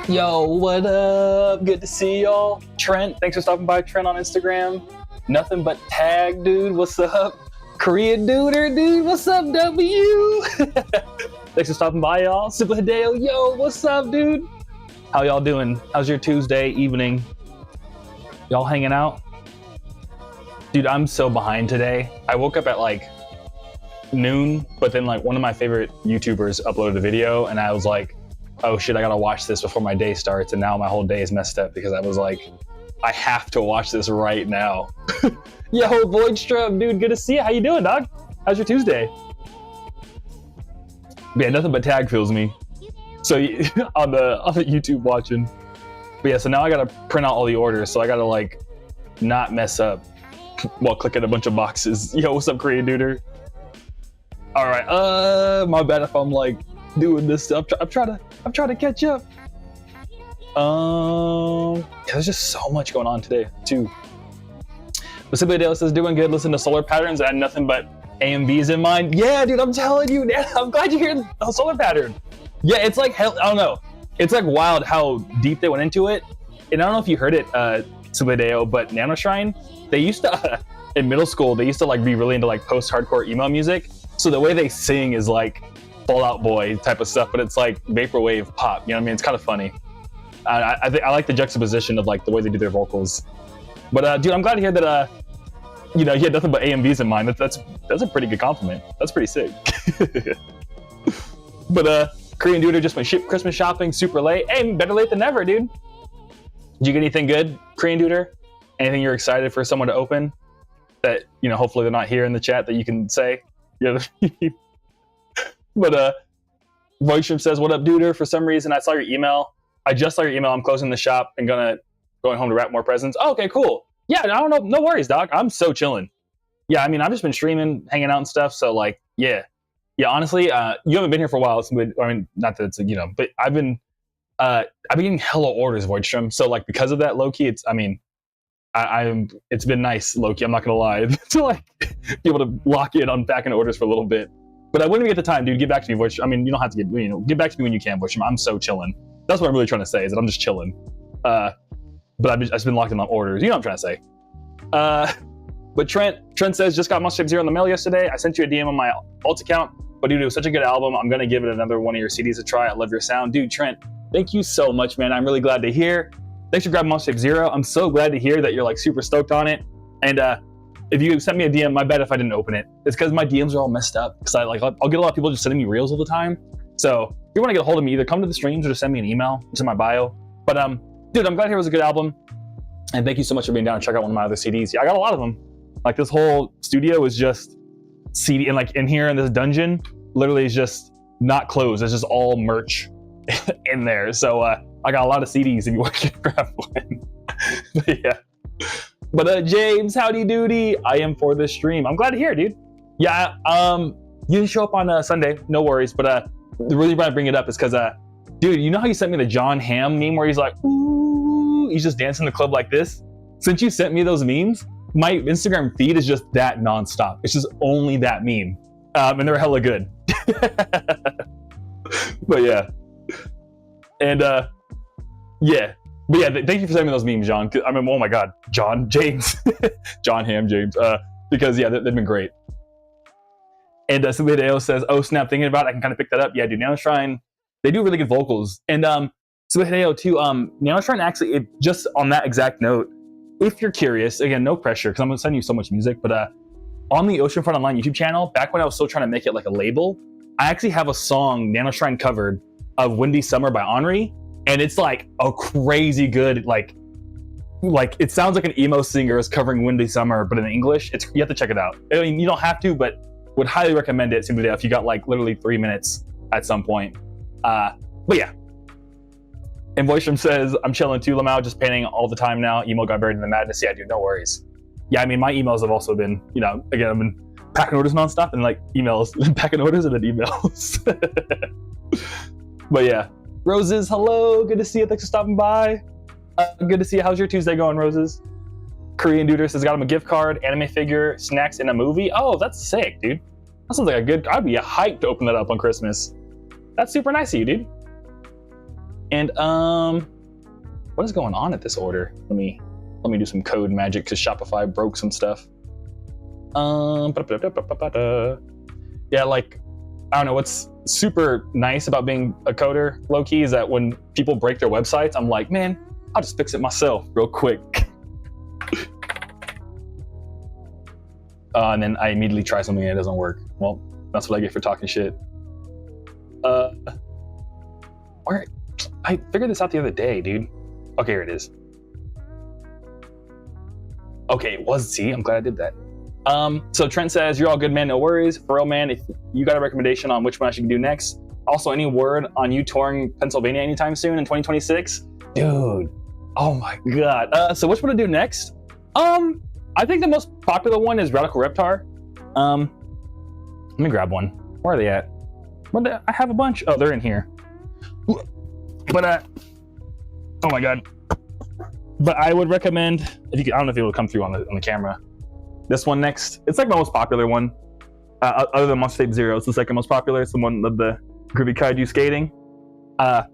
Yo, what up? Good to see y'all. Trent, thanks for stopping by. Trent on Instagram. Nothing but tag, dude. What's up? Korean dude, what's up, W? Thanks for stopping by, y'all. Super Hideo, yo, what's up, dude? How y'all doing? How's your Tuesday evening? Y'all hanging out? Dude, I'm so behind today. I woke up at like noon, but then like one of my favorite YouTubers uploaded a video and I was like, oh shit, I gotta watch this before my day starts. And now my whole day is messed up because I was like, I have to watch this right now. Yo, Voidstrom, dude, good to see you. How you doing, dog? How's your Tuesday? Yeah, nothing but tag feels me. So on the YouTube watching. But yeah, so now I gotta print out all the orders. So I gotta like not mess up while clicking a bunch of boxes. Yo, what's up, Korean duder? All right, my bad if I'm like doing this stuff. I'm trying to catch up. Yeah, there's just so much going on today too. But Simply Dale says, doing good, listen to solar patterns. I had nothing but AMVs in mind. Yeah, dude, I'm telling you, man, I'm glad you hear the solar pattern. Yeah, it's like, hell, I don't know. It's like wild how deep they went into it. And I don't know if you heard it, Simply Dale, but Nanoshrine, they used to, in middle school, they used to like be really into like post-hardcore emo music. So the way they sing is like Fall Out Boy type of stuff, but it's like vaporwave pop. You know what I mean? It's kind of funny. I like the juxtaposition of like the way they do their vocals. But dude, I'm glad to hear that you know, you had nothing but AMVs in mind. That's a pretty good compliment. That's pretty sick. But Korean dude just went Christmas shopping super late. Hey, better late than never, dude. Did you get anything good, Korean duder? Anything you're excited for someone to open that, you know, hopefully they're not here in the chat that you can say? Yeah. But Voidstrom says, what up, duder? For some reason, I saw your email. I just saw your email. I'm closing the shop and going home to wrap more presents. Oh, okay, cool. Yeah, I don't know. No worries, dog. I'm so chilling. Yeah, I mean, I've just been streaming, hanging out and stuff. So like, yeah. Honestly, you haven't been here for a while. I mean, not that it's, you know, but I've been getting hella orders, Voidstrom. So like, because of that, low key, it's, I mean, it's been nice, low key. I'm not gonna lie, to like be able to lock in on packing orders for a little bit. But I wouldn't get the time, dude. Get back to me, Voidstrom. I mean, you don't have to get back to me when you can, Voidstrom. I'm so chilling. That's what I'm really trying to say, is that I'm just chilling. But I've just been locked in on orders. You know what I'm trying to say. But Trent says, just got Mafia 0 in the mail yesterday. I sent you a DM on my alt account, but dude, it was such a good album. I'm gonna give it another one of your CDs a try. I love your sound. Dude, Trent, thank you so much, man. I'm really glad to hear. Thanks for grabbing Mafia 0. I'm so glad to hear that you're like super stoked on it. And if you sent me a DM, my bad if I didn't open it. It's because my DMs are all messed up. Because I'll get a lot of people just sending me reels all the time. So if you want to get a hold of me, either come to the streams or just send me an email. It's in my bio. But dude, I'm glad to hear it was a good album. And thank you so much for being down and check out one of my other CDs. Yeah, I got a lot of them. Like this whole studio is just CD, and like in here in this dungeon, literally is just not closed. It's just all merch in there. So I got a lot of CDs if you want to grab one. But yeah. But James, howdy doody. I am for this stream. I'm glad to hear, dude. Yeah, you didn't show up on Sunday. No worries. But the reason why I bring it up is because, dude, you know how you sent me the John Hamm meme where he's like, ooh, he's just dancing in the club like this? Since you sent me those memes, my Instagram feed is just that nonstop. It's just only that meme. And they're hella good. But yeah. And yeah. But yeah, thank you for sending me those memes, John. I mean, oh my God, James. John Hamm James. Because yeah, they've been great. And Celia Deo says, oh snap, thinking about it, I can kind of pick that up. Yeah, dude, Nanoshrine, they do really good vocals. And Celia Deo too, Nanoshrine actually, just on that exact note, if you're curious, again, no pressure, because I'm going to send you so much music, but on the Oceanfront Online YouTube channel, back when I was still trying to make it like a label, I actually have a song Nanoshrine covered of Windy Summer by Henri, and it's like a crazy good, like it sounds like an emo singer is covering Windy Summer, but in English. You have to check it out. I mean, you don't have to, but would highly recommend it if you got like literally 3 minutes at some point. But yeah. And Voisham says, I'm chilling too, Lamau, just painting all the time now. Email got buried in the madness. Yeah, dude, no worries. Yeah, I mean, my emails have also been, you know, again, I've been packing orders nonstop and like emails, packing orders and then emails. But yeah. Roses, hello. Good to see you. Thanks for stopping by. Good to see you. How's your Tuesday going, Roses? Korean Duder says, got him a gift card, anime figure, snacks, and a movie. Oh, that's sick, dude. That sounds like a good, I'd be hyped to open that up on Christmas. That's super nice of you, dude. And what is going on at this order? Let me do some code magic because Shopify broke some stuff. Yeah, like I don't know what's super nice about being a coder, low key, is that when people break their websites, I'm like, man, I'll just fix it myself real quick. And then I immediately try something and it doesn't work. Well, that's what I get for talking shit. Where? I figured this out the other day, dude. Okay, here it is. Okay, it was, see, I'm glad I did that. So Trent says, you're all good, man, no worries. For real, man, if you got a recommendation on which one I should do next. Also, any word on you touring Pennsylvania anytime soon in 2026? Dude, oh my God. So which one to do next? I think the most popular one is Radical Reptar. Let me grab one. Where are they at? I have a bunch. Oh, they're in here. But oh my God. But I would recommend, if you could, I don't know if it will come through on the camera. This one next. It's like my most popular one. Other than Monster Tape Zero, it's the second most popular. It's the one of the Groovy Kaiju skating. But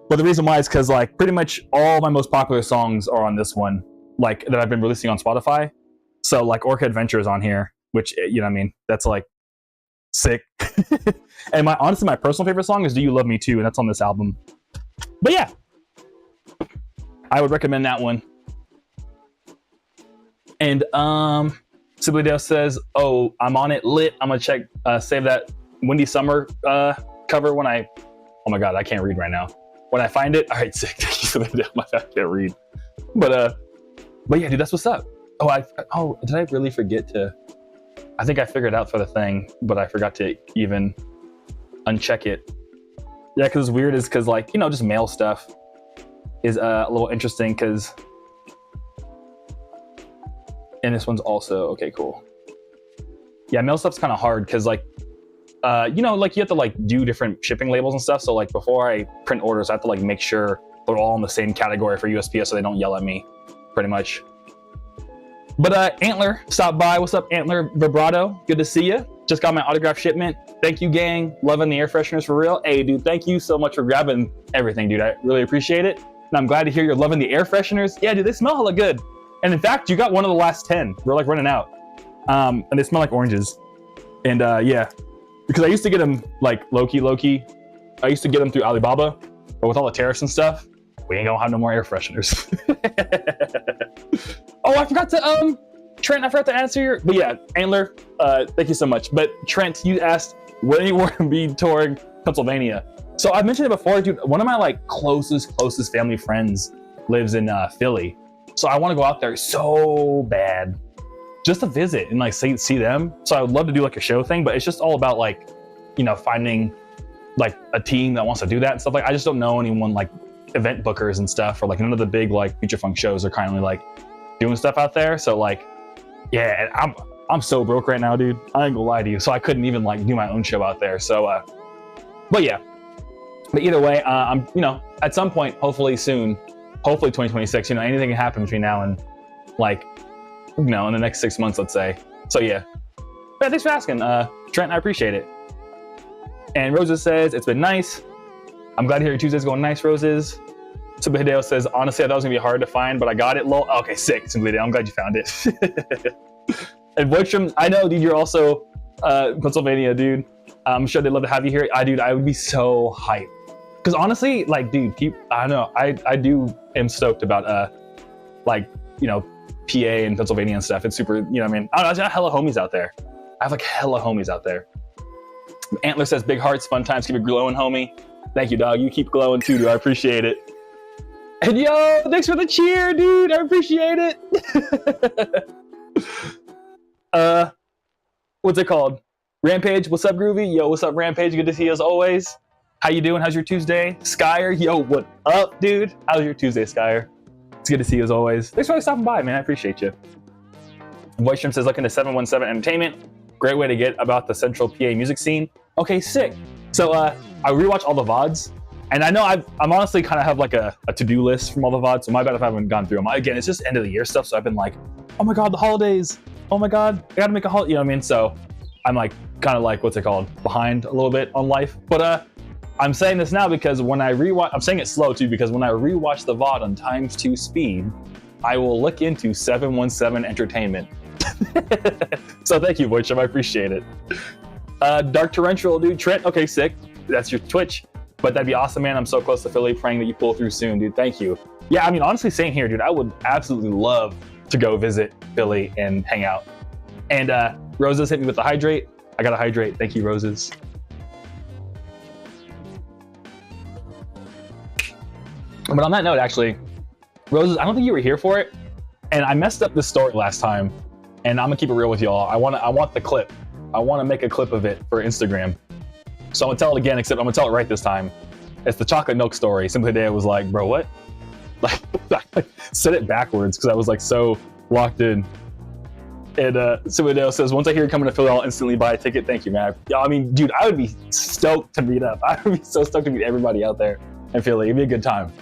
the reason why is because like pretty much all my most popular songs are on this one, like that I've been releasing on Spotify. So like Orca Adventure is on here, which, you know what I mean? That's like sick. And honestly, my personal favorite song is Do You Love Me Too? And that's on this album. But yeah, I would recommend that one. And Sibley Dale says, oh, I'm on it, lit. I'm gonna check, save that Windy Summer cover when I, oh my God, I can't read right now. When I find it, all right, sick. Thank you for that. I can't read. But yeah, dude, that's what's up. Oh, did I really forget to? I think I figured out for the thing, but I forgot to even uncheck it. Yeah, because it's weird is because like, you know, just mail stuff is a little interesting because, and this one's also, okay, cool. Yeah, mail stuff's kind of hard because like, you know, like you have to like do different shipping labels and stuff. So like before I print orders, I have to like make sure they're all in the same category for USPS so they don't yell at me, pretty much. But Antler stopped by. What's up, Antler Vibrato? Good to see you. Just got my autograph shipment. Thank you, gang. Loving the air fresheners for real. Hey, dude, thank you so much for grabbing everything, dude. I really appreciate it. And I'm glad to hear you're loving the air fresheners. Yeah, dude, they smell hella good. And in fact, you got one of the last 10. We're like running out. And they smell like oranges. And yeah, because I used to get them like low-key. I used to get them through Alibaba, but with all the tariffs and stuff, we ain't gonna have no more air fresheners. Oh, I forgot to, Trent, I forgot to answer your, but yeah, Antler, thank you so much. But Trent, you asked, will anyone be touring Pennsylvania? So I've mentioned it before, dude, one of my like closest family friends lives in Philly. So I want to go out there so bad just to visit and like see them. So I would love to do like a show thing, but it's just all about like, you know, finding like a team that wants to do that and stuff. Like, I just don't know anyone like event bookers and stuff, or like none of the big like feature funk shows are currently like doing stuff out there. So like, yeah, I'm so broke right now, dude. I ain't gonna lie to you. So I couldn't even like do my own show out there. So, but yeah, but either way, I'm, you know, at some point, hopefully soon, hopefully 2026, you know, anything can happen between now and like, you know, in the next 6 months, let's say. So yeah, but thanks for asking, Trent, I appreciate it. And Rosa says, it's been nice. I'm glad to hear your Tuesday's going nice, Roses. Super Hideo says, honestly, I thought it was gonna be hard to find, but I got it. Lol. Okay, sick. Super Hideo, I'm glad you found it. And Voitram, I know, dude, you're also Pennsylvania, dude. I'm sure they'd love to have you here. Dude, I would be so hyped. Because honestly, like, dude, I don't know, I am stoked about, like, you know, PA and Pennsylvania and stuff. It's super, you know what I mean? I don't know, I got hella homies out there. I have like hella homies out there. Antler says, big hearts, fun times, keep it glowing, homie. Thank you, dog. You keep glowing too, dude. I appreciate it. And yo, thanks for the cheer, dude. I appreciate it. What's it called? Rampage, what's up, Groovy? Yo, what's up, Rampage? Good to see you as always. How you doing? How's your Tuesday? Skyer, yo, what up, dude? How's your Tuesday, Skyer? It's good to see you as always. Thanks for stopping by, man. I appreciate you. Voice Stream says, looking to 717 Entertainment. Great way to get about the central PA music scene. Okay, sick. So I rewatch all the VODs, and I know I'm honestly kind of have like a to-do list from all the VODs, so my bad if I haven't gone through them. Again, it's just end of the year stuff, so I've been like, oh my God, the holidays. Oh my God, I gotta make a holiday, you know what I mean? So I'm like, kind of like, what's it called? Behind a little bit on life. But I'm saying this now because when I rewatch, I'm saying it slow too, because when I rewatch the VOD on ×2 speed, I will look into 717 Entertainment. So thank you, Voice Stream, I appreciate it. Dark Torrential, dude, Trent, okay, sick. That's your Twitch. But that'd be awesome, man. I'm so close to Philly, praying that you pull through soon, dude. Thank you. Yeah, I mean, honestly, same here, dude. I would absolutely love to go visit Philly and hang out. And Roses hit me with the hydrate. I gotta hydrate. Thank you, Roses. But on that note, actually, Roses, I don't think you were here for it, and I messed up this story last time, and I'm gonna keep it real with y'all. I want the clip. I want to make a clip of it for Instagram. So I'm gonna tell it again, except I'm gonna tell it right this time. It's the chocolate milk story. Simply Day was like, bro, what? Like, I said it backwards because I was like so locked in. And Simply says, once I hear you're coming to Philly, I'll instantly buy a ticket. Thank you, man. I mean, dude, I would be stoked to meet up. I would be so stoked to meet everybody out there in Philly. It'd be a good time.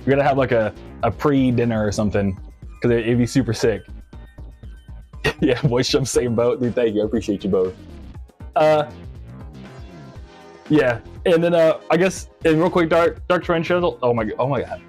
We're gonna have like a pre-dinner or something because it'd be super sick. Yeah, Voice Stream, same boat, dude. Thank you, I appreciate you both. Yeah, and then I guess and real quick, Dark Torrential. Oh my god.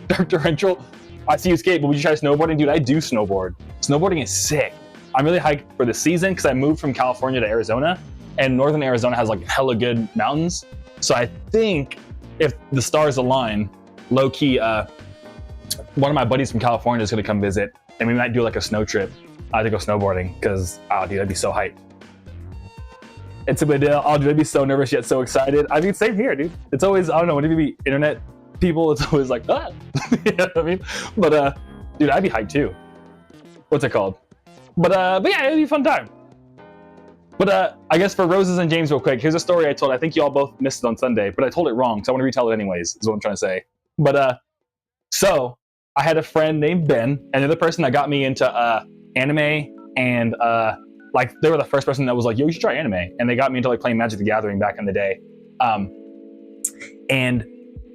Dark Torrential. I see you skate, but would you try snowboarding, dude? I do snowboard. Snowboarding is sick. I'm really hyped for the season because I moved from California to Arizona, and northern Arizona has like hella good mountains. So I think if the stars align, low key, one of my buddies from California is gonna come visit, and we might do like a snow trip to go snowboarding. Because dude, I'd be so hyped. It's a big deal. Oh, dude, I'd be so nervous yet so excited. I mean, same here, dude. It's always, I don't know, whenever you meet internet people, it's always like, ah. You know what I mean? But dude, I'd be hyped too. What's it called? But yeah, it'd be a fun time. But I guess for Roses and James real quick, here's a story I told. I think you all both missed it on Sunday, but I told it wrong, so I want to retell it anyways, is what I'm trying to say. But so I had a friend named Ben, and they're the person that got me into anime, and like they were the first person that was like, yo, you should try anime. And they got me into like playing Magic the Gathering back in the day. And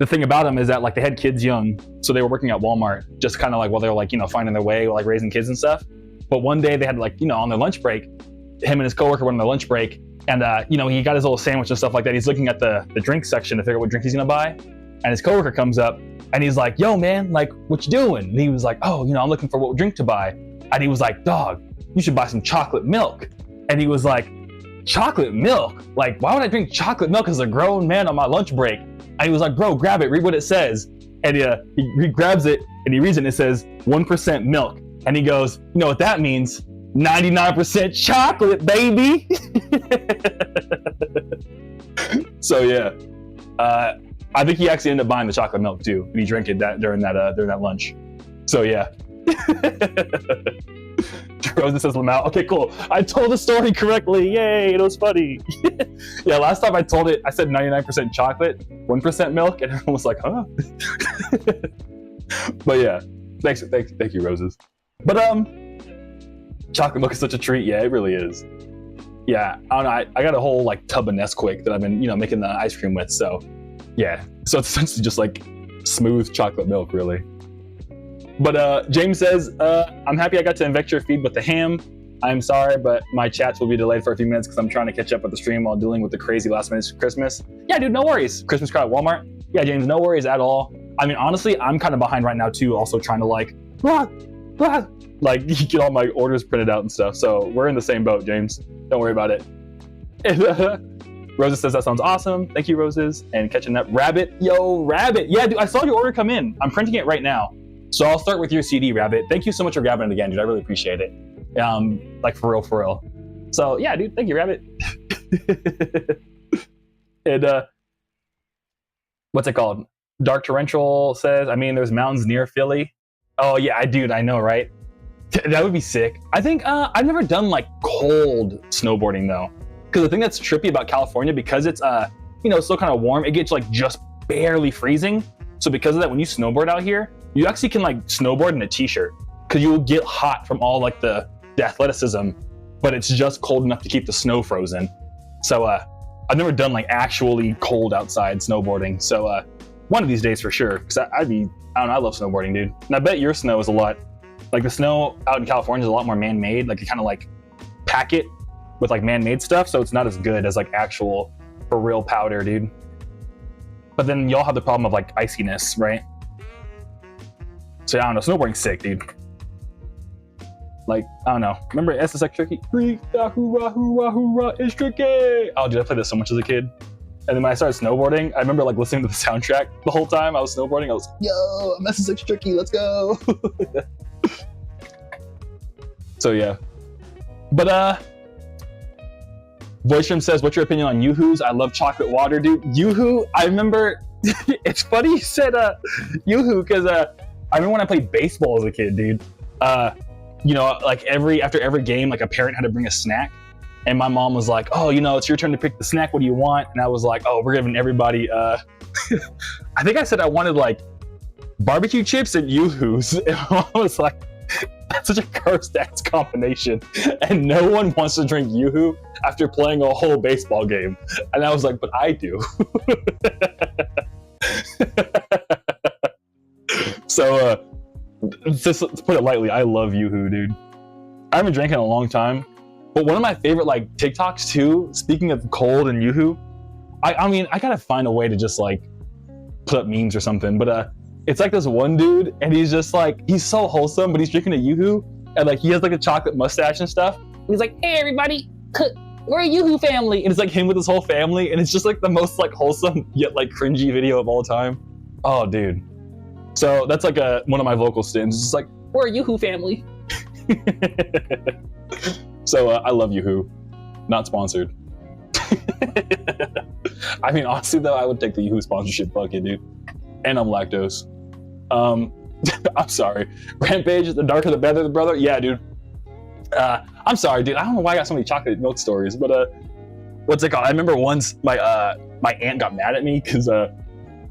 the thing about them is that like they had kids young, so they were working at Walmart, just kind of like while they were like, you know, finding their way, like raising kids and stuff. But one day they had like, you know, on their lunch break, him and his coworker went on their lunch break, and you know, he got his little sandwich and stuff like that. He's looking at the drink section to figure out what drink he's gonna buy. And his coworker comes up and he's like, yo man, like what you doing? And he was like, oh, you know, I'm looking for what drink to buy. And he was like, dog, you should buy some chocolate milk. And he was like, chocolate milk? Like, why would I drink chocolate milk as a grown man on my lunch break? And he was like, bro, grab it, read what it says. And he grabs it and he reads it and it says 1% milk. And he goes, you know what that means? 99% chocolate, baby. So yeah, I think he actually ended up buying the chocolate milk too, and he drank it during that lunch. So yeah. Rosen says Lamau. Okay, cool. I told the story correctly. Yay, it was funny. Yeah, last time I told it, I said 99% chocolate, 1% milk, and everyone was like, huh? But yeah, thank you, Roses. But chocolate milk is such a treat. Yeah, it really is. Yeah, I don't know. I got a whole like tub of Nesquik that I've been, you know, making the ice cream with. So yeah, so it's essentially just like smooth chocolate milk, really. But James says, I'm happy I got to infect your feed with the ham. I'm sorry, but my chats will be delayed for a few minutes because I'm trying to catch up with the stream while dealing with the crazy last minute Christmas. Yeah, dude, no worries. Christmas card at Walmart. Yeah, James, no worries at all. I mean, honestly, I'm kind of behind right now too, also trying to like get all my orders printed out and stuff. So we're in the same boat, James. Don't worry about it. Roses says, that sounds awesome. Thank you, Roses. And catching that Rabbit. Yo, Rabbit. Yeah, dude, I saw your order come in. I'm printing it right now. So I'll start with your CD, Rabbit. Thank you so much for grabbing it again, dude. I really appreciate it. Like for real. So yeah, dude, thank you, Rabbit. And what's it called? Dark Torrential says, I mean, there's mountains near Philly. Oh yeah, dude, I know, right? That would be sick. I think I've never done like cold snowboarding though. Because the thing that's trippy about California, because it's you know, still kind of warm, it gets like just barely freezing. So because of that, when you snowboard out here, you actually can like snowboard in a t-shirt, because you will get hot from all like the athleticism, but it's just cold enough to keep the snow frozen. So I've never done like actually cold outside snowboarding. So one of these days for sure, because I don't know, I love snowboarding, dude. And I bet your snow is a lot, like the snow out in California is a lot more man-made. Like you kind of like pack it with like man-made stuff, so it's not as good as like actual for real powder, dude. But then y'all have the problem of like iciness, right? So I don't know, snowboarding's sick, dude. Like, I don't know. Remember SSX Tricky? Hoorah, hoorah, hoorah, it's tricky! Oh, dude, I played this so much as a kid. And then when I started snowboarding, I remember like listening to the soundtrack the whole time I was snowboarding. I was like, yo, I'm SSX Tricky, let's go! So yeah. But Voice Room says, what's your opinion on Yoo-Hoo's? I love chocolate water, dude. Yoo-Hoo, I remember, it's funny you said Yoo-Hoo, because I remember when I played baseball as a kid, dude. You know, like after every game, like a parent had to bring a snack. And my mom was like, oh, you know, it's your turn to pick the snack. What do you want? And I was like, oh, we're giving everybody, I think I said I wanted like barbecue chips and Yoo-Hoos. And my mom was like, that's such a cursed ass combination. And no one wants to drink Yoo-Hoo after playing a whole baseball game. And I was like, but I do. So, just to put it lightly, I love Yoo-Hoo, dude. I haven't drank in a long time. But one of my favorite like TikToks too, speaking of cold and Yoo-Hoo, I mean, I gotta find a way to just like put up memes or something. But it's like this one dude, and he's just like, he's so wholesome, but he's drinking a Yoo-Hoo, and like he has like a chocolate mustache and stuff. And he's like, hey everybody, we're a Yoo-Hoo family. And it's like him with his whole family, and it's just like the most like wholesome yet like cringy video of all time. Oh, dude. So that's like one of my vocal stins. It's just like, we're a Yoo-Hoo family. So I love Yoo-Hoo. Not sponsored. I mean, honestly though, I would take the Yoo-Hoo sponsorship bucket, dude. And I'm lactose. I'm sorry. Rampage, the darker the better, brother. Yeah, dude. I'm sorry, dude. I don't know why I got so many chocolate milk stories, but what's it called? I remember once my aunt got mad at me because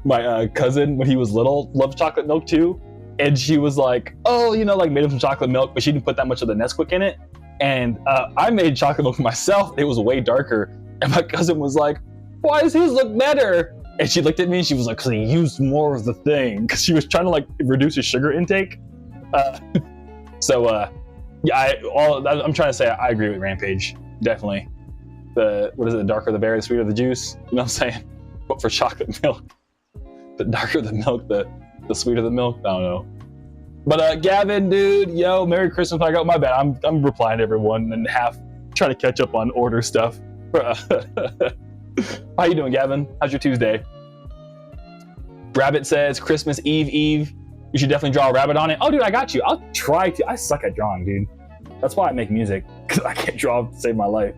my cousin, when he was little, loved chocolate milk too. And she was like, oh, you know, like made him some chocolate milk, but she didn't put that much of the Nesquik in it. And I made chocolate milk for myself. It was way darker. And my cousin was like, why does his look better? And she looked at me and she was like, because he used more of the thing. Because she was trying to like reduce his sugar intake. Yeah, I'm trying to say I agree with Rampage. Definitely. What is it? The darker the berry, the sweeter the juice. You know what I'm saying? But for chocolate milk, the darker the milk, the sweeter the milk. I don't know. But Gavin, dude, yo, Merry Christmas. I got my bad. I'm replying to everyone and half trying to catch up on order stuff. How you doing, Gavin? How's your Tuesday? Rabbit says Christmas Eve. You should definitely draw a rabbit on it. Oh, dude, I got you. I'll try to. I suck at drawing, dude. That's why I make music, because I can't draw to save my life.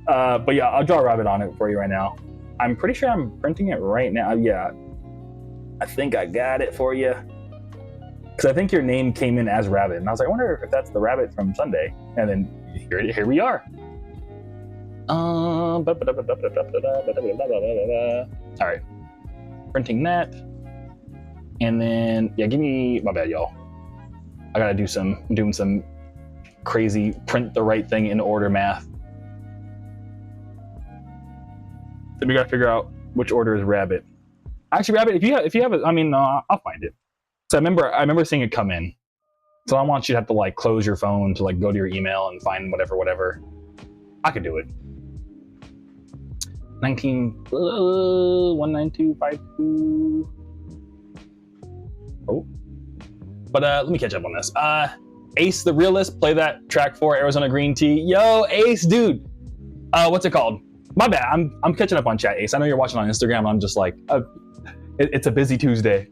But yeah, I'll draw a rabbit on it for you right now. I'm pretty sure I'm printing it right now. Yeah, I think I got it for you. Because I think your name came in as Rabbit. And I was like, I wonder if that's the rabbit from Sunday. And then here we are. All right. Printing that. And then, yeah, give me, my bad, y'all. I gotta doing some crazy print the right thing in order math. Then we gotta figure out which order is Rabbit. Actually, Rabbit, if you have it, I mean, I'll find it. So I remember seeing it come in. So I don't want you to have to like close your phone to like go to your email and find whatever. I could do it. 19252. Oh. But let me catch up on this. Ace the Realist, play that track for Arizona Green Tea. Yo, Ace, dude. What's it called? My bad. I'm catching up on chat, Ace. I know you're watching on Instagram. And I'm just like, it's a busy Tuesday.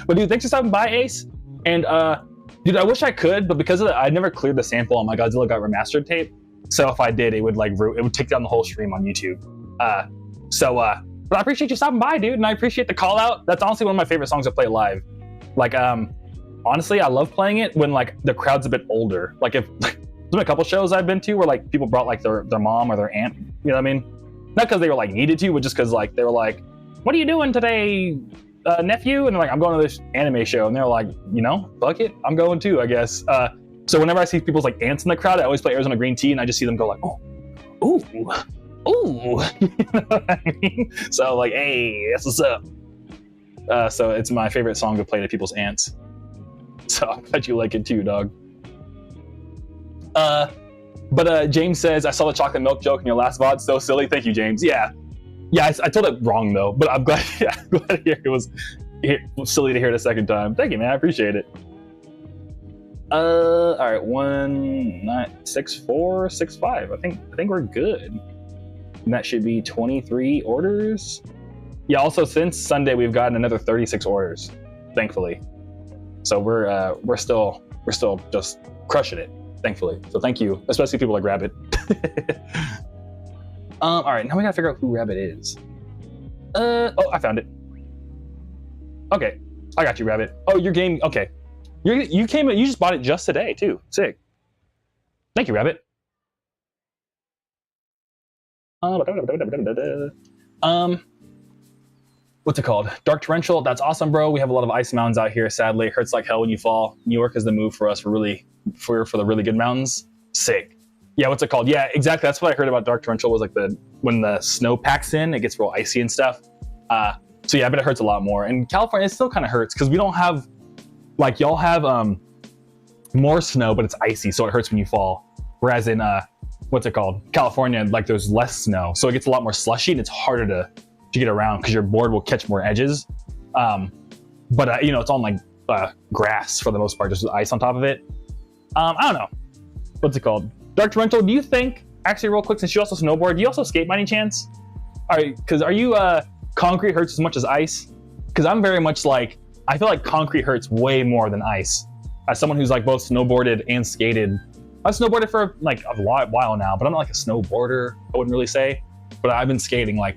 But dude, thanks for stopping by, Ace. And dude, I wish I could, but because of that, I never cleared the sample on my Godzilla Got Remastered tape. So if I did, it would take down the whole stream on YouTube. But I appreciate you stopping by, dude, and I appreciate the call out. That's honestly one of my favorite songs to play live. Like, honestly, I love playing it when like the crowd's a bit older. Like if been a couple shows I've been to where like people brought like their mom or their aunt. You know what I mean? Not because they were like needed to, but just because like they were like, "What are you doing today, nephew?" And they're like, "I'm going to this anime show," and they're like, "You know, fuck it, I'm going too, I guess." So whenever I see people's like aunts in the crowd, I always play Arizona Green Tea, and I just see them go like, "Oh, ooh, ooh," you know what I mean? So like, hey, that's what's up. So it's my favorite song to play to people's aunts. So I'm glad you like it too, dog. But James says, "I saw the chocolate milk joke in your last VOD. So silly." Thank you, James. Yeah, I told it wrong though, but I'm glad. Yeah, I'm glad to hear it was silly to hear it a second time. Thank you, man. I appreciate it. All right, 196465. I think we're good. And that should be 23 orders. Yeah. Also, since Sunday, we've gotten another 36 orders, thankfully. So we're still just crushing it, thankfully. So thank you, especially people like Rabbit. All right, now we gotta figure out who Rabbit is. Oh, I found it. Okay, I got you, Rabbit. Oh, your game. Okay, you just bought it just today too. Sick. Thank you, Rabbit. What's it called? Dark Torrential. That's awesome, bro. We have a lot of ice mountains out here. Sadly, it hurts like hell when you fall. New York is the move for us for the really good mountains. Sick. Yeah, what's it called? Yeah, exactly. That's what I heard about Dark Torrential was like when the snow packs in, it gets real icy and stuff. So yeah, but it hurts a lot more. And California, it still kind of hurts because we don't have like y'all have more snow, but it's icy, so it hurts when you fall. Whereas in what's it called? California, like there's less snow, so it gets a lot more slushy and it's harder to get around because your board will catch more edges. But you know, it's on like grass for the most part, just with ice on top of it. I don't know. What's it called? Dark Torrential, do you think, actually real quick, since you also snowboard, do you also skate by any chance? Because are you concrete hurts as much as ice? Because I'm very much like, I feel like concrete hurts way more than ice. As someone who's like both snowboarded and skated, I've snowboarded for like a while now, but I'm not like a snowboarder, I wouldn't really say. But I've been skating like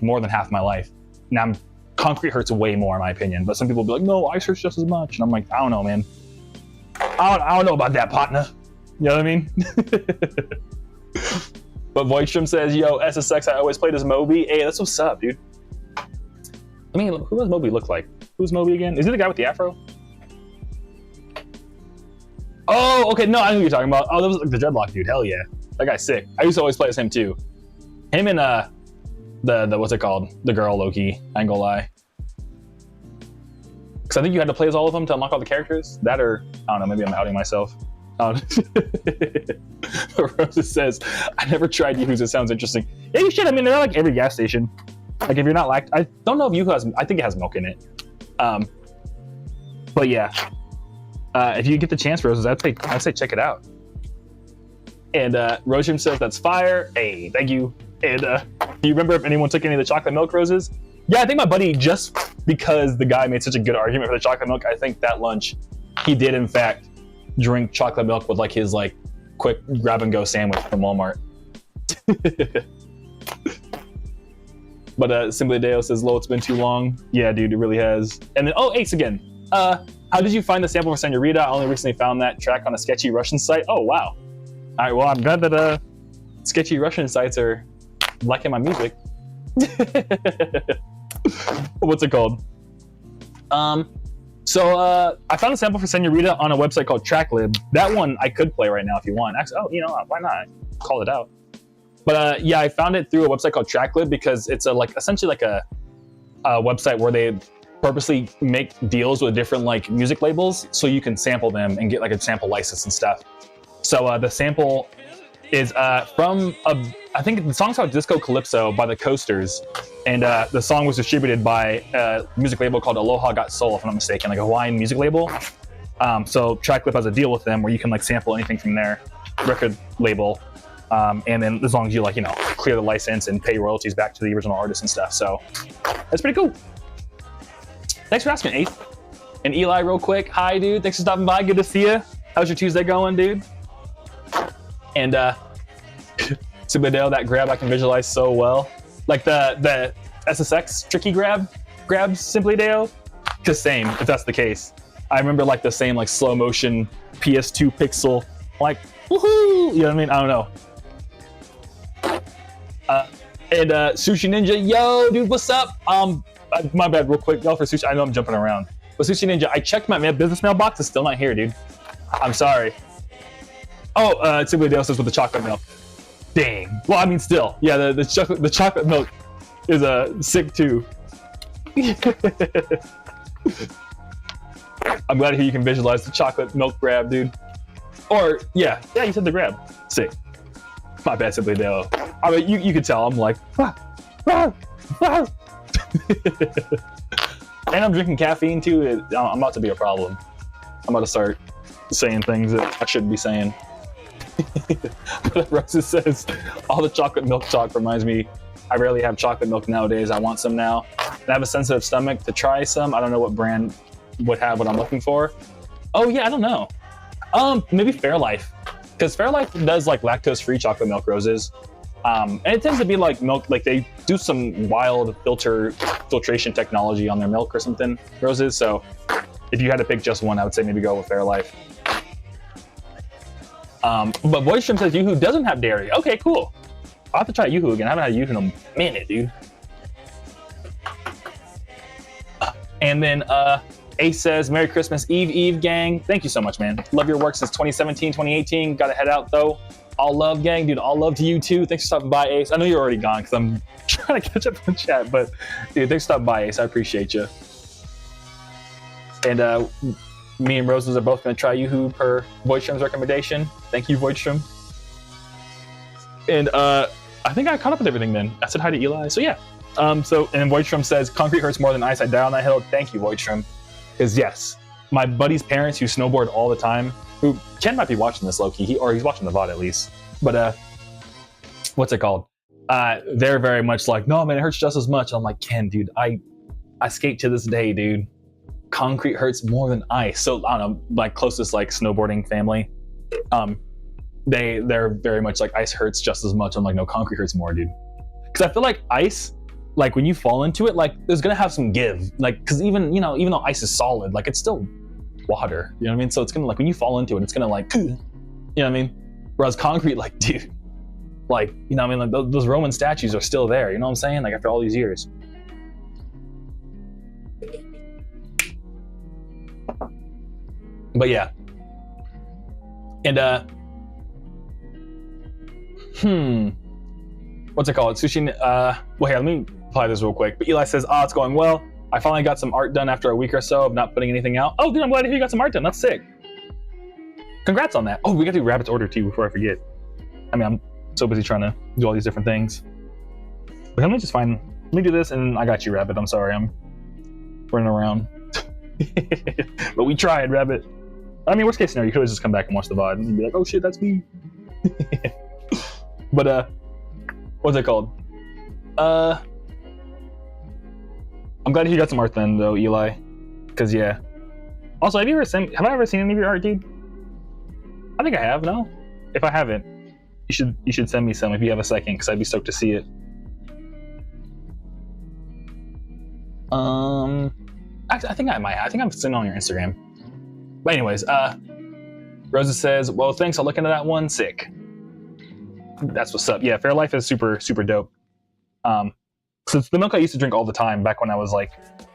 more than half my life. Now concrete hurts way more in my opinion, but some people will be like, no, ice hurts just as much. And I'm like, I don't know, man. I don't know about that, partner. You know what I mean? But Voidstrom says, yo, SSX, I always played as Moby. Hey, that's what's up, dude. I mean, who does Moby look like? Who's Moby again? Is he the guy with the afro? Oh, okay, no, I know who you're talking about. Oh, that was like the dreadlock dude. Hell yeah. That guy's sick. I used to always play as him too. Him and the what's it called? The girl Loki. I ain't gonna lie. Because I think you had to play as all of them to unlock all the characters. That or, I don't know, maybe I'm outing myself. Rosa says, I never tried Yoo-Hoos, it sounds interesting. Yeah, you should. I mean, they're like every gas station. Like if you're not I don't know if Yoo-Hoo has, I think it has milk in it. But yeah, if you get the chance, Roses, I'd say check it out. And Roshim says, that's fire. Hey, thank you. And do you remember if anyone took any of the chocolate milk, Roses? Yeah, I think my buddy, just because the guy made such a good argument for the chocolate milk, I think that lunch, he did in fact drink chocolate milk with like his like quick grab and go sandwich from Walmart. But Simply Deo says, "Lo, it's been too long." Yeah, dude, it really has. And then, oh, Ace again. How did you find the sample for Senorita? I only recently found that track on a sketchy Russian site. Oh wow. All right, well, I'm glad that sketchy Russian sites are liking my music. What's it called? So I found a sample for Senorita on a website called Tracklib. That one I could play right now if you want. Actually, oh, you know, why not? Call it out. But yeah, I found it through a website called Tracklib because it's essentially like a website where they purposely make deals with different like music labels so you can sample them and get like a sample license and stuff. So the sample is from I think the song's called Disco Calypso by the Coasters, and the song was distributed by a music label called Aloha Got Soul, if I'm not mistaken, like a Hawaiian music label. So Tracklib has a deal with them where you can like sample anything from their record label, and then as long as you like, you know, clear the license and pay royalties back to the original artist and stuff. So that's pretty cool. Thanks for asking, Ace. And Eli, real quick, hi dude, thanks for stopping by, good to see you. How's your Tuesday going, dude? And Subadale, that grab I can visualize so well. Like the SSX tricky grabs Simply Deo. Just same, if that's the case. I remember like the same like slow motion PS2 pixel, like Woohoo! You know what I mean? I don't know. And Sushi Ninja, yo, dude, what's up? My bad, real quick, y'all, for Sushi. I know I'm jumping around, but Sushi Ninja, I checked my business mailbox. It's still not here, dude. I'm sorry. Oh, it's simply Dale says with the chocolate milk. Dang. Well, I mean, still, yeah, the chocolate milk is sick too. I'm glad to hear you can visualize the chocolate milk grab, dude. Or yeah, you said the grab. Sick. My bad, simply Dale. I mean, you could tell I'm like, and I'm drinking caffeine too. I'm about to be a problem. I'm about to start saying things that I shouldn't be saying. But Rosa says, all the chocolate milk talk reminds me, I rarely have chocolate milk nowadays. I want some now. And I have a sensitive stomach to try some. I don't know what brand would have what I'm looking for. Oh yeah, I don't know. Maybe Fairlife. Because Fairlife does like lactose-free chocolate milk roses. And it tends to be like milk, like they do some wild filtration technology on their milk or something, roses. So if you had to pick just one, I would say maybe go with Fairlife. But Voidstrom says Yoo-Hoo doesn't have dairy. Okay, cool. I'll have to try Yoo-Hoo again. I haven't had Yoo-Hoo in a minute, dude. And then Ace says, Merry Christmas Eve, gang. Thank you so much, man. Love your work since 2017, 2018. Gotta head out, though. All love, gang. Dude, all love to you, too. Thanks for stopping by, Ace. I know you're already gone because I'm trying to catch up on chat, but dude, thanks for stopping by, Ace. I appreciate you. And me and Roses are both going to try Yoo-Hoo per Voidstrom's recommendation. Thank you, Voidstrom. And I think I caught up with everything then. I said hi to Eli. So yeah. And Voidstrom says, concrete hurts more than ice. I die on that hill. Thank you, Voidstrom. Because yes, my buddy's parents who snowboard all the time, who Ken might be watching this low-key, he's watching the VOD at least. But what's it called? They're very much like, no man, it hurts just as much. I'm like, Ken, dude, I skate to this day, dude. Concrete hurts more than ice. So I don't know, my closest like snowboarding family, they're very much like ice hurts just as much. I'm like, no, concrete hurts more, dude. Because I feel like ice, like when you fall into it, like there's gonna have some give, like because even though ice is solid, like it's still water, you know what I mean? So it's gonna, like, when you fall into it, it's gonna like, you know what I mean? Whereas concrete, like, dude, like, you know what I mean? Like those Roman statues are still there, you know what I'm saying? Like after all these years. But yeah. And what's it called? Sushi, well here, let me apply this real quick. But Eli says, it's going well. I finally got some art done after a week or so of not putting anything out. Oh, dude, I'm glad to hear you got some art done. That's sick. Congrats on that. Oh, we got to do Rabbit's order too before I forget. I mean, I'm so busy trying to do all these different things. But let me do this and I got you, Rabbit. I'm sorry, I'm running around. But we tried, Rabbit. I mean, worst case scenario, you could always just come back and watch the VOD and be like, oh shit, that's me. But what's it called? I'm glad you got some art then, though, Eli. Cause yeah. Also, have I ever seen any of your art, dude? I think I have. No, if I haven't, you should send me some if you have a second, cause I'd be stoked to see it. Actually, I think I might. I think I'm sitting on your Instagram. But anyways, Rosa says, well, thanks. I'll look into that one. Sick. That's what's up. Yeah, Fairlife is super, super dope. So it's the milk I used to drink all the time back when I was like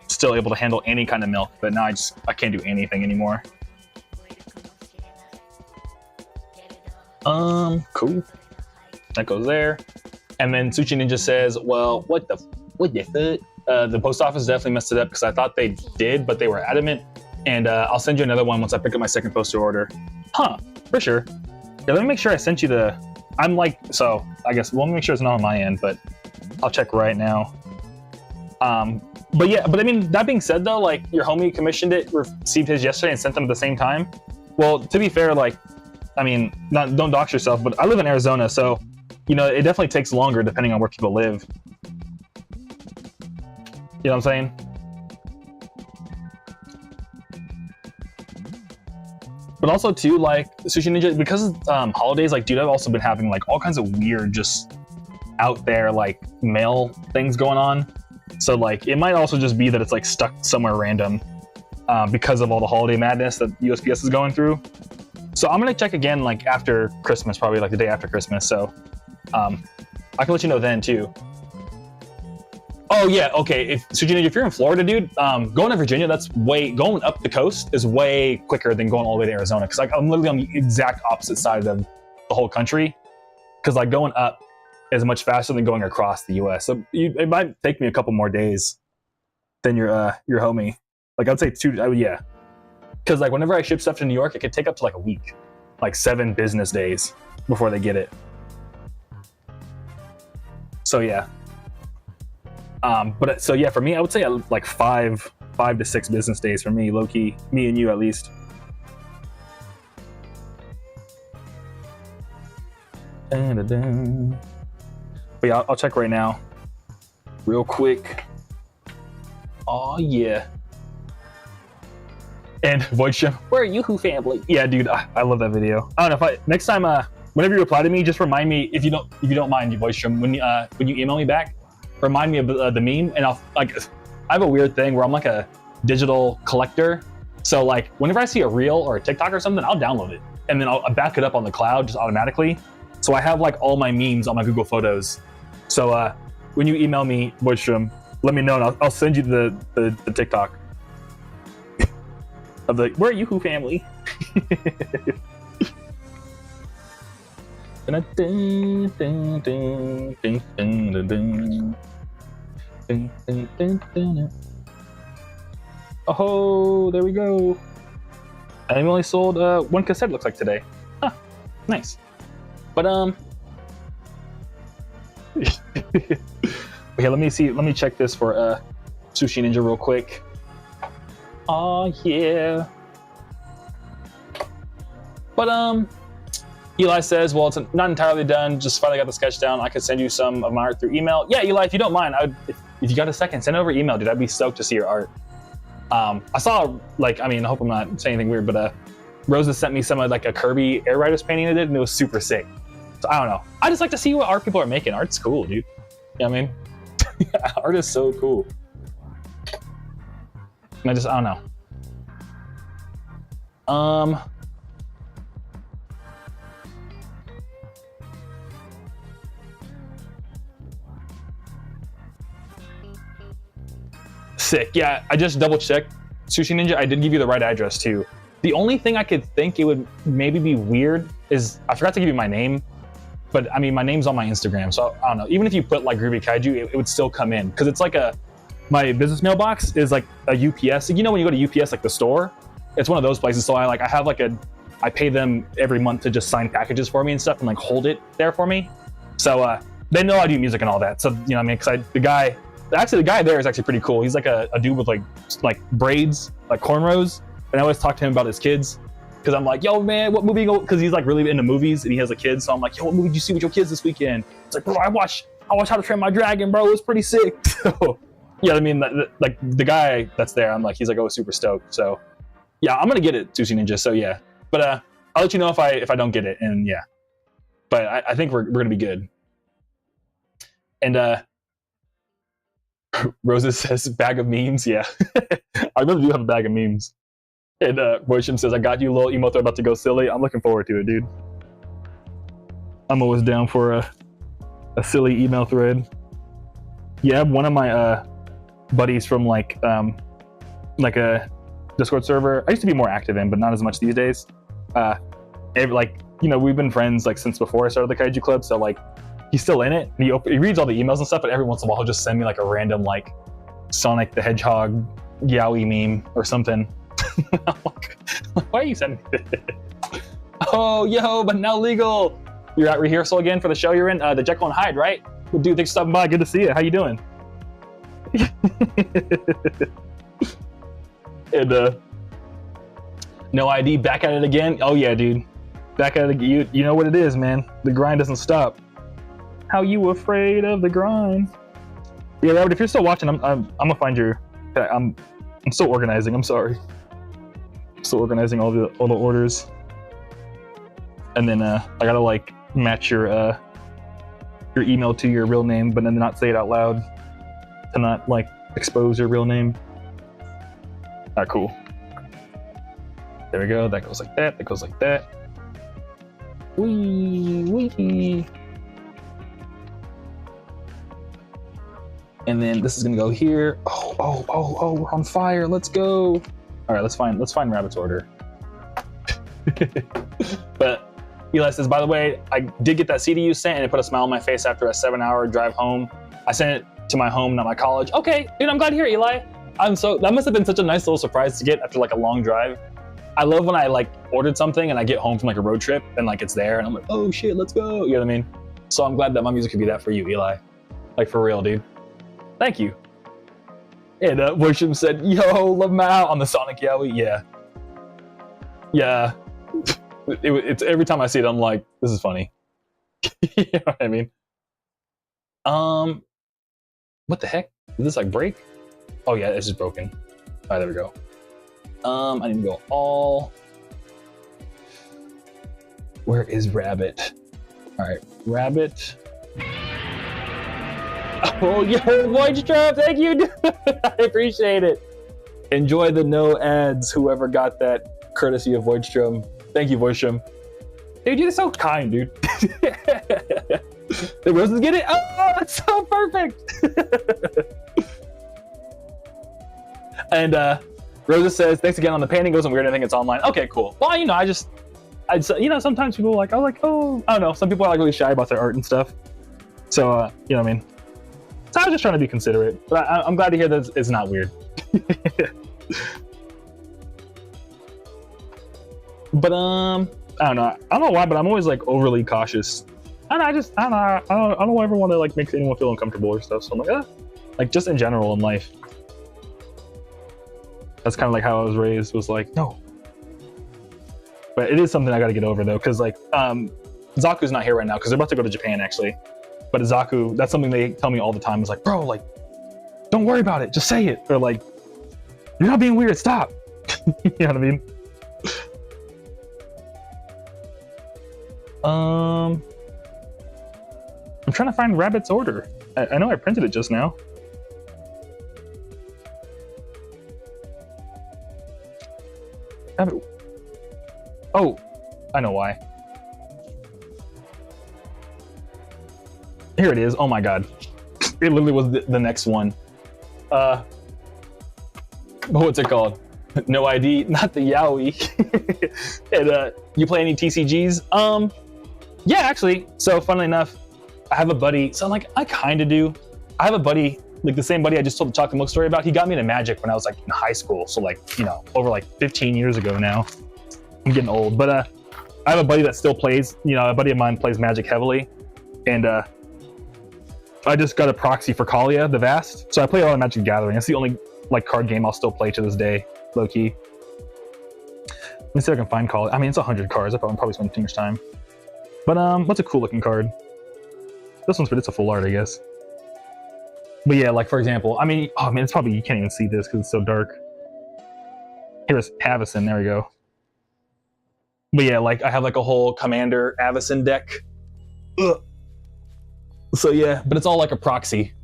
still able to handle any kind of milk, but now I can't do anything anymore. Cool. That goes there. And then Sushi Ninja says, well, what the fuck? The post office definitely messed it up because I thought they did, but they were adamant. And I'll send you another one once I pick up my second postal order. Huh, for sure. Yeah, let me make sure I sent you the... So I guess, well, let me make sure it's not on my end, but I'll check right now. But yeah, but I mean, that being said though, like your homie commissioned it, received his yesterday and sent them at the same time. Well, to be fair, like, I mean, don't dox yourself, but I live in Arizona, so, you know, it definitely takes longer depending on where people live. You know what I'm saying? But also too, like Sushi Ninja, because of holidays, like, dude, I've also been having like all kinds of weird, just out there like mail things going on. So like, it might also just be that it's like stuck somewhere random because of all the holiday madness that USPS is going through. So I'm gonna check again like after Christmas, probably like the day after Christmas. So I can let you know then too. Oh yeah, okay. If you're in Florida, dude, going to Virginia, going up the coast is way quicker than going all the way to Arizona. Cause like I'm literally on the exact opposite side of the whole country. Cause like going up is much faster than going across the US. So it might take me a couple more days than your homie. Like I'd say 2, yeah. Cause like whenever I ship stuff to New York, it could take up to like a week, like 7 business days before they get it. So yeah. But so yeah, for me, I would say like 5 to 6 business days for me, low key, me and you at least. But yeah, I'll check right now, real quick. Oh yeah. And Voidstream, where are you, who family? Yeah, dude, I love that video. I don't know if next time, whenever you reply to me, just remind me if you don't mind, Voidstream, when you email me back, remind me of the meme, and I have a weird thing where I'm like a digital collector. So like whenever I see a reel or a TikTok or something, I'll download it and then I'll back it up on the cloud just automatically. So I have like all my memes on my Google Photos. So when you email me, Voidstream, let me know and I'll send you the TikTok of the where are you, who family? Oh, there we go. I only sold 1 cassette, looks like, today. Huh, nice. But okay, let me check this for Sushi Ninja real quick. Oh yeah. But Eli says, well, it's not entirely done, just finally got the sketch down. I could send you some of my art through email. Yeah, Eli, if you don't mind, if you got a second, send over email, dude. I'd be stoked to see your art. I saw, like, I mean, I hope I'm not saying anything weird, but Rosa sent me some of like a Kirby Air Riders painting I did, and it was super sick. So I don't know. I just like to see what art people are making. Art's cool, dude. You know what I mean? Art is so cool. And I don't know. Sick. Yeah, I just double checked. Sushi Ninja, I did give you the right address too. The only thing I could think it would maybe be weird is I forgot to give you my name, but I mean, my name's on my Instagram, so I don't know. Even if you put like Groovy Kaiju, it would still come in because it's like my business mailbox is like a UPS. You know, when you go to UPS, like the store, it's one of those places. So I have like I pay them every month to just sign packages for me and stuff and like hold it there for me. So they know I do music and all that. So, you know what I mean? Because the guy there is actually pretty cool. He's like a dude with like braids, like cornrows. And I always talk to him about his kids. Because I'm like, yo, man, what movie? Because he's like really into movies and he has a kid. So I'm like, yo, what movie did you see with your kids this weekend? It's like, bro, I watched How to Train My Dragon, bro. It was pretty sick. So, yeah, I mean, like the guy that's there, I'm like, he's like, oh, super stoked. So, yeah, I'm gonna get it, Sushi Ninja. So yeah, but I'll let you know if I don't get it. And yeah, but I think we're gonna be good. And Rosa says, bag of memes. Yeah, I really do have a bag of memes. And Boysham says, I got you, little emo thread about to go silly. I'm looking forward to it, dude. I'm always down for a silly email thread. Yeah, one of my buddies from like a Discord server I used to be more active in, but not as much these days. Like, you know, we've been friends like since before I started the Kaiju Club, so like he's still in it. He reads all the emails and stuff, but every once in a while he'll just send me like a random like Sonic the Hedgehog Yowie meme or something. I'm like, why are you sending me this? Oh, yo, but now legal. You're at rehearsal again for the show you're in, the Jekyll and Hyde, right? Well, dude, thanks for stopping by. Good to see you. How you doing? And no ID, back at it again. Oh yeah, dude, back at it again. You know what it is, man. The grind doesn't stop. How you afraid of the grind? Yeah, Robert, if you're still watching, I'm gonna find your. I'm still organizing. I'm sorry. Still organizing all the orders, and then I gotta like match your email to your real name, but then not say it out loud to not like expose your real name. Cool. There we go. That goes like that. That goes like that. Wee. And then this is gonna go here. Oh, we're on fire. Let's go. All right, let's find Rabbit's order. But Eli says, by the way, I did get that CD you sent and it put a smile on my face after a 7-hour drive home. I sent it to my home, not my college. Okay, dude, I'm glad to hear it, Eli. That must have been such a nice little surprise to get after like a long drive. I love when I like ordered something and I get home from like a road trip and like it's there and I'm like, oh shit, let's go. You know what I mean? So I'm glad that my music could be that for you, Eli. Like for real, dude. Thank you. And Worsham said, yo, Lamau on the Sonic Yowie. Yeah. It's every time I see it, I'm like, this is funny. You know what I mean? What the heck? Did this like break? Oh yeah, it's just broken. All right, there we go. I need to go all. Where is Rabbit? All right, Rabbit. Oh, yo, Voidstrom, thank you, dude. I appreciate it. Enjoy the no ads, whoever got that, courtesy of Voidstrom. Thank you, Voidstrom. Dude, you're so kind, dude. The roses get it? Oh, that's so perfect. And Rosa says, thanks again on the painting. Wasn't weird. I think it's online. Okay, cool. Well, you know, sometimes people are like, I don't know. Some people are like really shy about their art and stuff. So, you know what I mean? So I was just trying to be considerate. But I'm glad to hear that it's not weird. But I don't know why, but I'm always like overly cautious. I don't ever want to like make anyone feel uncomfortable or stuff. So I'm like, like just in general in life. That's kind of like how I was raised, was like, no. But it is something I got to get over though, because like Zaku's not here right now because they're about to go to Japan actually. But Zaku, that's something they tell me all the time. Is like, bro, like, don't worry about it, just say it, or like, you're not being weird, stop. You know what I mean? I'm trying to find Rabbit's order. I know I printed it just now. Rabbit. Oh, I know why. Here it is. Oh my god. It literally was the next one. What's it called? No ID, not the Yowie. And you play any TCGs? Yeah, actually. So funnily enough, I have a buddy. So I'm like, I kind of do. I have a buddy, like the same buddy I just told the Chocolate Milk story about. He got me into Magic when I was like in high school. So like, you know, over like 15 years ago now. I'm getting old, but I have a buddy that still plays. You know, a buddy of mine plays Magic heavily, and I just got a proxy for Kalia, the Vast. So I play a lot of Magic Gathering. That's the only like card game I'll still play to this day, low key. Let me see if I can find Kalia. I mean, it's 100 cards. I probably spend too much time. But what's a cool looking card? This one's it's a full art, I guess. But yeah, like for example, I mean, oh man, it's probably, you can't even see this because it's so dark. Here's Avison, there we go. But yeah, like I have like a whole Commander Avison deck. Ugh. So yeah, but it's all like a proxy.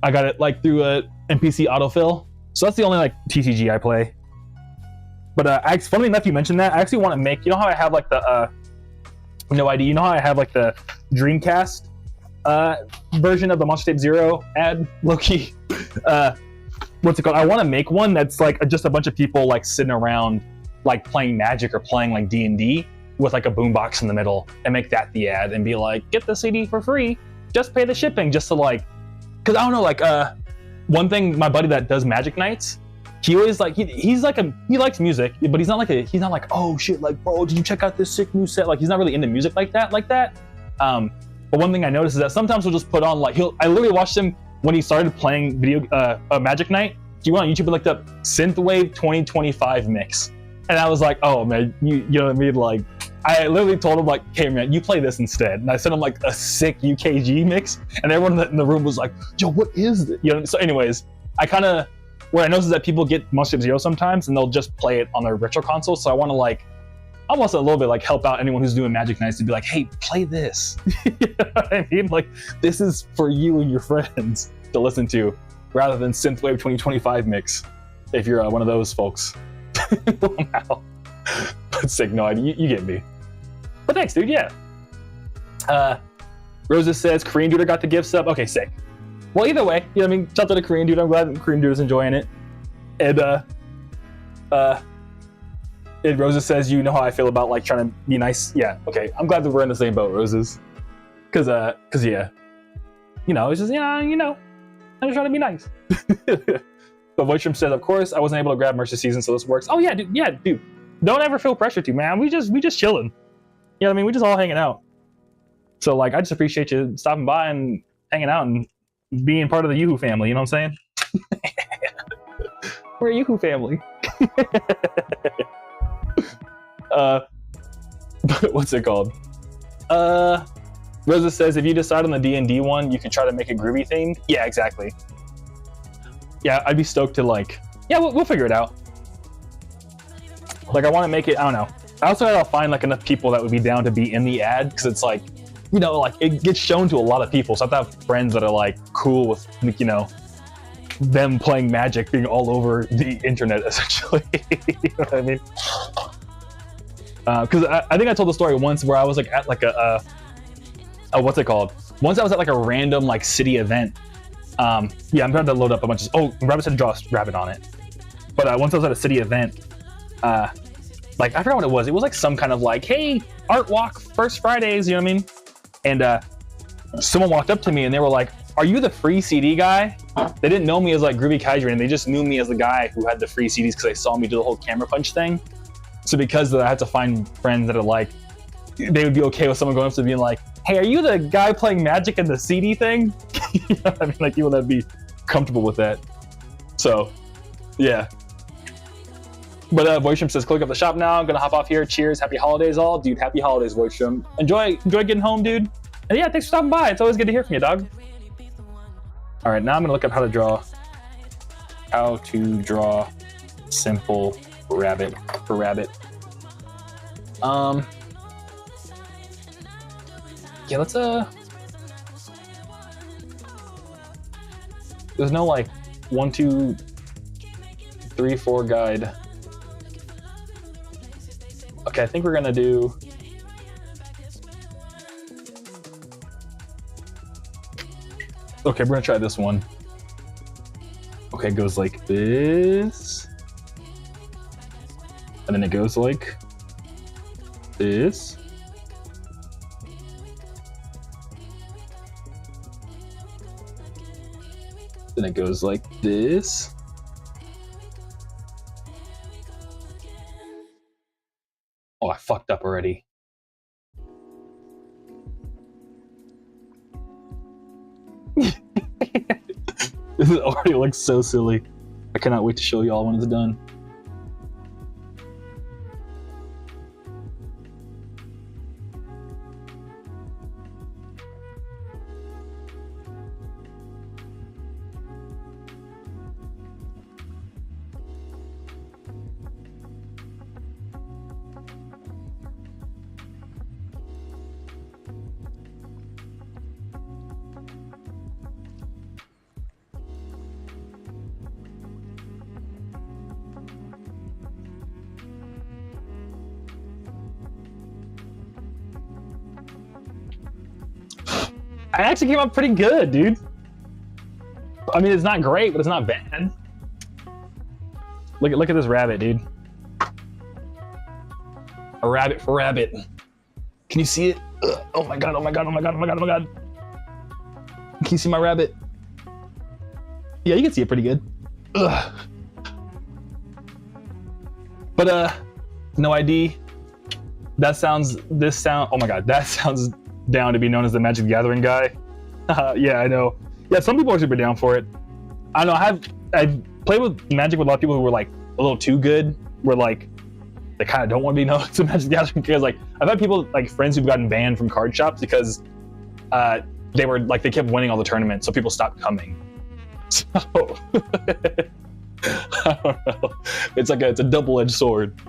I got it like through a NPC autofill. So that's the only like TCG I play. But funnily enough, you mentioned that. I actually want to make, you know how I have like the no ID, you know how I have like the Dreamcast version of the Monster Tape Zero ad, low-key? What's it called? I want to make one that's like just a bunch of people like sitting around like playing Magic or playing like D&D with like a boombox in the middle, and make that the ad and be like, get the CD for free, just pay the shipping, just to like, because I don't know, like one thing, my buddy that does Magic Nights, he always like, he likes music, but he's not like, oh shit, like, bro, did you check out this sick new set? Like, he's not really into music like that. But one thing I noticed is that sometimes he'll just put on like, I literally watched him when he started playing Magic Night. He went on YouTube and looked up Synthwave 2025 mix, and I was like, oh man, you know what I mean? Like, I literally told him like, hey man, you play this instead, and I sent him like a sick UKG mix, and everyone in the room was like, yo, what is this? You know. So anyways, what I notice is that people get Monster Zero sometimes, and they'll just play it on their retro console. So I want to like, almost a little bit like help out anyone who's doing Magic Nights to be like, hey, play this. You know what I mean? Like, this is for you and your friends to listen to, rather than Synthwave 2025 mix, if you're one of those folks. Wow. But sick, no, you get me. But thanks, dude, yeah. Rosa says Korean dude got the gift sub. Okay, sick. Well, either way, you know what I mean? Shout out to the Korean dude. I'm glad the Korean dude is enjoying it. And Rosa says, you know how I feel about like trying to be nice. Yeah, okay. I'm glad that we're in the same boat, Roses. Cause yeah, you know, it's just, yeah, you know, I'm just trying to be nice. But Voitram says, of course, I wasn't able to grab merch this season, so this works. Oh yeah, dude. Don't ever feel pressure to, man. We just chilling. You know what I mean? We just all hanging out. So like, I just appreciate you stopping by and hanging out and being part of the Yoo-Hoo family. You know what I'm saying? We're a Yoo-Hoo family. What's it called? Rosa says, if you decide on the D&D one, you can try to make it groovy themed. Yeah, exactly. Yeah, I'd be stoked to like, yeah, we'll figure it out. Like, I want to make it, I don't know. I also gotta find like enough people that would be down to be in the ad, because it's like, you know, like it gets shown to a lot of people. So I have to have friends that are like cool with, you know, them playing Magic being all over the internet, essentially. You know what I mean? Because I think I told the story once where I was like at like a what's it called? Once I was at like a random like city event. Yeah, I'm trying to load up a bunch of. Oh, Rabbit said to draw a rabbit on it. But once I was at a city event, like I forgot what it was. It was like some kind of like, hey, art walk first Fridays. You know what I mean? And someone walked up to me and they were like, "Are you the free CD guy?" They didn't know me as like Groovy Kaiju, and they just knew me as the guy who had the free CDs because they saw me do the whole camera punch thing. So because of that, I had to find friends that are like, they would be okay with someone going up to being like, hey, are you the guy playing Magic in the CD thing? You know what I mean? Like, people that'd be comfortable with that. So, yeah. But Voitram says, click up the shop now. I'm gonna hop off here. Cheers. Happy holidays, all. Dude, happy holidays, Voitram. Enjoy getting home, dude. And yeah, thanks for stopping by. It's always good to hear from you, dog. All right, now I'm gonna look up how to draw simple rabbit for rabbit. Yeah, let's there's no like 1, 2, 3, 4 guide. Okay, I think we're gonna do okay, we're gonna try this one. Okay, it goes like this. And then it goes like this. Then it goes like this. Oh, I fucked up already. This already looks so silly. I cannot wait to show y'all when it's done. I actually came up pretty good, dude. I mean, it's not great, but it's not bad. Look at this rabbit, dude. A rabbit for rabbit. Can you see it? Ugh. Oh my god, oh my god, oh my god, oh my god, oh my god. Can you see my rabbit? Yeah, you can see it pretty good. Ugh. But no ID. Oh my god, that sounds down to be known as the Magic the Gathering guy. Yeah, I know. Yeah, some people are super down for it. I don't know, I've played with Magic with a lot of people who were like a little too good, where like they kind of don't want to be known as the Magic the Gathering, because like I've had people, like friends who've gotten banned from card shops because they were like, they kept winning all the tournaments, so people stopped coming. So I don't know. It's like it's a double-edged sword.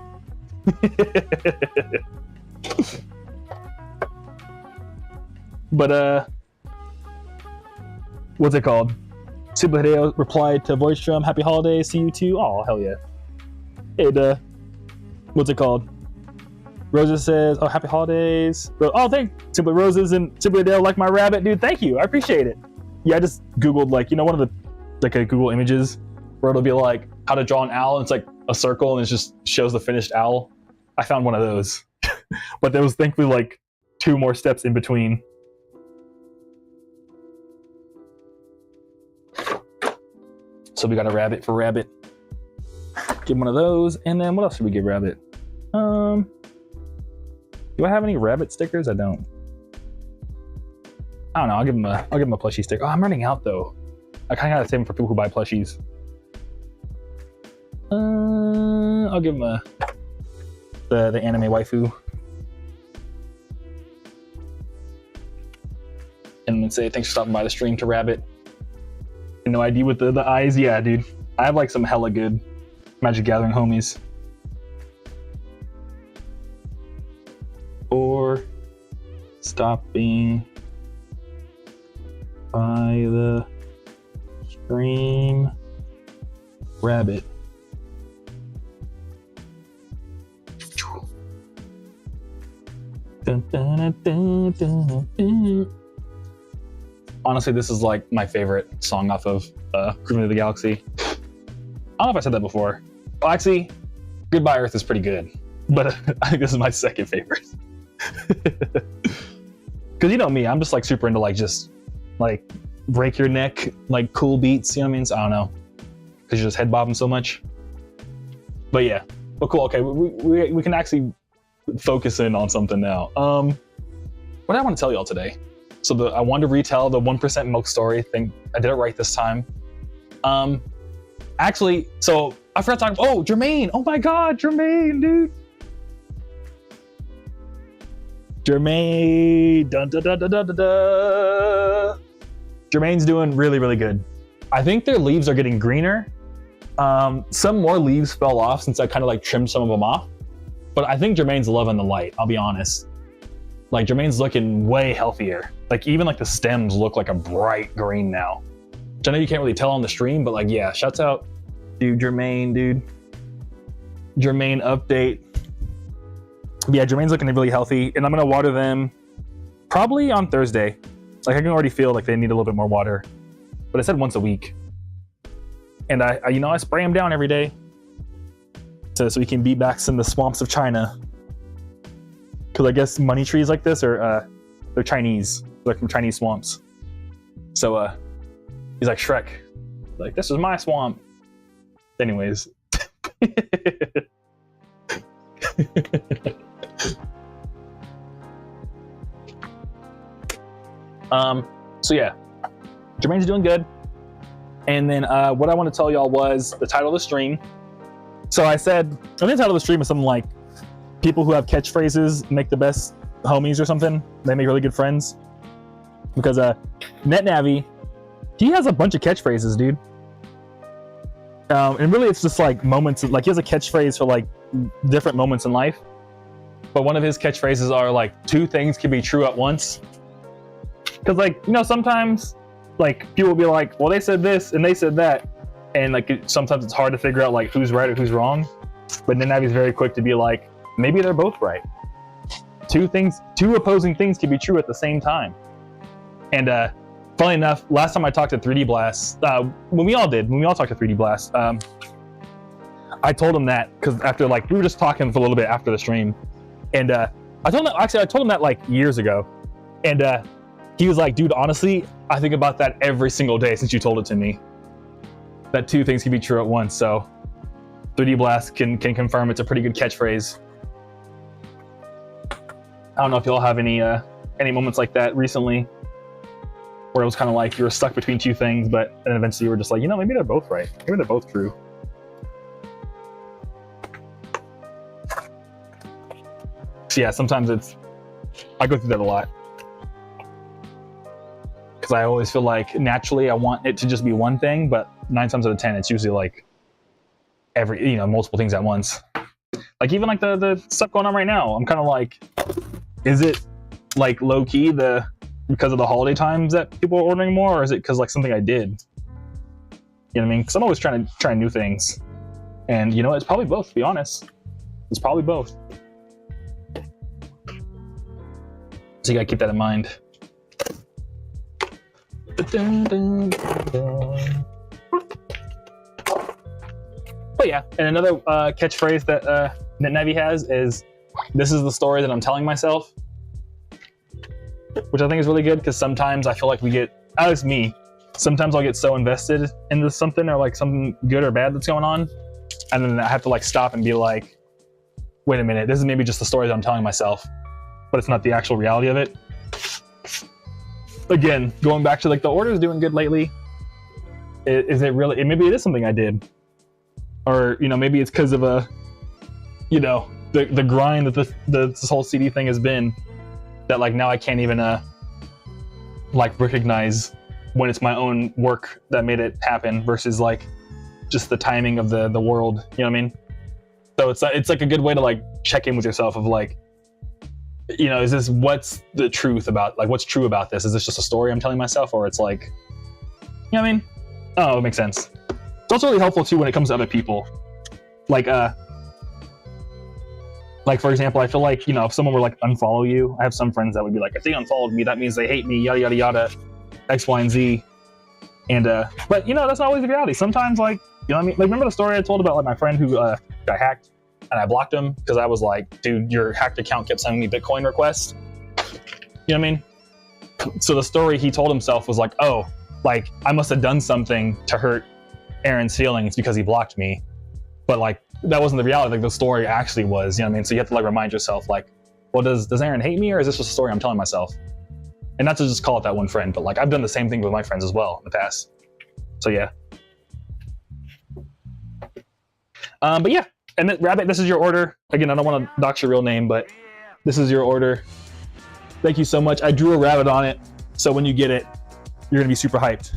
But what's it called? Super Hideo replied to Voicedrum, happy holidays to you too. Oh, hell yeah. And what's it called? Rosa says, "Oh, happy holidays." Oh, thank Simply Roses and Simply Dale like my rabbit, dude. Thank you, I appreciate it. Yeah, I just googled like one of the like a Google images where it'll be like how to draw an owl. And it's like a circle and it just shows the finished owl. I found one of those, but there was thankfully like 2 more steps in between. So we got a rabbit for rabbit. Give one of those, and then what else should we give rabbit? Do I have any rabbit stickers? I don't. I don't know. I'll give him a plushie sticker. Oh, I'm running out though. I kind of gotta save them for people who buy plushies. I'll give him the anime waifu, and then say thanks for stopping by the stream to rabbit. No ID with the eyes. Yeah, dude. I have like some hella good Magic Gathering homies. Or stopping by the stream rabbit. Dun, dun, dun, dun, dun. Honestly, this is like my favorite song off of Groovy of the Galaxy. I don't know if I said that before. Well, actually, Goodbye Earth is pretty good, but I think this is my second favorite. Because you know me, I'm just like super into like just like break your neck, like cool beats, you know what I mean? So, I don't know, because you're just head bobbing so much. But yeah, but cool. Okay, we can actually focus in on something now. What do I want to tell y'all today? So I wanted to retell the 1% milk story thing. I did it right this time. Actually, so I forgot to talk. Oh, Jermaine! Oh my God, Jermaine, dude! Jermaine, dun, dun, dun, dun, dun, dun, dun. Jermaine's doing really, really good. I think their leaves are getting greener. Some more leaves fell off since I kind of like trimmed some of them off. But I think Jermaine's loving the light. I'll be honest. Like Jermaine's looking way healthier. Like even like the stems look like a bright green now. Which I know you can't really tell on the stream, but like, yeah, shouts out to Jermaine, dude. Jermaine update. Yeah, Jermaine's looking really healthy, and I'm gonna water them probably on Thursday. Like I can already feel like they need a little bit more water, but I said once a week. And I spray them down every day so we can beat back some of the swamps of China. Because I guess money trees like this are they're Chinese, like from Chinese swamps. So he's like Shrek, like this is my swamp. Anyways. So yeah, Jermaine's doing good. And then what I want to tell y'all was the title of the stream. So I think the title of the stream is something like people who have catchphrases make the best homies or something. They make really good friends. Because NetNavi, he has a bunch of catchphrases, dude. And really it's just like moments of, like he has a catchphrase for like different moments in life. But one of his catchphrases are like 2 things can be true at once. Because like, sometimes like people will be like, well, they said this and they said that. And like sometimes it's hard to figure out like who's right or who's wrong. But NetNavi's very quick to be like, maybe they're both right. 2 opposing things can be true at the same time. And funnily enough, last time I talked to 3D Blast, when we all talked to 3D Blast, I told him that because after like we were just talking for a little bit after the stream, and I told him that like years ago, and he was like, dude, honestly, I think about that every single day since you told it to me. That 2 things can be true at once. So 3D Blast can confirm it's a pretty good catchphrase. I don't know if y'all have any moments like that recently, where it was kind of like you were stuck between 2 things, but then eventually you were just like, maybe they're both right. Maybe they're both true. So yeah, sometimes I go through that a lot. Because I always feel like naturally I want it to just be one thing, but 9 times out of 10, it's usually like multiple things at once. Like even like the stuff going on right now, I'm kind of like, is it like low key because of the holiday times that people are ordering more, or is it because like something I did? You know what I mean? Because I'm always trying to try new things, and it's probably both. To be honest, it's probably both. So you gotta keep that in mind. But yeah, and another catchphrase that Navi has is, "This is the story that I'm telling myself," which I think is really good, because sometimes I feel like we get, at least me, sometimes I'll get so invested into something, or like something good or bad that's going on, and then I have to like stop and be like, wait a minute, this is maybe just the story that I'm telling myself, but it's not the actual reality of it. Again, going back to like the order's doing good lately. Is it really? Maybe it is something I did. Or, you know, maybe it's because of you know, the grind that this whole CD thing has been, that like now I can't even like recognize when it's my own work that made it happen versus like just the timing of the world. You know what I mean? So it's like a good way to like check in with yourself of like, you know, what's the truth about, like, what's true about this? Is this just a story I'm telling myself, or it's like, you know what I mean? Oh, it makes sense. It's also really helpful too when it comes to other people. Like for example, I feel like, you know, if someone were like unfollow you, I have some friends that would be like, if they unfollowed me, that means they hate me, yada yada yada, X, Y, and Z. And but you know, that's not always the reality. Sometimes, like, you know what I mean? Like, remember the story I told about like my friend who got hacked, and I blocked him because I was like, dude, your hacked account kept sending me Bitcoin requests. You know what I mean? So the story he told himself was like, oh, like I must have done something to hurt Aaron's feelings because he blocked me. But like that wasn't the reality. Like the story actually was, you know what I mean? So you have to like remind yourself, like, well, does Aaron hate me, or is this just a story I'm telling myself? And not to just call it that one friend, but like I've done the same thing with my friends as well in the past. So yeah. But yeah, and then, Rabbit, this is your order. Again, I don't want to dox your real name, but this is your order. Thank you so much. I drew a rabbit on it, so when you get it, you're gonna be super hyped.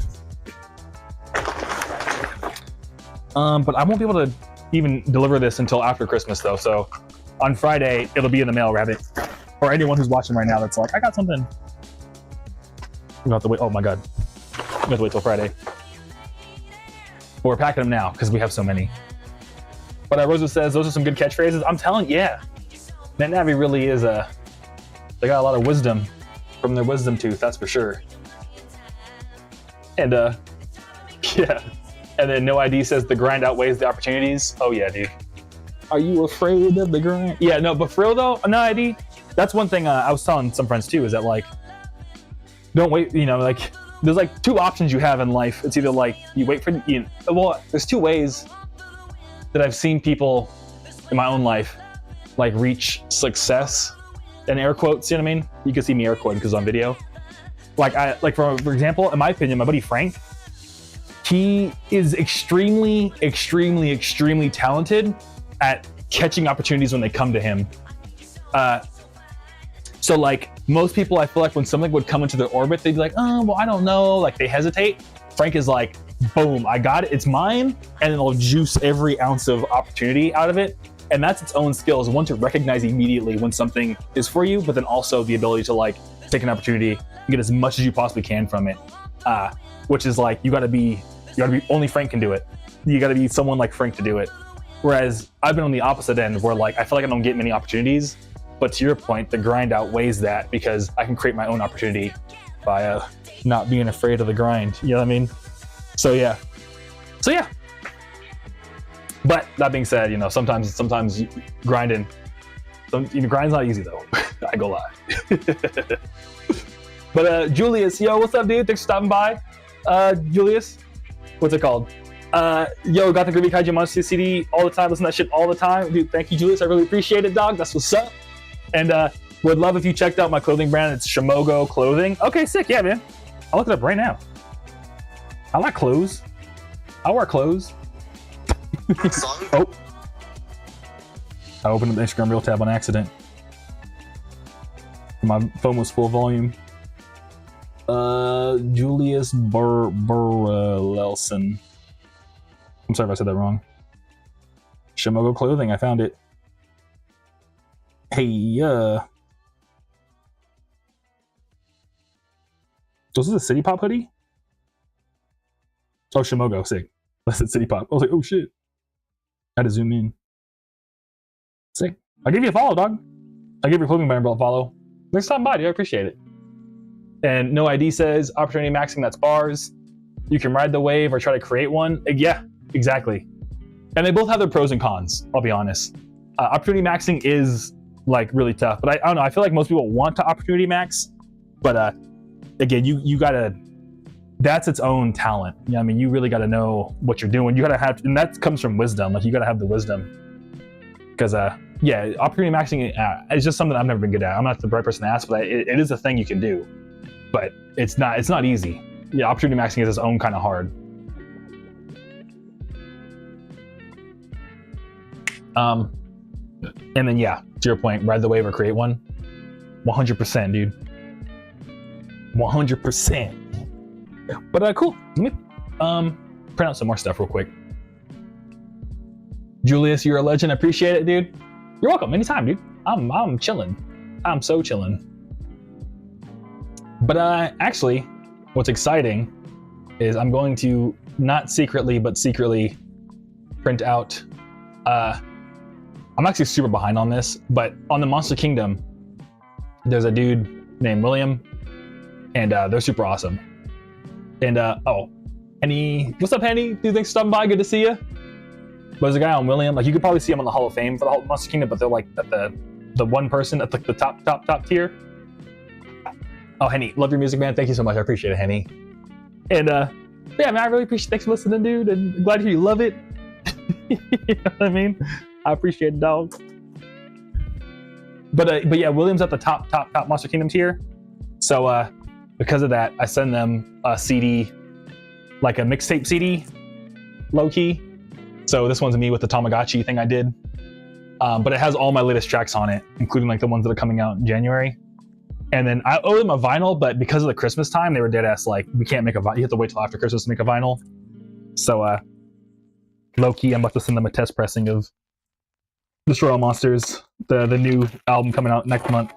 But I won't be able to even deliver this until after Christmas though. So on Friday, it'll be in the mail, Rabbit. Or anyone who's watching right now that's like, I got something. We have to wait. Oh my God. We have to wait till Friday. But we're packing them now because we have so many. But Rosa says, those are some good catchphrases. I'm telling you, yeah. Net Navi really is they got a lot of wisdom from their wisdom tooth, that's for sure. And yeah. And then No ID says the grind outweighs the opportunities. Oh yeah, dude. Are you afraid of the grind? Yeah, no, but for real though, No ID, that's one thing I was telling some friends too, is that like, don't wait, you know, like there's like two options you have in life. It's either like you wait for, you know, well, there's two ways that I've seen people in my own life like reach success, in air quotes, you know what I mean? You can see me air quoting because on video. Like for example, in my opinion, my buddy Frank, he is extremely, extremely, extremely talented at catching opportunities when they come to him. So like most people, I feel like when something would come into their orbit, they'd be like, oh, well, I don't know. Like they hesitate. Frank is like, boom, I got it, it's mine. And it'll juice every ounce of opportunity out of it. And that's its own skill, is one to recognize immediately when something is for you, but then also the ability to like take an opportunity and get as much as you possibly can from it. Which is like, you gotta be, only Frank can do it. You gotta be someone like Frank to do it. Whereas I've been on the opposite end where like, I feel like I don't get many opportunities, but to your point, the grind outweighs that because I can create my own opportunity by not being afraid of the grind. You know what I mean? So yeah. But that being said, you know, sometimes grinding, grind's not easy though. I go lie. But Julius, yo, what's up, dude? Thanks for stopping by. Julius, what's it called? Yo, got the Groovy Kaiju Monster CD all the time. Listen to that shit all the time, dude. Thank you, Julius. I really appreciate it, dog. That's what's up. And would love if you checked out my clothing brand. It's Shimogo Clothing. Okay, sick. Yeah, man. I'll look it up right now. I like clothes. I wear clothes. Oh. I opened the Instagram Reel tab on accident. My phone was full volume. Julius Burlelson. I'm sorry if I said that wrong. Shimogo Clothing, I found it. Hey, so this is a City Pop hoodie? Oh, Shimogo, sick. That's City Pop. I was like, oh shit. I had to zoom in. Sick. I gave you a follow, dog. I gave your clothing brand a follow. Next time by, dude. I appreciate it. And No ID says opportunity maxing, that's bars. You can ride the wave or try to create one. Yeah, exactly. And they both have their pros and cons, I'll be honest. Opportunity maxing is like really tough, but I don't know. I feel like most people want to opportunity max, but again, you gotta, that's its own talent. You know, I mean, you really gotta know what you're doing. You gotta have, and that comes from wisdom. Like you gotta have the wisdom, because yeah, opportunity maxing is just something I've never been good at. I'm not the right person to ask, but it is a thing you can do, but it's not easy. Yeah, opportunity maxing is its own kind of hard. And then yeah, to your point, ride the wave or create one. 100%, dude. 100%. But cool. Let me print out some more stuff real quick. Julius, you're a legend. I appreciate it, dude. You're welcome. Anytime, dude. I'm chilling. I'm so chilling. But actually, what's exciting is I'm going to not secretly, but secretly print out. I'm actually super behind on this, but on the Monster Kingdom, there's a dude named William, and they're super awesome. And oh, Henny, what's up, Henny? Do you think stopping by? Good to see you. But there's a guy on William, like you could probably see him on the Hall of Fame for the whole Monster Kingdom, but they're like at the one person at the top tier. Oh, Henny, love your music, man. Thank you so much. I appreciate it, Henny. And yeah, man, I really appreciate. Thanks for listening, dude, and glad to hear you love it. You know what I mean? I appreciate it, dog. But yeah, William's at the top Monster Kingdom tier. So because of that, I send them a CD, like a mixtape CD, low key. So this one's me with the Tamagotchi thing I did. But it has all my latest tracks on it, including like the ones that are coming out in January. And then I owe them a vinyl, but because of the Christmas time, they were dead ass like, we can't make a vinyl. You have to wait till after Christmas to make a vinyl. So low key, I'm about to send them a test pressing of Destroy All Monsters, the new album coming out next month.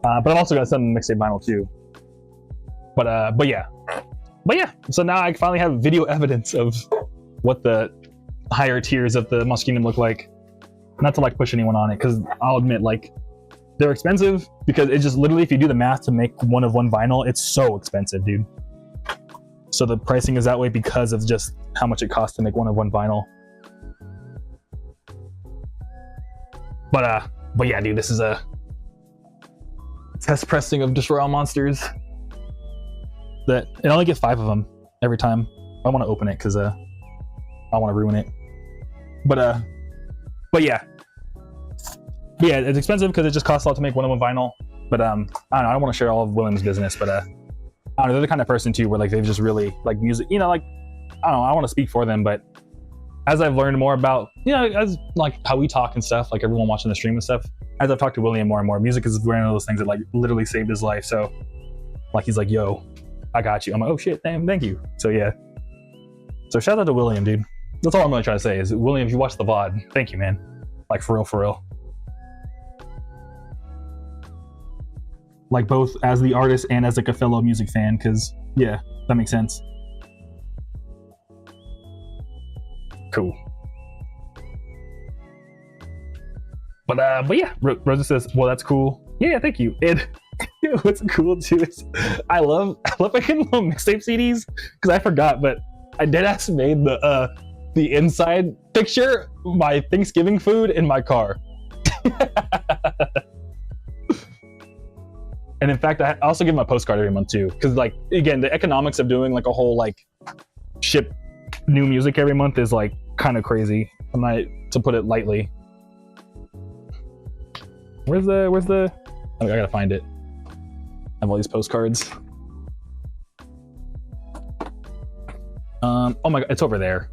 But I'm also gonna send them mixtape vinyl too. But yeah. So now I finally have video evidence of what the higher tiers of the Monster Kingdom look like. Not to like push anyone on it, because I'll admit like they're expensive, because it's just literally, if you do the math to make one of one vinyl, it's so expensive, dude. So the pricing is that way because of just how much it costs to make one of one vinyl. But yeah, dude, this is a test pressing of Destroy All Monsters. That I only get 5 of them every time. I want to open it because I want to ruin it. But yeah, it's expensive because it just costs a lot to make one of one vinyl. But I don't know. I don't want to share all of William's business, but I don't know. They're the kind of person too where like they've just really like music. You know, like I don't know. I want to speak for them, but as I've learned more about, you know, as like how we talk and stuff, like everyone watching the stream and stuff, as I've talked to William more and more, music is one of those things that like literally saved his life. So like he's like, yo, I got you. I'm like, oh shit, damn, thank you. So yeah. So shout out to William, dude. That's all I'm really trying to say is, William, if you watch the VOD, thank you, man. Like for real. Like both as the artist and as like a fellow music fan, because yeah, that makes sense. Cool. But yeah, Rosa says, well, that's cool. Yeah, thank you. And what's cool too is I love making little mixtape CDs, because I forgot, but I deadass made the inside picture my Thanksgiving food in my car. And in fact, I also give them a postcard every month too, because like again, the economics of doing like a whole like ship new music every month is like kind of crazy. I might, to put it lightly. Where's the oh, I gotta find it. I have all these postcards. Oh my god, it's over there.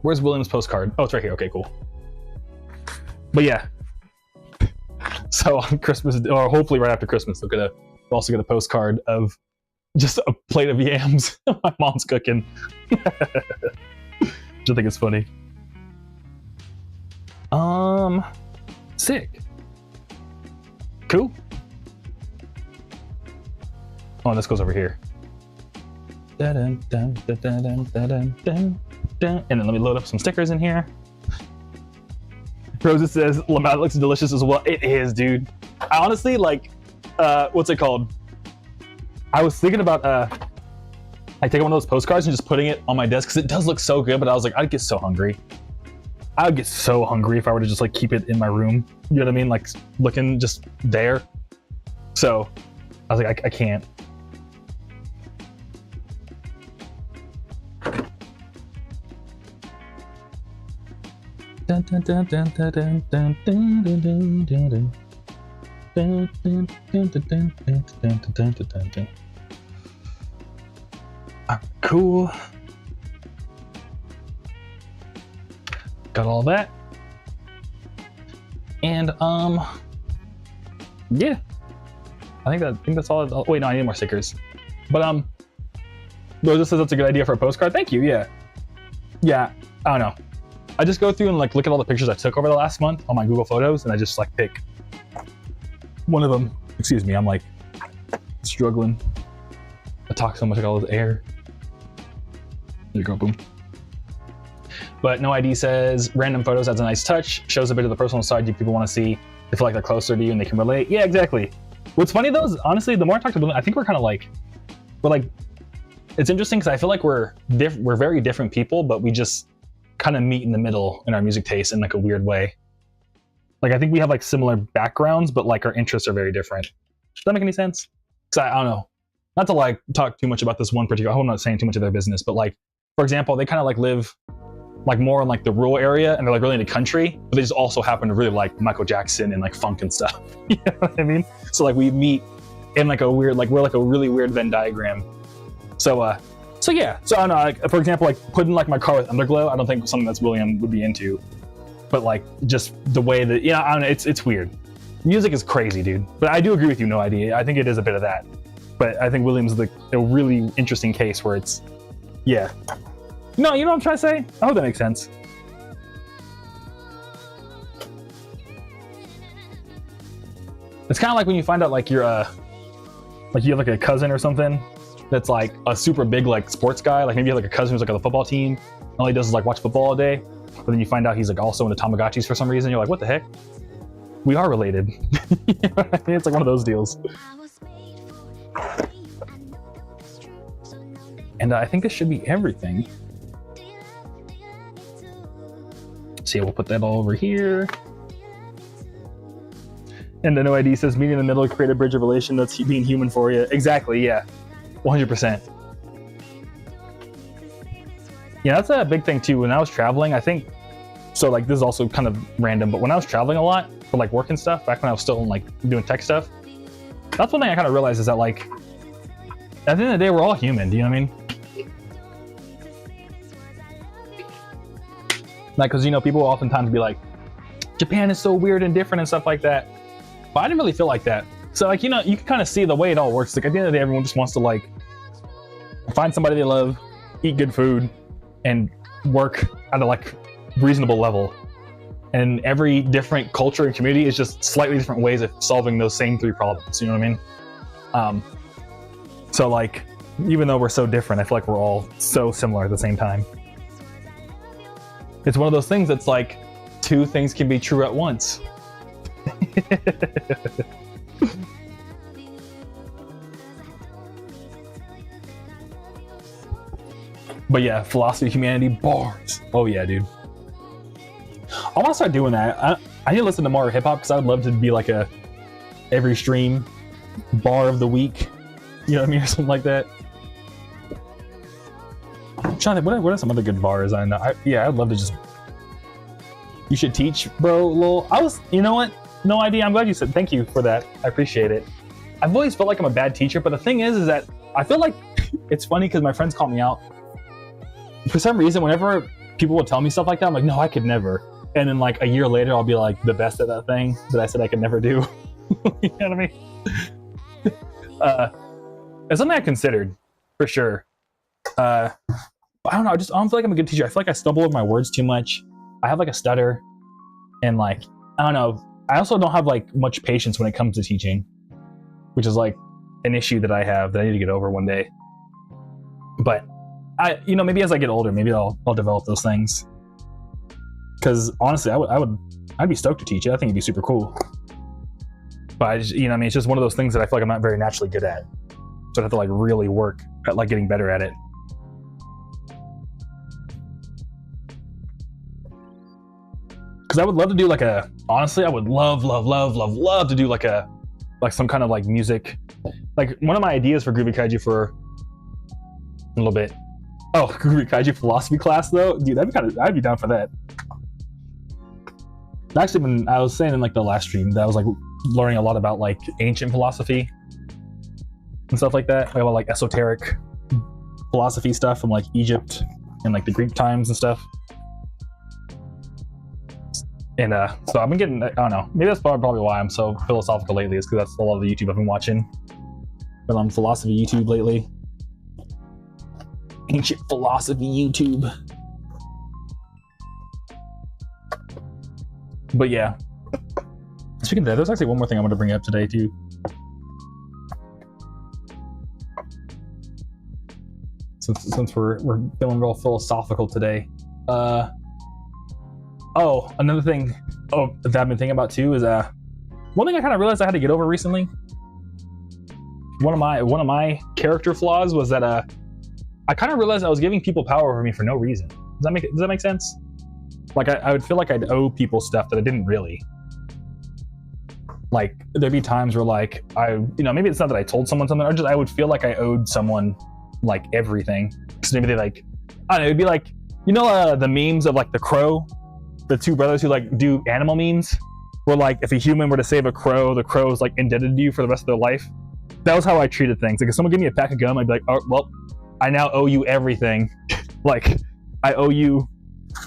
Where's William's postcard? Oh, it's right here. Okay, cool. But yeah, so on Christmas, or hopefully right after Christmas, we'll also get a postcard of just a plate of yams my mom's cooking. Which I think is funny. Sick. Cool. Oh, this goes over here. And then let me load up some stickers in here. Rosa says lametta looks delicious as well. It is, dude. I honestly like what's it called? I was thinking about like taking one of those postcards and just putting it on my desk because it does look so good, but I was like, I'd get so hungry. I would get so hungry if I were to just like keep it in my room. You know what I mean? Like looking just there. So I was like, I can't. Dun, dun, dun, dun, dun, dun, dun, dun, dun, dun, dun. Dun, dun, dun, dun, dun, dun, dun, dun, dun, dun. Cool. Got all that. And yeah. I think that's all. Oh, wait, no, I need more stickers. But Rosa says that's a good idea for a postcard. Thank you. Yeah. Yeah. I don't know. I just go through and like look at all the pictures I took over the last month on my Google Photos, and I just like pick one of them. Excuse me, I'm like struggling. I talk so much, I got all this air. There you go, boom. But No ID says random photos adds a nice touch, shows a bit of the personal side you people want to see. They feel like they're closer to you and they can relate. Yeah, exactly. What's funny though is honestly, the more I talk to them, I think we're kind of like, it's interesting because I feel like we're very different people, but we just kind of meet in the middle in our music taste in like a weird way. Like I think we have like similar backgrounds, but like our interests are very different. Does that make any sense? Because I don't know, not to like talk too much about this one particular, I hope I'm not saying too much of their business, but like, for example, they kind of like live like more in like the rural area and they're like really into country, but they just also happen to really like Michael Jackson and like funk and stuff. You know what I mean? So like we meet in like a weird, like we're like a really weird Venn diagram. So yeah, so I don't know, like, for example, like putting like my car with underglow, I don't think something that's William would be into, but like just the way that, yeah, I don't know, it's weird. Music is crazy, dude. But I do agree with you, No idea. I think it is a bit of that. But I think William's a really interesting case where it's, yeah. No, you know what I'm trying to say? I hope that makes sense. It's kind of like when you find out like you're like you have like a cousin or something that's like a super big like sports guy. Like maybe you have like a cousin who's like on the football team. All he does is like watch football all day. But then you find out he's like also into Tamagotchis for some reason. You're like, what the heck? We are related. You know what I mean? It's like one of those deals. And I think this should be everything. So yeah, we'll put that all over here. And the No ID says, meeting in the middle, create a bridge of relation that's being human for you. Exactly, yeah. 100%. Yeah, that's a big thing too. When I was traveling, I think, so like this is also kind of random, but when I was traveling a lot for like work and stuff, back when I was still like doing tech stuff, that's one thing I kind of realized is that like, at the end of the day, we're all human, do you know what I mean? Like, cause you know, people will oftentimes be like, Japan is so weird and different and stuff like that. But I didn't really feel like that. So like, you know, you can kind of see the way it all works. Like at the end of the day, everyone just wants to like find somebody they love, eat good food, and work at a like reasonable level. And every different culture and community is just slightly different ways of solving those same three problems. You know what I mean? So like, even though we're so different, I feel like we're all so similar at the same time. It's one of those things that's like, two things can be true at once. But yeah, philosophy, humanity, bars. Oh yeah, dude. I want to start doing that. I need to listen to more hip hop because I would love to be like a every stream bar of the week. You know what I mean, or something like that. I'm trying to think, what are some other good bars I know? Yeah, I'd love to just. You should teach, bro. Lol. You know what? No idea. I'm glad you said. Thank you for that. I appreciate it. I've always felt like I'm a bad teacher, but the thing is that I feel like it's funny because my friends call me out. For some reason, whenever people would tell me stuff like that, I'm like, no, I could never. And then like a year later, I'll be like the best at that thing that I said I could never do. You know what I mean? It's something I considered for sure. I don't know. I don't feel like I'm a good teacher. I feel like I stumble over my words too much. I have like a stutter, and like I don't know. I also don't have like much patience when it comes to teaching, which is like an issue that I have that I need to get over one day. But maybe as I get older, maybe I'll develop those things. Because honestly, I would I'd be stoked to teach it. I think it'd be super cool. But I just, you know what I mean, it's just one of those things that I feel like I'm not very naturally good at. So I have to like really work at like getting better at it. Because I would love to do like a, honestly, I would love to do like a, like some kind of like music. Like one of my ideas for Groovy Kaiju for a little bit. Oh, Groovy Kaiju philosophy class though? Dude, I'd be down for that. Actually, when I was saying in like the last stream that I was like learning a lot about like ancient philosophy and stuff like that. Like about like esoteric philosophy stuff from like Egypt and like the Greek times and stuff. And so I've been getting, I don't know, maybe that's probably why I'm so philosophical lately, is because that's a lot of the YouTube I've been watching. Been on philosophy YouTube lately. Ancient philosophy YouTube. But yeah. Speaking of that, there's actually one more thing I want to bring up today too. Since we're feeling real philosophical today. Oh, another thing that I've been thinking about too is one thing I kind of realized I had to get over recently. One of my character flaws was that I kind of realized I was giving people power over me for no reason. Does that make sense? Like I would feel like I'd owe people stuff that I didn't really. Like there'd be times where like maybe it's not that I told someone something, or just I would feel like I owed someone like everything. Because maybe they like, I don't know, it'd be like, the memes of like the crow, the two brothers who like do animal memes, where like if a human were to save a crow, the crow's like indebted to you for the rest of their life. That was how I treated things. Like if someone gave me a pack of gum, I'd be like, oh well, I now owe you everything. Like I owe you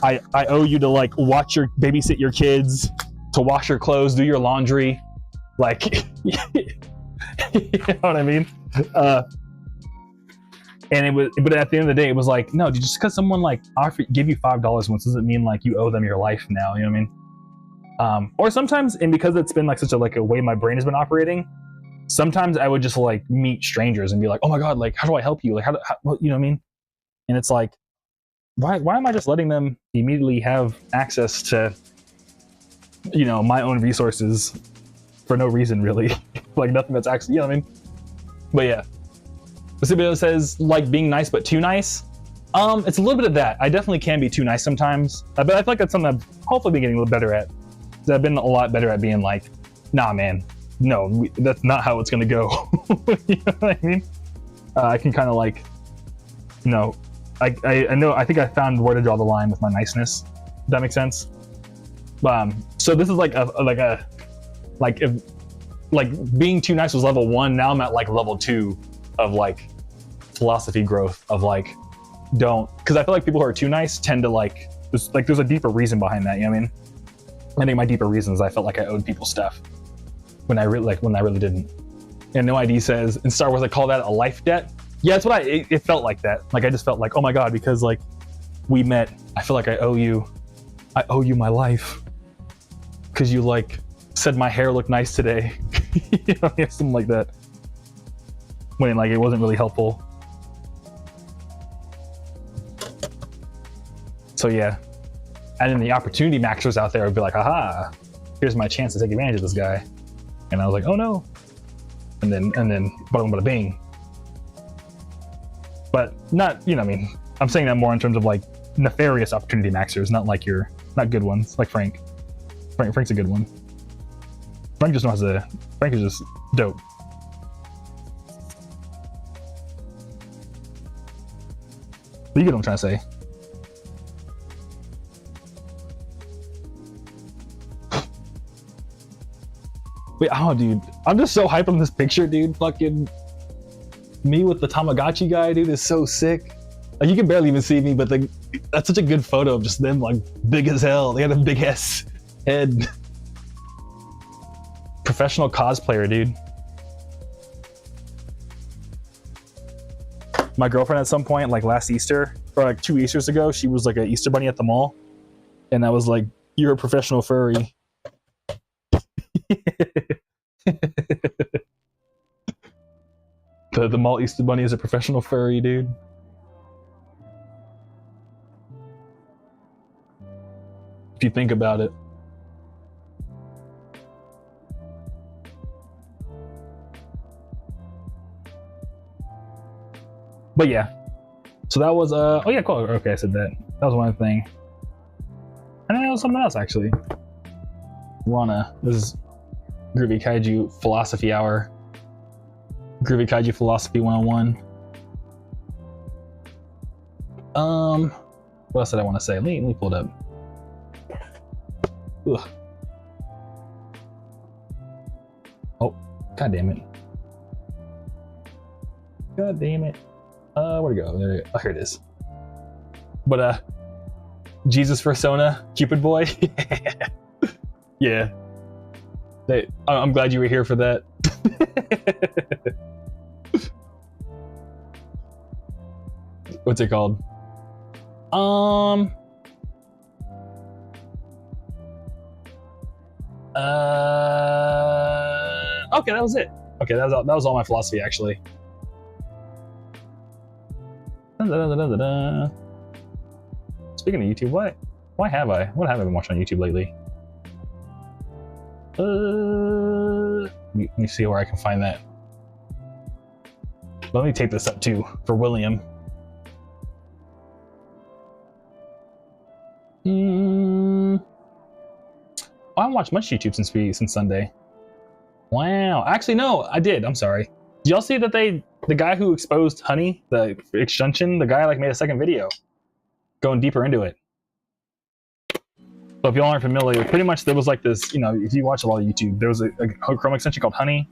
to like babysit your kids, to wash your clothes, do your laundry, like you know what I mean? But at the end of the day, it was like, no, dude, just because someone like give you $5 once doesn't mean like you owe them your life now. You know what I mean? Or sometimes, and because it's been like such a way my brain has been operating, sometimes I would just like meet strangers and be like, oh my god, like how do I help you? Like how you know what I mean? And it's like, why am I just letting them immediately have access to my own resources for no reason really? Like nothing that's actually, you know what I mean? But yeah. But says like being nice but too nice. It's a little bit of that. I definitely can be too nice sometimes, but I feel like that's something I've hopefully been getting a little better at. I've been a lot better at being like, nah man, no, that's not how it's gonna go. You know what I mean? I can kind of like, I think I found where to draw the line with my niceness. Does that make sense? So this is if being too nice was level 1, now I'm at like level 2 of like philosophy growth of like, because I feel like people who are too nice tend to like, there's a deeper reason behind that. You know what I mean? I think my deeper reason is I felt like I owed people stuff when I really didn't. And No ID says in Star Wars I call that a life debt. Yeah, that's what it felt like that. Like I just felt like, oh my god, because like we met, I feel like I owe you my life because you like said my hair looked nice today. You know, something like that. When like it wasn't really helpful. So yeah. And then the opportunity maxers out there would be like, haha, here's my chance to take advantage of this guy. And I was like, oh no. And then bada bing. But not, you know what I mean? I'm saying that more in terms of like nefarious opportunity maxers, not like not good ones, like Frank. Frank's a good one. Frank is just dope. But you get what I'm trying to say. Wait, oh dude, I'm just so hyped on this picture, dude. Fucking me with the Tamagotchi guy, dude, is so sick. Like you can barely even see me, but that's such a good photo of just them like big as hell. They got a big ass head. Professional cosplayer, dude. My girlfriend at some point, like last Easter, or like 2 Easters ago, she was like an Easter bunny at the mall. And I was like, you're a professional furry. The mall Easter bunny is a professional furry, dude. If you think about it. But yeah, so that was oh yeah, cool. Okay, I said that. That was one thing. And then there was something else actually. This is Groovy Kaiju Philosophy Hour. Groovy Kaiju Philosophy 101. What else did I want to say? Let me pull it up. Ugh. Oh, god damn it. God damn it. Where'd it go? There it go. Oh, here it is. But Jesus Persona, Cupid Boy. Yeah. I'm glad you were here for that. What's it called? Okay, that was it. Okay, that was all my philosophy actually. Speaking of YouTube, what have I been watching on YouTube lately? Let me see where I can find that. Let me tape this up too for William. I haven't watched much YouTube since Sunday. Wow, actually no, I did. I'm sorry. Did y'all see that the guy who exposed Honey, the extension, the guy like made a second video going deeper into it. So if y'all aren't familiar, pretty much there was like this, you know, if you watch a lot of YouTube, there was a Chrome extension called Honey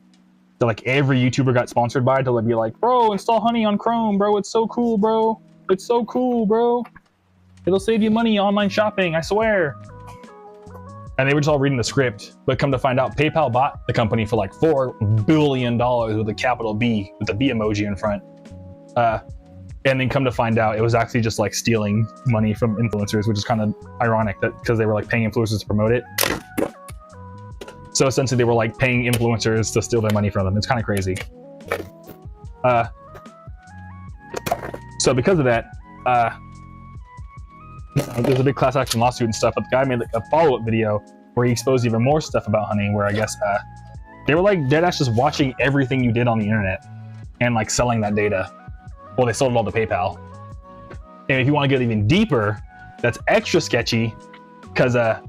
that like every YouTuber got sponsored by to be like, bro, install Honey on Chrome, bro. It's so cool, bro. It's so cool, bro. It'll save you money online shopping, I swear. And they were just all reading the script, but come to find out, PayPal bought the company for like $4 billion with a capital B, with the B emoji in front. And then come to find out, it was actually just like stealing money from influencers, which is kind of ironic that because they were like paying influencers to promote it. So essentially they were like paying influencers to steal their money from them. It's kind of crazy. So because of that, there's a big class action lawsuit and stuff, but the guy made like a follow-up video where he exposed even more stuff about Honey, where I guess they were like deadass just watching everything you did on the internet and like selling that data. Well, they sold it all to PayPal. And if you want to get even deeper, that's extra sketchy because I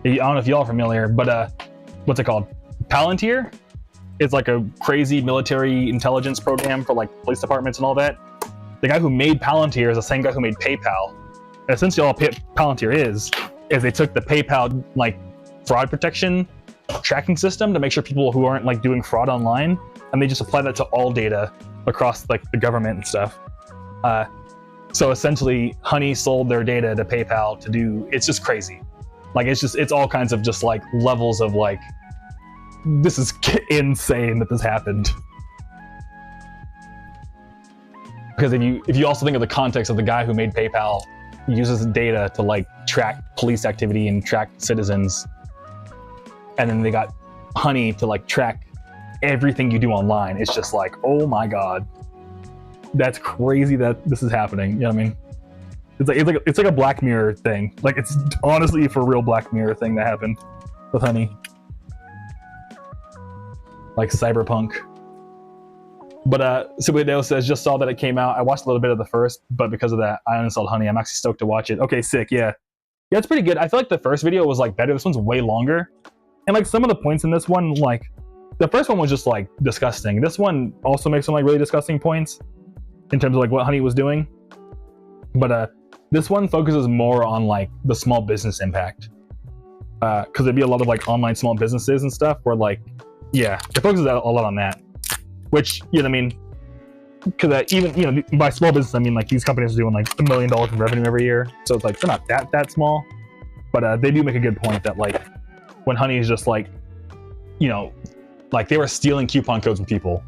don't know if y'all are familiar, but what's it called? Palantir is like a crazy military intelligence program for like police departments and all that. The guy who made Palantir is the same guy who made PayPal. And essentially all Palantir is they took the PayPal like fraud protection tracking system to make sure people who aren't like doing fraud online, and they just apply that to all data across like the government and stuff. So essentially Honey sold their data to PayPal to do, it's just crazy. Like it's all kinds of just like levels of like, this is insane that this happened. Because if you also think of the context of the guy who made PayPal uses data to like track police activity and track citizens, and then they got Honey to like track everything you do online. It's just like, oh my god, that's crazy that this is happening. You know what I mean? It's like a Black Mirror thing. Like it's honestly for real Black Mirror thing that happened with Honey. Like cyberpunk. But Subideo says, just saw that it came out. I watched a little bit of the first, but because of that, I uninstalled Honey. I'm actually stoked to watch it. Okay, sick, yeah. Yeah, it's pretty good. I feel like the first video was like better. This one's way longer. And like some of the points in this one, like the first one was just like disgusting. This one also makes some like really disgusting points in terms of like what Honey was doing. But this one focuses more on like the small business impact. Because there'd be a lot of like online small businesses and stuff where like, yeah, it focuses a lot on that. Which, you know what I mean? Because even, you know, by small business, I mean like these companies are doing like $1 million in revenue every year. So it's like, they're not that small. But they do make a good point that like, when Honey is just like, you know, like they were stealing coupon codes from people.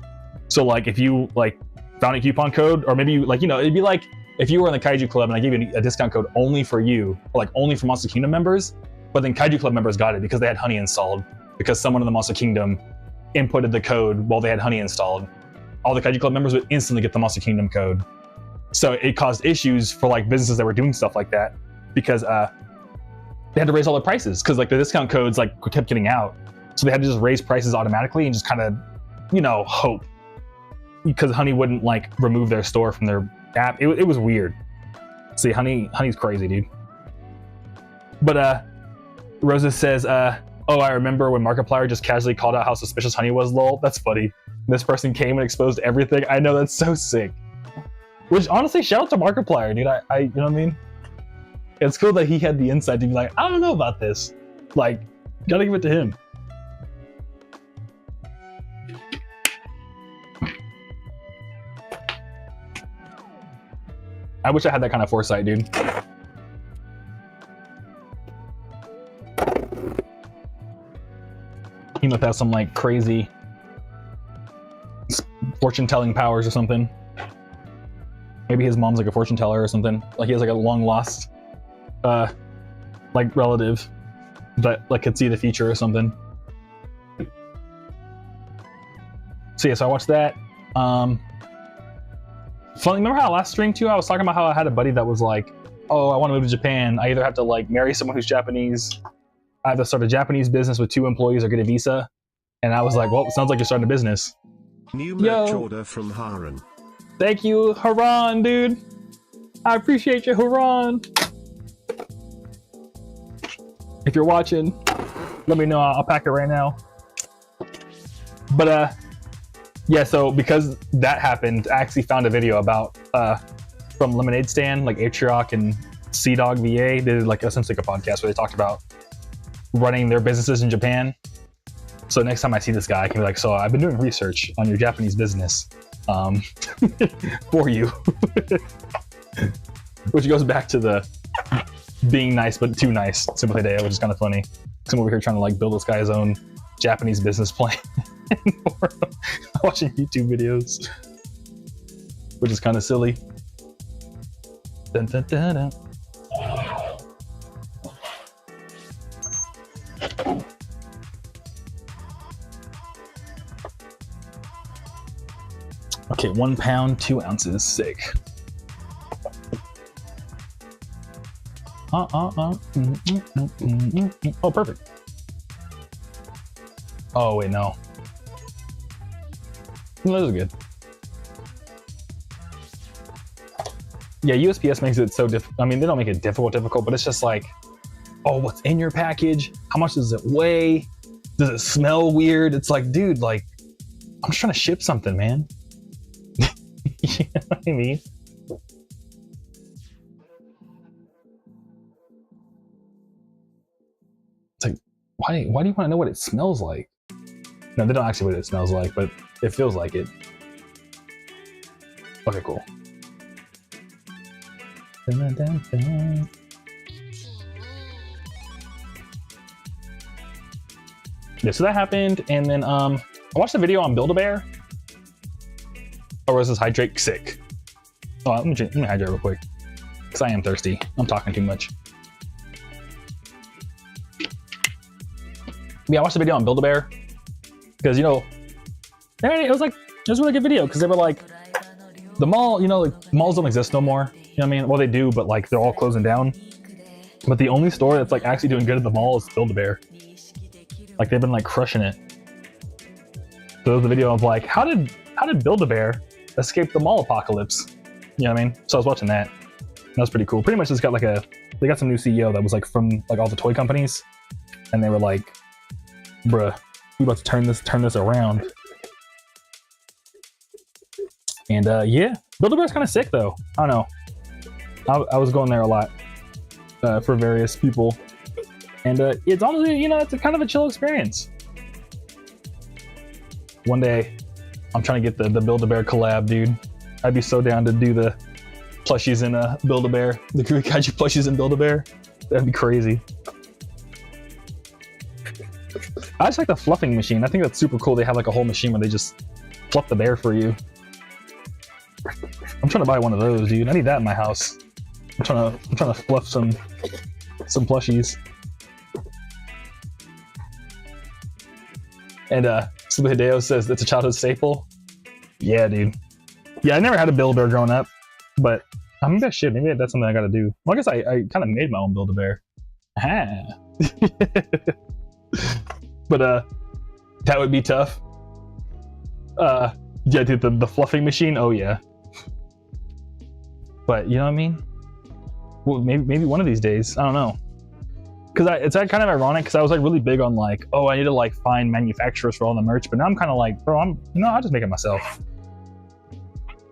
So like if you like found a coupon code, or maybe you like, you know, it'd be like if you were in the Kaiju Club and I gave you a discount code only for you, or like only for Monster Kingdom members, but then Kaiju Club members got it because they had Honey installed, because someone in the Monster Kingdom inputted the code while they had Honey installed. All the Kaiju Club members would instantly get the Monster Kingdom code. So it caused issues for like businesses that were doing stuff like that, because they had to raise all their prices because like the discount codes like kept getting out. So they had to just raise prices automatically and just kind of, you know, hope. because Honey wouldn't like remove their store from their app. It was weird. See, Honey's crazy, dude. But Rosa says, oh, I remember when Markiplier just casually called out how suspicious Honey was, lol. That's funny. This person came and exposed everything. I know, that's so sick. Which, honestly, shout out to Markiplier, dude. I you know what I mean? It's cool that he had the insight to be like, I don't know about this. Like, gotta give it to him. I wish I had that kind of foresight, dude. He must have some like crazy fortune-telling powers or something. Maybe his mom's like a fortune teller or something. Like he has like a long lost like relative that like could see the future or something. So yeah, so I watched that. Funny, remember how last stream too I was talking about how I had a buddy that was like, oh, I want to move to Japan. I either have to like marry someone who's Japanese, I have to start a Japanese business with 2 employees or get a visa. And I was like, well, it sounds like you're starting a business. New merch order from Haran. Thank you, Haran, dude. I appreciate you, Haran. If you're watching, let me know. I'll pack it right now. But yeah, so because that happened, I actually found a video about from Lemonade Stand, like Atriarch and Sea Dog VA. They did like essentially like a podcast where they talked about running their businesses in Japan. So next time I see this guy, I can be like, so I've been doing research on your Japanese business for you. Which goes back to the being nice but too nice Simple Hideo, which is kind of funny. I'm over here trying to like build this guy's own Japanese business plan or watching YouTube videos, which is kind of silly. Dun, dun, dun, dun. Okay, 1 pound, 2 ounces, sick. Oh, perfect. Oh, wait, no. No, this is good. Yeah, USPS makes it so difficult. I mean, they don't make it difficult, but it's just like, oh, what's in your package? How much does it weigh? Does it smell weird? It's like, dude, like, I'm just trying to ship something, man. You know what I mean? It's like, why do you want to know what it smells like? No, they don't actually what it smells like, but it feels like it. Okay, cool. Dun, dun, dun. Yeah, so that happened, and then I watched a video on Build-A-Bear. Or was this hydrate sick? Oh, let me hydrate real quick, because I am thirsty. I'm talking too much. Yeah, I watched the video on Build-A-Bear because, you know, it was a really good video because they were like, the mall, you know, like malls don't exist no more. You know what I mean? Well, they do, but like they're all closing down. But the only store that's like actually doing good at the mall is Build-A-Bear. Like they've been like crushing it. So there was the video of like, how did Build-A-Bear escape the mall apocalypse? You know what I mean? So I was watching that. That was pretty cool. Pretty much just got like they got some new CEO that was like from like all the toy companies, and they were like, bruh, we about to turn this around. And yeah, Build-A-Bear's kind of sick though. I don't know. I was going there a lot for various people, and it's honestly, you know, it's a kind of a chill experience. One day, I'm trying to get the Build-A-Bear collab, dude. I'd be so down to do the plushies in Build-A-Bear, the Groovy Kaiju plushies in Build-A-Bear. That'd be crazy. I just like the fluffing machine. I think that's super cool. They have like a whole machine where they just fluff the bear for you. I'm trying to buy one of those, dude. I need that in my house. I'm trying to fluff some plushies. And Super Hideo says it's a childhood staple. Yeah, dude. Yeah, I never had a Build-A-Bear growing up, but I mean, that shit. Maybe that's something I gotta do. Well, I guess I kind of made my own Build-A-Bear. But that would be tough. Yeah, dude, the fluffing machine. Oh yeah. But you know what I mean? Well, maybe one of these days. I don't know. Because it's kind of ironic because I was like really big on like, oh, I need to like find manufacturers for all the merch, but now I'm kind of like, bro, I'll just make it myself.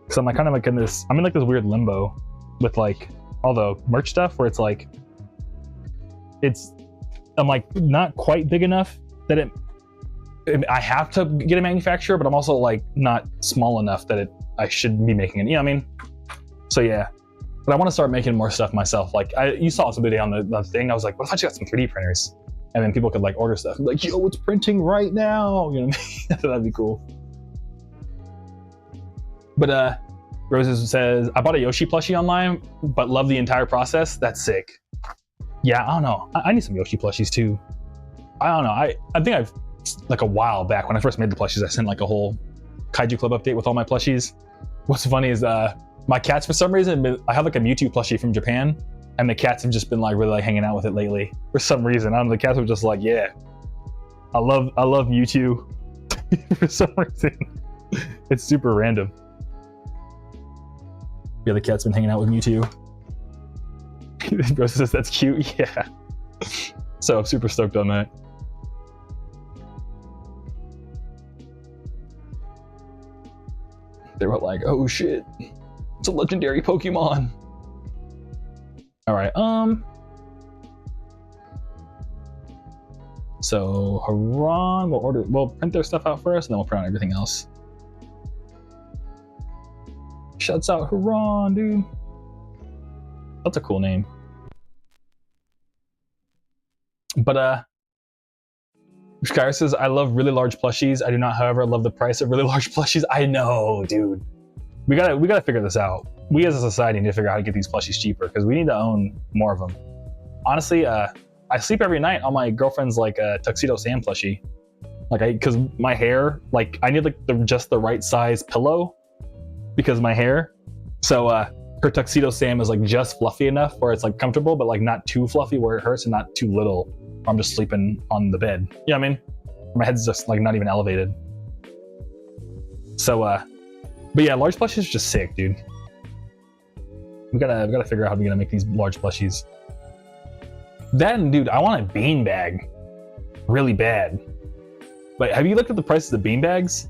So I'm like kind of like I'm in like this weird limbo with like all the merch stuff where it's like, I'm like not quite big enough that I have to get a manufacturer, but I'm also like not small enough that I should be making it. You know what I mean? So yeah. But I want to start making more stuff myself. Like you saw somebody on the thing. I was like, what if I just got some 3D printers, and then people could like order stuff. Like, yo, it's printing right now. You know what I mean? That'd be cool. But Roses says, I bought a Yoshi plushie online, but love the entire process. That's sick. Yeah, I don't know. I need some Yoshi plushies too. I don't know. I think I've like a while back when I first made the plushies, I sent like a whole Kaiju Club update with all my plushies. What's funny is my cats, for some reason, I have like a Mewtwo plushie from Japan, and the cats have just been like really like hanging out with it lately for some reason. I don't know, the cats were just like, yeah, I love Mewtwo for some reason. It's super random. Yeah, the cat's been hanging out with Mewtwo. Bro says that's cute. Yeah. So I'm super stoked on that. They were like, oh shit, it's a legendary Pokemon. All right, so Haran, we'll print their stuff out first, and then we'll print out everything else. Shouts out Haran, dude. That's a cool name. But Skyr says, I love really large plushies. I do not, however, love the price of really large plushies. I know, dude. We gotta figure this out. We as a society need to figure out how to get these plushies cheaper, because we need to own more of them. Honestly, I sleep every night on my girlfriend's like Tuxedo Sam plushie. Like because my hair, like I need like just the right size pillow because my hair. So her Tuxedo Sam is like just fluffy enough where it's like comfortable, but like not too fluffy where it hurts, and not too little. I'm just sleeping on the bed. You know what I mean? My head's just like not even elevated. So, but yeah, large plushies are just sick, dude. We gotta figure out how we're gonna make these large plushies. Then, dude, I want a beanbag really bad. But have you looked at the prices of beanbags?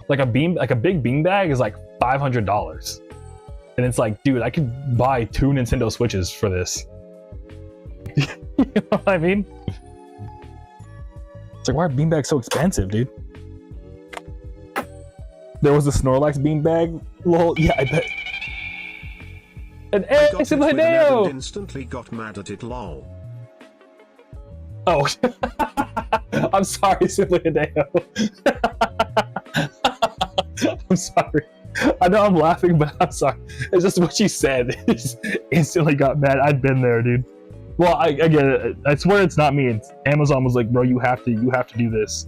Like a big beanbag is like $500. And it's like, dude, I could buy 2 Nintendo Switches for this. You know what I mean? It's like, why are beanbags so expensive, dude? There was a Snorlax beanbag. Lol, yeah, I bet. And Hideo! Instantly got mad at it, lol. Oh, I'm sorry, Simply Hideo. I'm sorry. I know I'm laughing, but I'm sorry. It's just what you said. It just instantly got mad. I'd been there, dude. Well, I get it. I swear it's not me. It's Amazon was like, bro, you have to do this.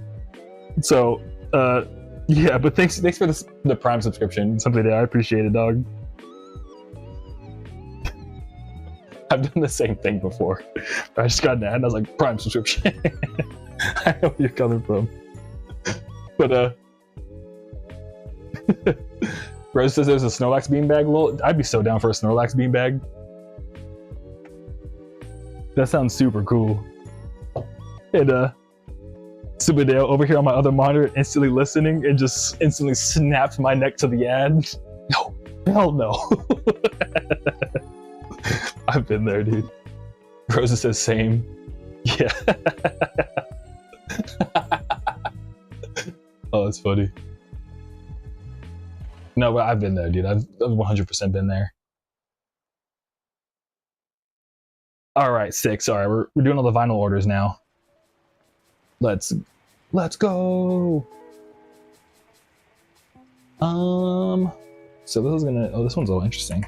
So, yeah. But thanks for the Prime subscription. Simply there, I appreciate it, dog. I've done the same thing before. I just got mad and I was like, Prime subscription. I know where you're coming from. But Rose says there's a Snorlax beanbag. Well, I'd be so down for a Snorlax beanbag. That sounds super cool. And Subideo over here on my other monitor instantly listening and just instantly snapped my neck to the ad. No, hell no. I've been there, dude. Rosa says same. Yeah. Oh, that's funny. No, but I've been there, dude. I've 100% been there. All right, 6. All right, we're doing all the vinyl orders now. Let's go. So this is gonna. Oh, this one's a little interesting.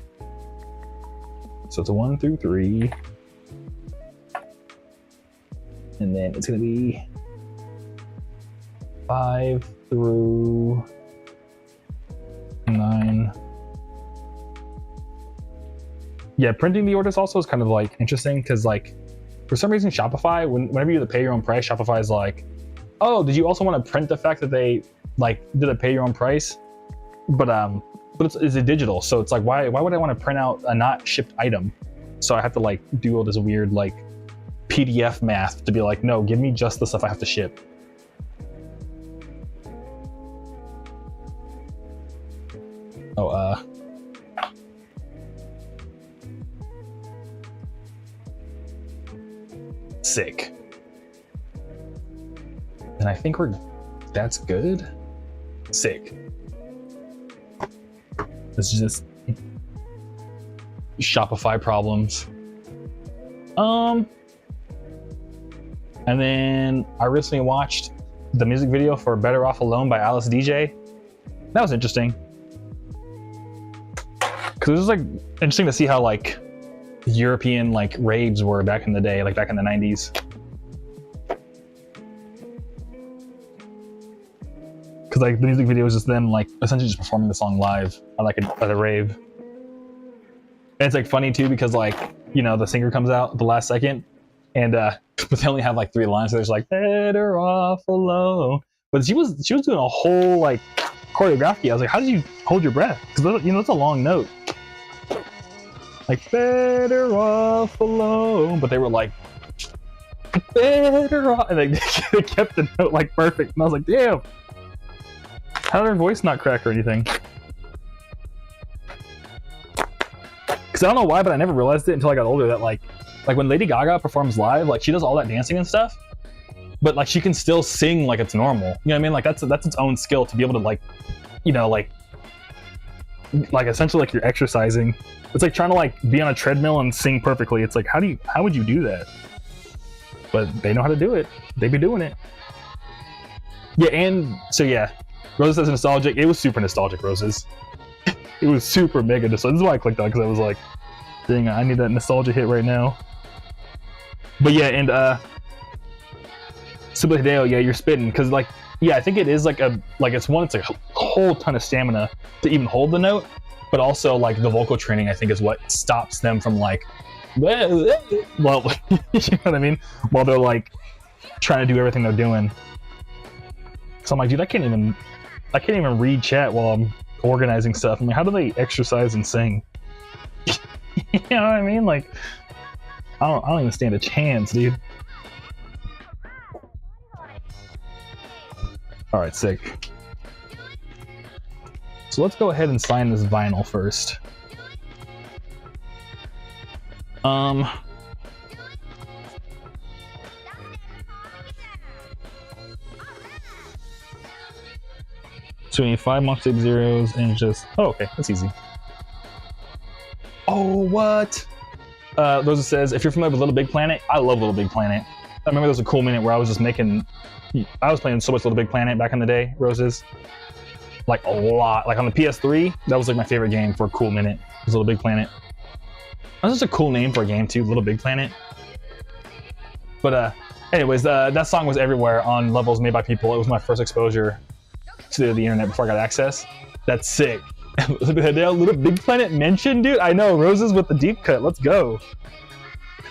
So it's a 1 through 3, and then it's gonna be 5 through 9. Yeah, printing the orders also is kind of like interesting because like for some reason Shopify, whenever you pay your own price, Shopify is like, oh, did you also want to print the fact that they like did a pay your own price? but it's a digital, so it's like why would I want to print out a not shipped item? So I have to like do all this weird like PDF math to be like, no, give me just the stuff I have to ship. Oh, sick. And I think that's good. Sick. It's just Shopify problems. And then I recently watched the music video for Better Off Alone by Alice DJ. That was interesting. Cause it was like interesting to see how like European like raves were back in the day, like back in the 90s. Cause like the music video was just them like essentially just performing the song live at a rave. And it's like funny too because like, you know, the singer comes out at the last second and but they only have like 3 lines, so there's like better off alone. But she was doing a whole like choreography. I was like, how did you hold your breath? Because you know it's a long note. Like better off alone, but they were like better off, and they kept the note like perfect. And I was like, damn, how did her voice not crack or anything? Because I don't know why, but I never realized it until I got older that like when Lady Gaga performs live, like she does all that dancing and stuff, but like she can still sing like it's normal. You know what I mean? Like that's its own skill to be able to like, you know, like essentially like you're exercising. It's like trying to like be on a treadmill and sing perfectly. It's like how would you do that? But they know how to do it. They be doing it. Yeah, and so yeah, Roses says nostalgic. It was super nostalgic, Roses. It was super mega nostalgic. This is why I clicked on it, because I was like, dang, I need that nostalgia hit right now. But yeah, and Sibyl Hideo, yeah, you're spitting, because like, yeah, I think it is like it's like a whole ton of stamina to even hold the note, but also like the vocal training I think is what stops them from like, well, you know what I mean, while they're like trying to do everything they're doing. So I'm like, dude, I can't even read chat while I'm organizing stuff. I mean, how do they exercise and sing? You know what I mean? Like, I don't even stand a chance, dude. All right, sick. So let's go ahead and sign this vinyl first. So we need 5 Mach 0s and just, oh, okay, that's easy. Oh, what? Rosa says, if you're familiar with Little Big Planet, I love Little Big Planet. I remember there was a cool minute where I was just I was playing so much Little Big Planet back in the day, Roses. Like a lot. Like on the PS3, that was like my favorite game for a cool minute, was Little Big Planet. That's just a cool name for a game too, Little Big Planet. But anyways, that song was everywhere on Levels Made by People. It was my first exposure to the internet before I got access. That's sick. Little Big Planet mentioned, dude. I know, Roses with the deep cut. Let's go.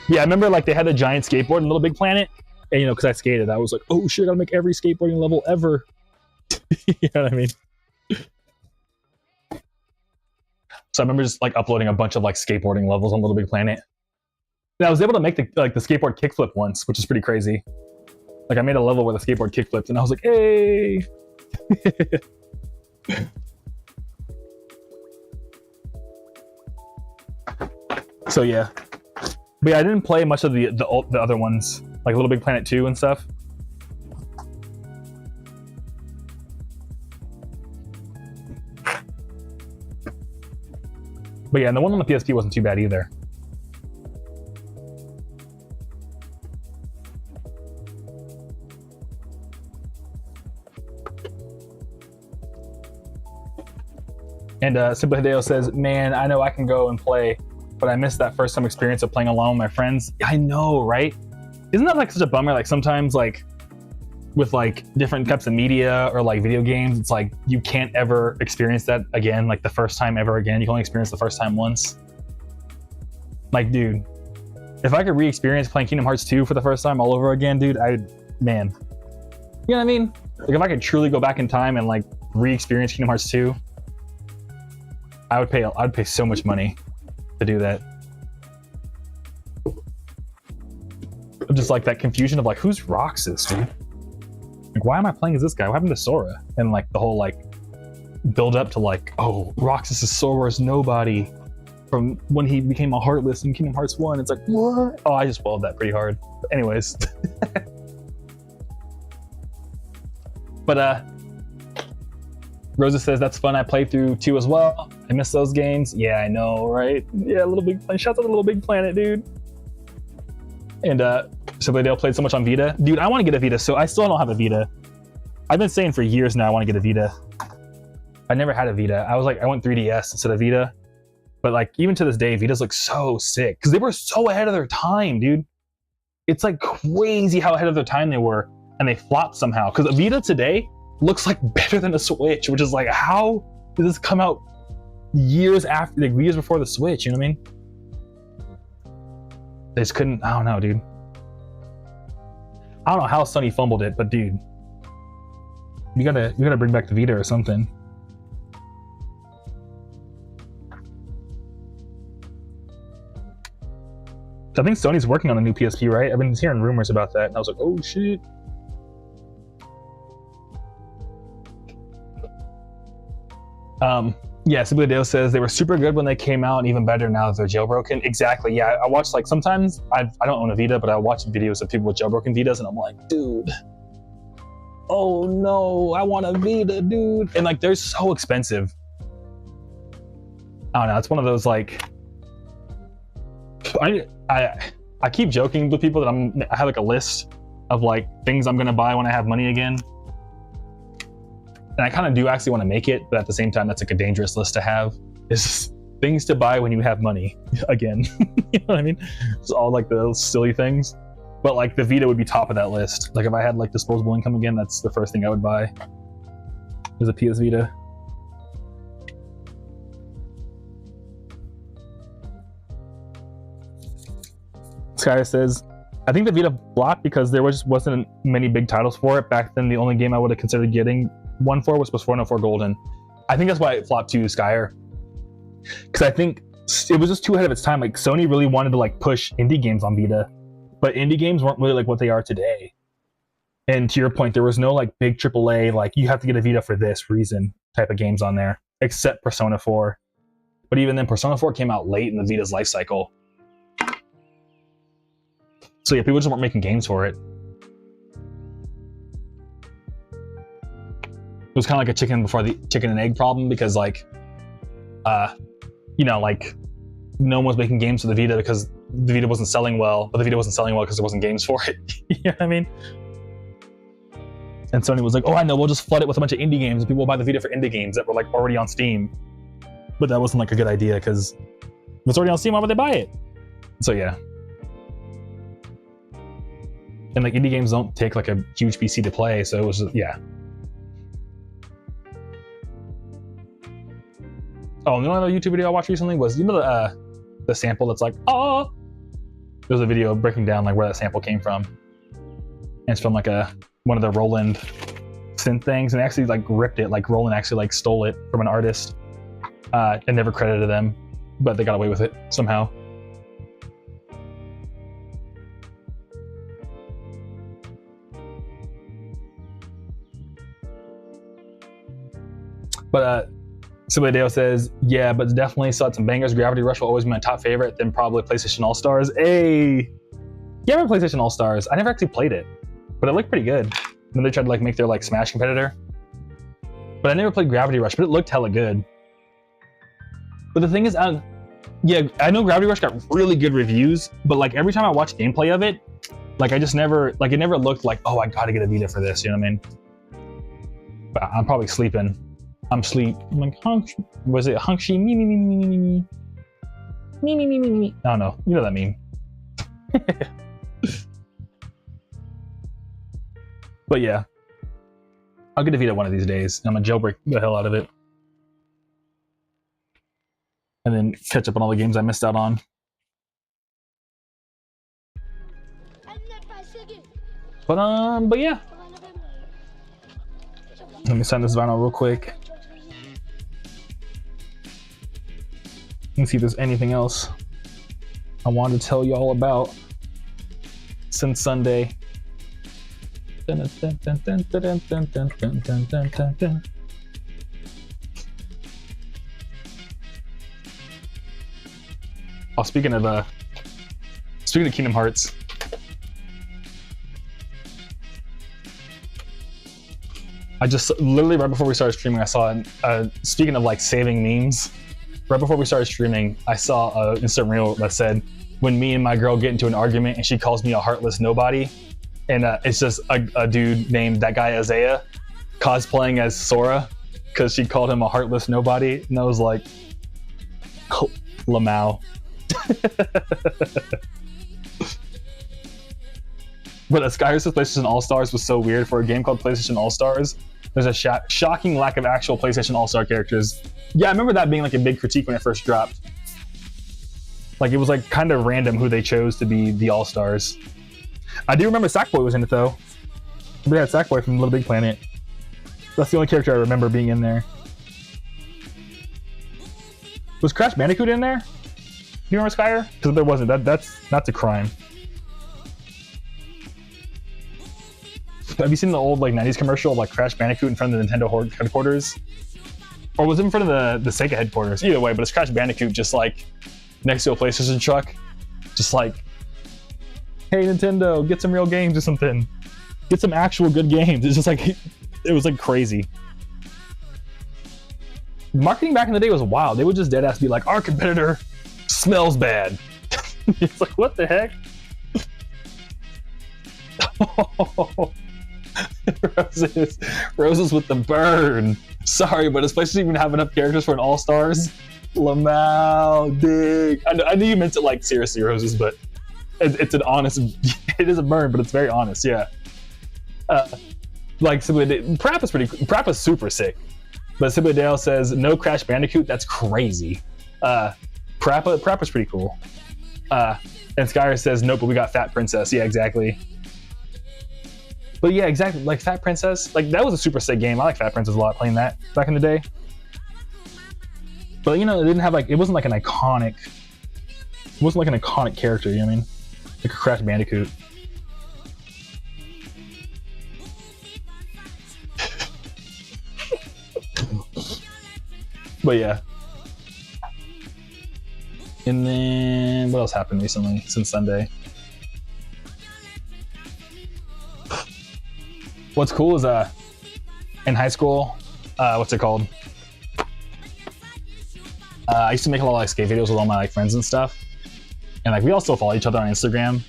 Yeah, I remember like they had a giant skateboard in Little Big Planet, and you know, because I skated, I was like, oh shit, I gotta make every skateboarding level ever. You know what I mean? So I remember just like uploading a bunch of like skateboarding levels on Little Big Planet. And I was able to make the skateboard kickflip once, which is pretty crazy. Like I made a level where the skateboard kickflipped, and I was like, hey. So yeah, but yeah, I didn't play much of the other ones, like Little Big Planet 2 and stuff. But yeah, and the one on the PSP wasn't too bad either. And Simple Hideo says, man, I know I can go and play, but I missed that first time experience of playing alone with my friends. I know, right? Isn't that like such a bummer? Like sometimes like with like different types of media or like video games, it's like you can't ever experience that again, like the first time ever again. You can only experience the first time once. Like, dude, if I could re-experience playing Kingdom Hearts 2 for the first time all over again, dude, man. You know what I mean? Like if I could truly go back in time and like re-experience Kingdom Hearts 2, I'd pay so much money to do that. I'm just like that confusion of like, who's Roxas, dude? Like, why am I playing as this guy? What happened to Sora? And like the whole like build up to like, oh, Roxas is Sora's nobody from when he became a Heartless in Kingdom Hearts 1. It's like, what? Oh, I just spoiled that pretty hard. But anyways. But Rosa says, that's fun. I played through 2 as well. I miss those games. Yeah, I know, right? Yeah, Little Big Planet. Shouts out to Little Big Planet, dude. And Dale played so much on Vita. Dude, I want to get a Vita, so I still don't have a Vita. I've been saying for years now I want to get a Vita. I never had a Vita. I went 3DS instead of Vita. But like, even to this day, Vitas look so sick. Because they were so ahead of their time, dude. It's like crazy how ahead of their time they were. And they flopped somehow. Because a Vita today looks like better than a Switch, which is like, how did this come out years after, like years before the Switch, you know what I mean? They just couldn't, I don't know, dude. I don't know how Sony fumbled it, but dude, you gotta bring back the Vita or something. I think Sony's working on a new PSP, right? I've been hearing rumors about that, and I was like, oh shit. Yeah, Sibley says they were super good when they came out and even better now that they're jailbroken. Exactly, yeah. I watch, like, sometimes, I don't own a Vita, but I watch videos of people with jailbroken Vitas, and I'm like, dude, oh no, I want a Vita, dude. And like, they're so expensive. I don't know, it's one of those, like, I keep joking with people that I have like a list of like things I'm gonna buy when I have money again. And I kind of do actually want to make it, but at the same time, that's like a dangerous list to have. Is things to buy when you have money again. You know what I mean? It's all like those silly things. But like the Vita would be top of that list. Like if I had like disposable income again, that's the first thing I would buy. Is a PS Vita. Sky says, I think the Vita flopped because there wasn't many big titles for it. Back then, the only game I would have considered getting one for was 404 Golden. I think that's why it flopped too, Skyer. Because I think it was just too ahead of its time. Like Sony really wanted to like push indie games on Vita, but indie games weren't really like what they are today. And to your point, there was no like big AAA, like you have to get a Vita for this reason type of games on there, except Persona 4. But even then, Persona 4 came out late in the Vita's life cycle. So yeah, people just weren't making games for it. It was kind of like a chicken and egg problem because like, you know, like no one was making games for the Vita because the Vita wasn't selling well, but the Vita wasn't selling well because there wasn't games for it. You know what I mean? And Sony was like, oh, I know, we'll just flood it with a bunch of indie games and people will buy the Vita for indie games that were like already on Steam. But that wasn't like a good idea because if it's already on Steam, why would they buy it? So yeah. And like indie games don't take like a huge PC to play, so it was just, yeah. Oh, and the only other YouTube video I watched recently was, you know, the sample that's like, oh, there's a video breaking down like where that sample came from. And it's from like one of the Roland synth things, and they actually like ripped it, like Roland actually like stole it from an artist and never credited them, but they got away with it somehow. But Subadeo says, yeah, but definitely saw some bangers. Gravity Rush will always be my top favorite, then probably PlayStation All-Stars. Hey! Yeah, I remember PlayStation All-Stars. I never actually played it, but it looked pretty good. And then they tried to like make their like Smash competitor. But I never played Gravity Rush, but it looked hella good. But the thing is, yeah, I know Gravity Rush got really good reviews, but like every time I watch gameplay of it, like I just never, like it never looked like, oh, I gotta get a Vita for this, you know what I mean? But I'm probably sleeping. I'm sleep. I'm like, was it Hunkshi? Me, me, me, me, me, me, me. Me, me, me, me, me. I don't know. You know that meme. But yeah. I'll get a Vita one of these days. I'm gonna jailbreak the hell out of it. And then catch up on all the games I missed out on. But yeah. Let me sign this vinyl real quick. Let's see if there's anything else I wanted to tell you all about since Sunday. Oh, speaking of Kingdom Hearts, I just literally right before we started streaming, I saw speaking of like saving memes. Right before we started streaming, I saw an Instagram reel that said, "When me and my girl get into an argument and she calls me a heartless nobody," and it's just a dude named that guy Isaiah cosplaying as Sora because she called him a heartless nobody, and I was like, oh, Lamau. But Skyrim's PlayStation All-Stars was so weird for a game called PlayStation All-Stars. There's a shocking lack of actual PlayStation All-Star characters. Yeah, I remember that being like a big critique when it first dropped. Like it was like kind of random who they chose to be the All-Stars. I do remember Sackboy was in it though. We had Sackboy from Little Big Planet. That's the only character I remember being in there. Was Crash Bandicoot in there? Do you remember Skyer? Because if there wasn't, that's a crime. Have you seen the old like 90s commercial of like Crash Bandicoot in front of the Nintendo headquarters? Or was it in front of the Sega headquarters? Either way, but it's Crash Bandicoot just like next to a PlayStation truck. Just like, hey Nintendo, get some real games or something. Get some actual good games. It's just like, it was like crazy. Marketing back in the day was wild. They would just deadass be like, our competitor smells bad. It's like, what the heck? Roses with the burn. Sorry, but this place doesn't even have enough characters for an All-Stars. Lamau, dig. I knew you meant it like seriously, Roses, but it's an honest. It is a burn, but it's very honest. Yeah. Like Parappa's super sick, but Sibley Dale says no Crash Bandicoot. That's crazy. Parappa's pretty cool. And Skyer says nope, but we got Fat Princess. Yeah, exactly. But yeah, exactly. Like Fat Princess, like that was a super sick game. I like Fat Princess a lot, playing that back in the day. But you know, it didn't have like, it wasn't like an iconic character. You know what I mean? Like a Crash Bandicoot. But yeah. And then what else happened recently since Sunday? What's cool is in high school, what's it called? I used to make a lot of like skate videos with all my like friends and stuff, and like we all still follow each other on Instagram,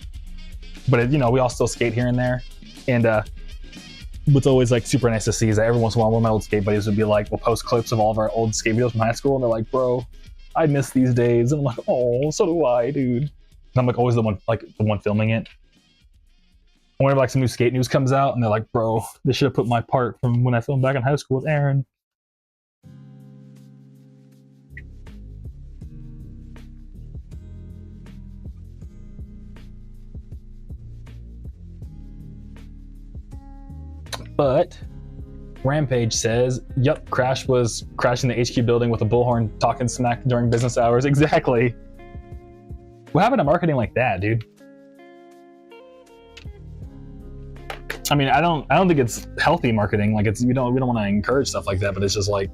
but you know, we all still skate here and there. And what's always like super nice to see is that every once in a while, one of my old skate buddies would be like, we'll post clips of all of our old skate videos from high school, and they're like, bro, I miss these days. And I'm like, oh, so do I, dude. And I'm like always the one filming it. Whenever like some new skate news comes out, and they're like, bro, they should have put my part from when I filmed back in high school with Aaron. But Rampage says, yup, Crash was crashing the HQ building with a bullhorn talking smack during business hours. Exactly. What happened to marketing like that, dude? I mean, I don't think it's healthy marketing. Like we don't want to encourage stuff like that, but it's just like,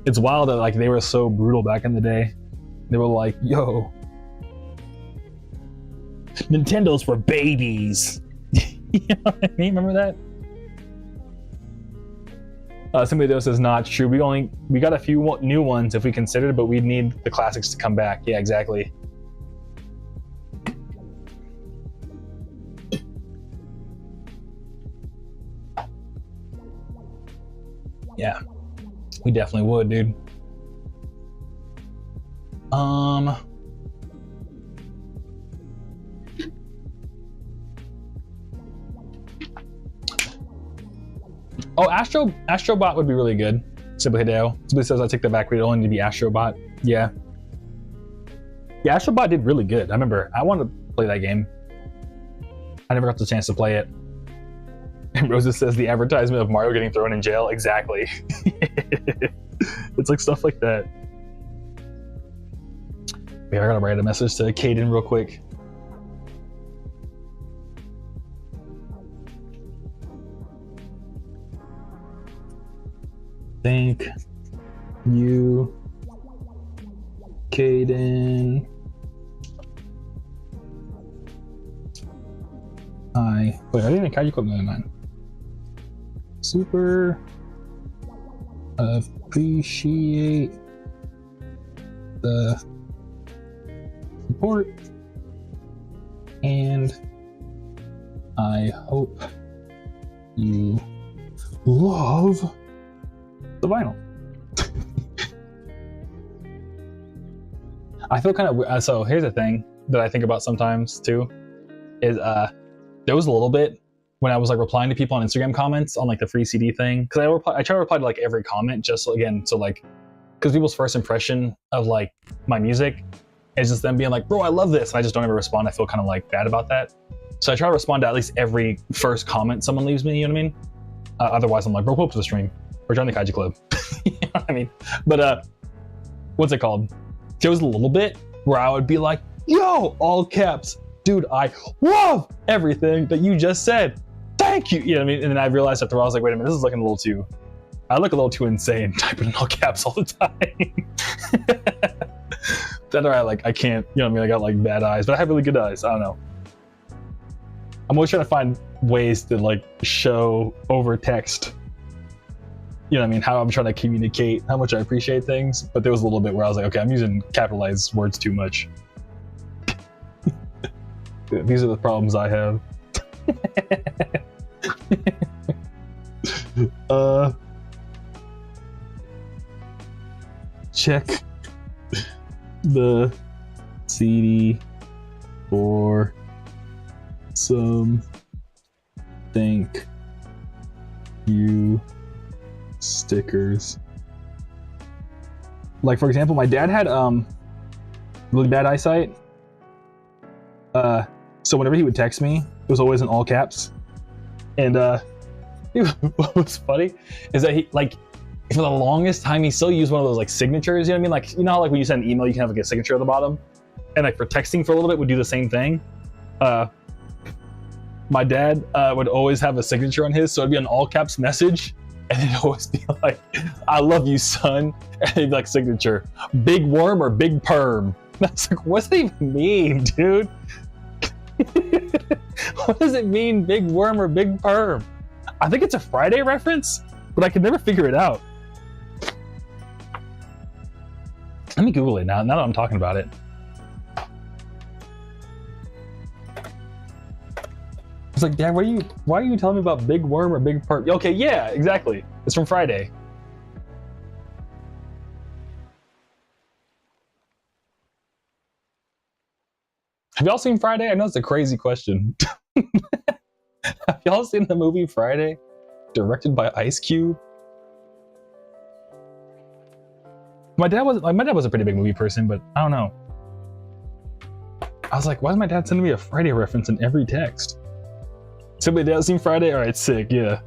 it's wild that like they were so brutal back in the day. They were like, yo, Nintendo's for babies. You know what I mean? Remember that? Somebody else says not true. We got a few new ones if we considered, but we need the classics to come back. Yeah, exactly. Yeah, we definitely would, dude. Oh, Astrobot would be really good. Sibley Hideo. Sibley says I take that back. We'd only need to be Astrobot. Yeah. Yeah, Astrobot did really good. I remember I wanted to play that game. I never got the chance to play it. And Rosa says the advertisement of Mario getting thrown in jail. Exactly. It's like stuff like that. Yeah, I gotta write a message to Caden real quick. Thank you, Caden. Wait, I didn't Kaiju Club 99. Super appreciate the support, and I hope you love the vinyl. I feel kind of so here's the thing that I think about sometimes too is there was a little bit when I was like replying to people on Instagram comments on like the free CD thing, because I try to reply to like every comment just again so like because people's first impression of like my music is just them being like, bro, I love this, and I just don't ever respond. I feel kind of like bad about that, so I try to respond to at least every first comment someone leaves me, you know what I mean? Otherwise I'm like, bro, pull up to the stream or join the Kaiju Club. You know what I mean? But what's it called? There was a little bit where I would be like, yo, all caps, dude, I love everything that you just said. Thank you. You know what I mean? And then I realized after a while, I was like, wait a minute, this is looking a little too, I look a little too insane typing in all caps all the time. Then I can't, you know what I mean? I got like bad eyes, but I have really good eyes. I don't know. I'm always trying to find ways to like show over text, you know what I mean, how I'm trying to communicate how much I appreciate things. But there was a little bit where I was like, okay, I'm using capitalized words too much. These are the problems I have. Check the CD for some thank you stickers. Like for example, my dad had really bad eyesight. So whenever he would text me, it was always in all caps. And what was funny is that he like for the longest time he still used one of those like signatures, you know what I mean? Like, you know how like when you send an email you can have like a signature at the bottom? And like for texting for a little bit would do the same thing. My dad would always have a signature on his, so it'd be an all caps message, and it'd always be like, I love you, son. And it'd be like signature, big worm or big perm. And I was like, what's that even mean, dude? What does it mean, big worm or big perm? I think it's a Friday reference, but I could never figure it out. Let me Google it now that I'm talking about it. It's like, Dad, why are you telling me about big worm or big perm? Okay, yeah, exactly. It's from Friday. Have y'all seen Friday? I know it's a crazy question. Have y'all seen the movie Friday? Directed by Ice Cube? My dad was a pretty big movie person, but I don't know. I was like, why is my dad sending me a Friday reference in every text? Somebody dad seen Friday? Alright, sick, yeah.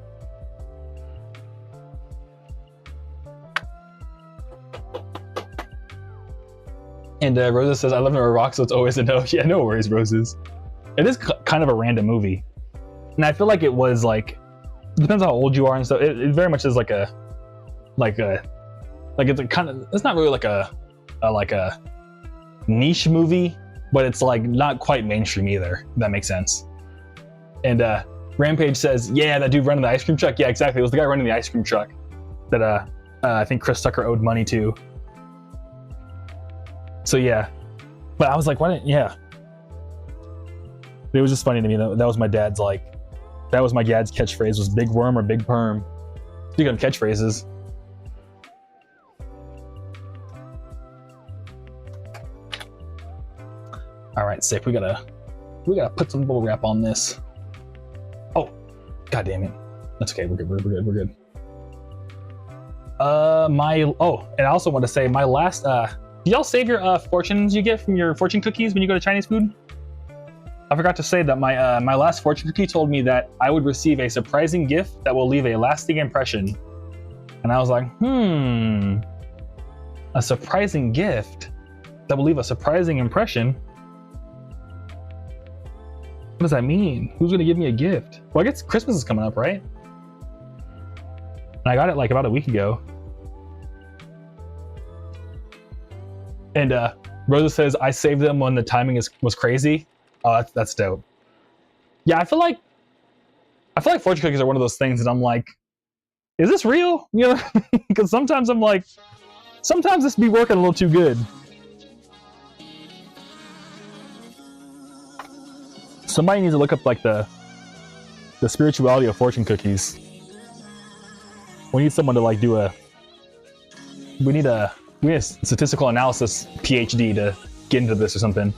And Rosa says, I live near a rock, so it's always a no. Yeah, no worries, Roses. It is kind of a random movie. And I feel like it was like, depends on how old you are and stuff. It very much is like it's a kind of, it's not really like a niche movie, but it's like not quite mainstream either, if that makes sense. And Rampage says, yeah, that dude running the ice cream truck. Yeah, exactly. It was the guy running the ice cream truck that I think Chris Tucker owed money to. So yeah, but I was like, why didn't, yeah. It was just funny to me that was my dad's catchphrase was big worm or big perm. Speaking of catchphrases. All right, sick. We gotta put some bubble wrap on this. Oh, god damn it. That's okay. We're good. And I also want to say my last. Do y'all save your fortunes you get from your fortune cookies when you go to Chinese food? I forgot to say that my last fortune cookie told me that I would receive a surprising gift that will leave a lasting impression. And I was like, a surprising gift that will leave a surprising impression. What does that mean? Who's gonna give me a gift? Well, I guess Christmas is coming up, right? And I got it like about a week ago. And Rosa says, I saved them when the timing was crazy. Oh, that's dope. Yeah, I feel like fortune cookies are one of those things that I'm like, is this real? You know, because sometimes I'm like, sometimes this be working a little too good. Somebody needs to look up like the spirituality of fortune cookies. We need someone to like do we need a statistical analysis PhD to get into this or something.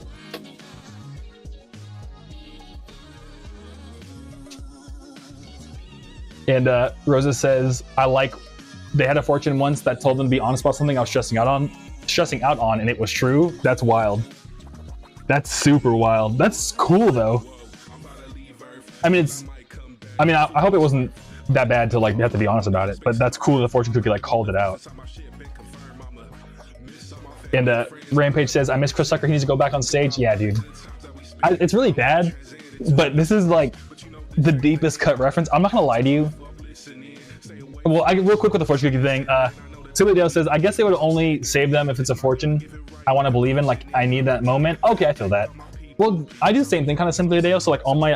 And Rosa says, they had a fortune once that told them to be honest about something I was stressing out on, and it was true. That's wild. That's super wild. That's cool though. I mean, I hope it wasn't that bad to like have to be honest about it, but that's cool. The fortune cookie like called it out. And Rampage says, I miss Chris Tucker. He needs to go back on stage. Yeah, dude. It's really bad, but this is like the deepest cut reference. I'm not gonna lie to you. Well, real quick with the fortune cookie thing. Silly Dale says, I guess they would only save them if it's a fortune I want to believe in. Like, I need that moment. Okay, I feel that. Well, I do the same thing kind of Silly Dale. So like on my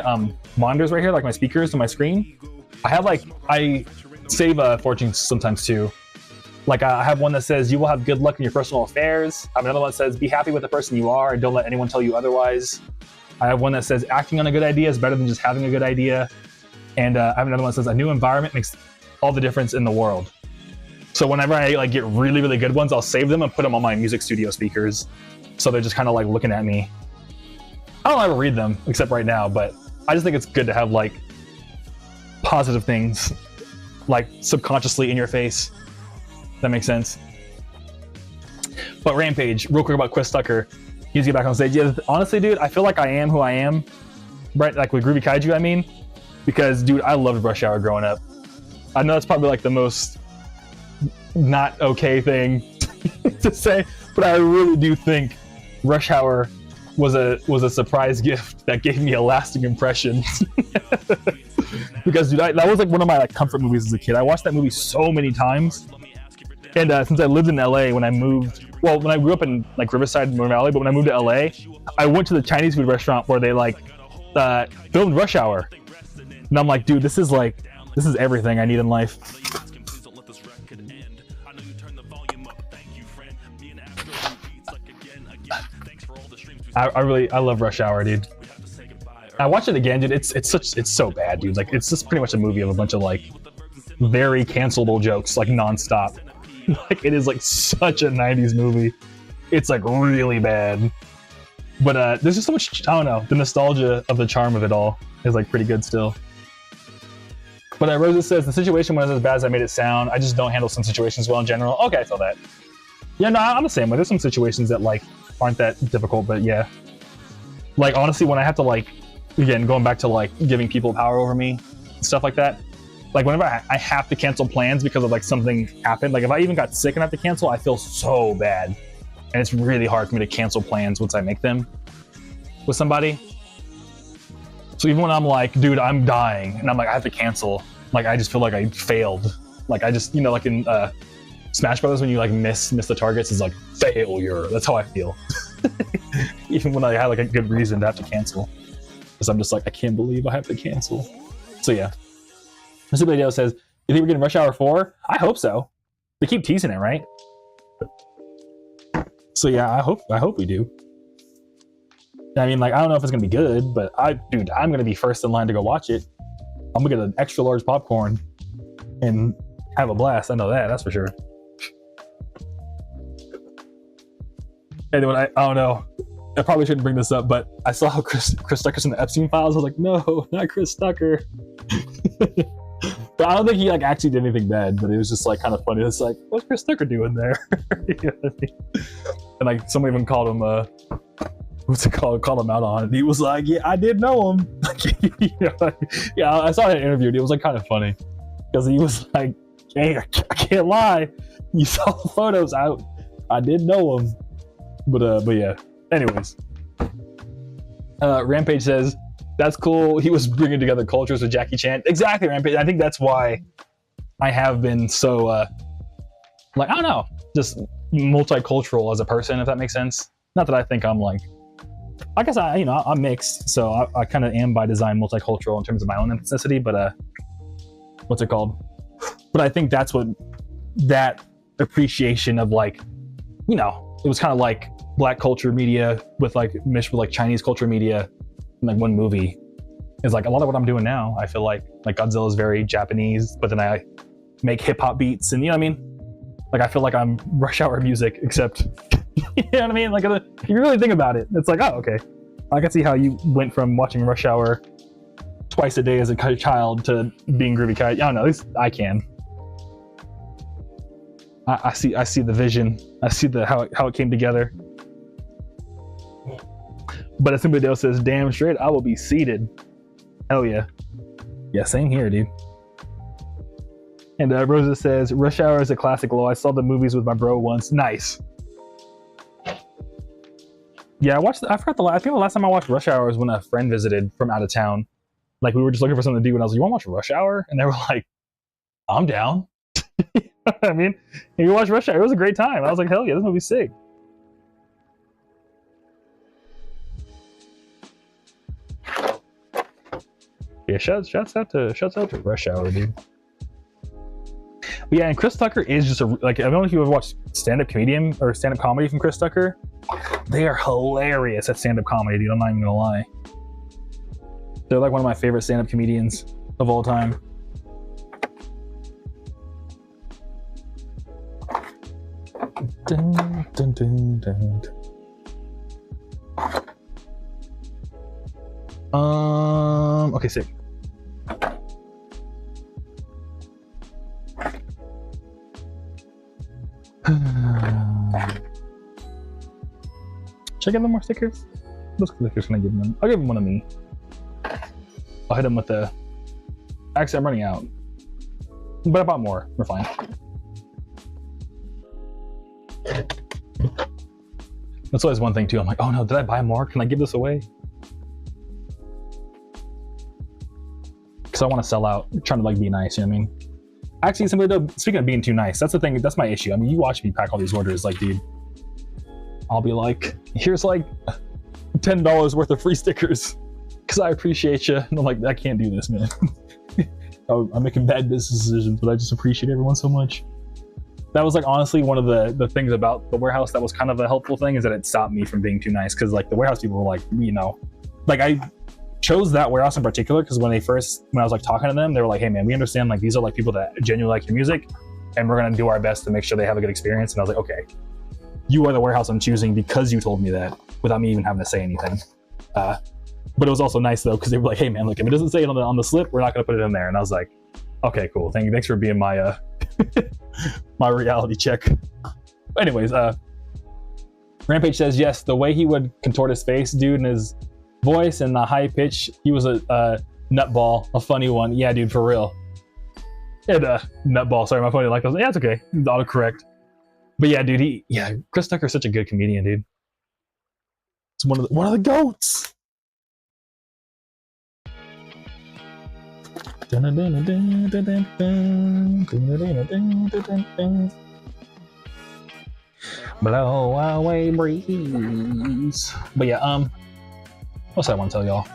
monitors right here, like my speakers and my screen, I save fortunes sometimes too. Like I have one that says, you will have good luck in your personal affairs. I have another one that says, be happy with the person you are and don't let anyone tell you otherwise. I have one that says, acting on a good idea is better than just having a good idea. And I have another one that says, a new environment makes all the difference in the world. So whenever I like get really, really good ones, I'll save them and put them on my music studio speakers. So they're just kind of like looking at me. I don't ever read them except right now, but I just think it's good to have like positive things like subconsciously in your face. That makes sense. But Rampage, real quick about Chris Tucker. He needs to get back on stage. Yeah, honestly, dude, I feel like I am who I am. Right, like with Groovy Kaiju, I mean. Because, dude, I loved Rush Hour growing up. I know that's probably like the most not okay thing to say, but I really do think Rush Hour was a surprise gift that gave me a lasting impression. Because, dude, that was like one of my like comfort movies as a kid. I watched that movie so many times. And since I lived in LA when I grew up in like Riverside, North Valley, but when I moved to LA, I went to the Chinese food restaurant where they like filmed Rush Hour. And I'm like, dude, this is everything I need in life. I love Rush Hour, dude. I watched it again, dude. It's so bad, dude. Like, it's just pretty much a movie of a bunch of like very cancelable jokes, like nonstop. Like, it is like such a 90s movie. It's like really bad. But there's just so much, I don't know, the nostalgia of the charm of it all is like pretty good still. But Rosa says, the situation wasn't as bad as I made it sound. I just don't handle some situations well in general. Okay, I feel that. Yeah, no, I'm the same way. There's some situations that like aren't that difficult, but yeah. Like, honestly, when I have to like, again, going back to like giving people power over me, stuff like that. Like whenever I have to cancel plans because of like something happened, like if I even got sick and have to cancel, I feel so bad. And it's really hard for me to cancel plans once I make them with somebody. So even when I'm like, dude, I'm dying, and I'm like, I have to cancel, like I just feel like I failed. Like I just, like in Smash Brothers when you like miss the targets, it's like failure. That's how I feel. Even when I had like a good reason to have to cancel. Because I'm just like, I can't believe I have to cancel. So yeah. Mr. Video says, you think we're getting Rush Hour 4? I hope so. They keep teasing it, right? So yeah, I hope we do. I mean, like, I don't know if it's gonna be good, but I'm gonna be first in line to go watch it. I'm gonna get an extra large popcorn and have a blast. I know that's for sure. Anyway, I don't know. I probably shouldn't bring this up, but I saw how Chris Tucker's in the Epstein files. I was like, no, not Chris Tucker. But I don't think he like actually did anything bad, but it was just like kind of funny. It's like, what's Chris Tucker doing there? You know what I mean? And like someone even called him called him out on it. He was like, yeah, I did know him. Yeah, I saw that interview. It was like kind of funny because he was like, hey, I can't lie. You saw the photos. I did know him. But yeah. Anyways, Rampage says that's cool. He was bringing together cultures with Jackie Chan. Exactly, Rampage. I think that's why I have been so like, I don't know, just multicultural as a person, if that makes sense. Not that I think I'm like, I guess I'm mixed, so I kind of am by design multicultural in terms of my own ethnicity. But what's it called? But I think that's what that appreciation of, like, you know, it was kind of like black culture media with like mixed with like Chinese culture media in like one movie is like a lot of what I'm doing now. I feel like Godzilla is very Japanese, but then I make hip hop beats, and you know what I mean? Like I feel like I'm Rush Hour music, except you know what I mean? Like if you really think about it, it's like, oh, okay. I can see how you went from watching Rush Hour twice a day as a child to being Groovy Kaiju. I don't know, at least I can. I see the vision. I see how it came together. But as somebody else says, damn straight, I will be seated. Hell yeah. Yeah, same here, dude. And Rosa says, Rush Hour is a classic low. I saw the movies with my bro once. Nice. Yeah, I think the last time I watched Rush Hour was when a friend visited from out of town. Like, we were just looking for something to do, and I was like, you want to watch Rush Hour? And they were like, I'm down. You know what I mean? And you watch Rush Hour. It was a great time. I was like, hell yeah, this movie's sick. Yeah, shouts out to Rush Hour, dude. But yeah, and Chris Tucker is just I don't know if you ever watched stand-up comedian or stand-up comedy from Chris Tucker. They are hilarious at stand-up comedy, dude. I'm not even gonna lie. They're like one of my favorite stand-up comedians of all time. Dun, dun, dun, dun. Okay, sick. Should I give them more stickers? Those stickers can I give them? I'll give them one of me. I'll hit them with the... Actually, I'm running out. But I bought more. We're fine. That's always one thing too. I'm like, oh no, did I buy more? Can I give this away? Because I want to sell out. I'm trying to like be nice, you know what I mean? Actually, speaking of being too nice, that's the thing. That's my issue. I mean, you watch me pack all these orders, like, dude. I'll be like, here's like $10 worth of free stickers because I appreciate you. And I'm like, I can't do this, man. I'm making bad business decisions, but I just appreciate everyone so much. That was like honestly one of the things about the warehouse that was kind of a helpful thing, is that it stopped me from being too nice, because like the warehouse people were like, you know, like I chose that warehouse in particular because when I was like talking to them, they were like, hey man, we understand like these are like people that genuinely like your music, and we're gonna do our best to make sure they have a good experience. And I was like, okay, you are the warehouse I'm choosing because you told me that without me even having to say anything. But it was also nice though, because they were like, hey man, look, if it doesn't say it on the slip, we're not gonna put it in there. And I was like, okay, cool, thank you, thanks for being my my reality check. Anyways, Rampage says, yes, the way he would contort his face, dude, and his voice and the high pitch, he was a nutball, a funny one. Yeah, dude, for real. And nutball, sorry, my phone didn't like those. Yeah, it's okay, autocorrect. But yeah, dude, Chris Tucker's such a good comedian, dude. It's one of the goats. Blow away breeze. But yeah, what's I want to tell y'all?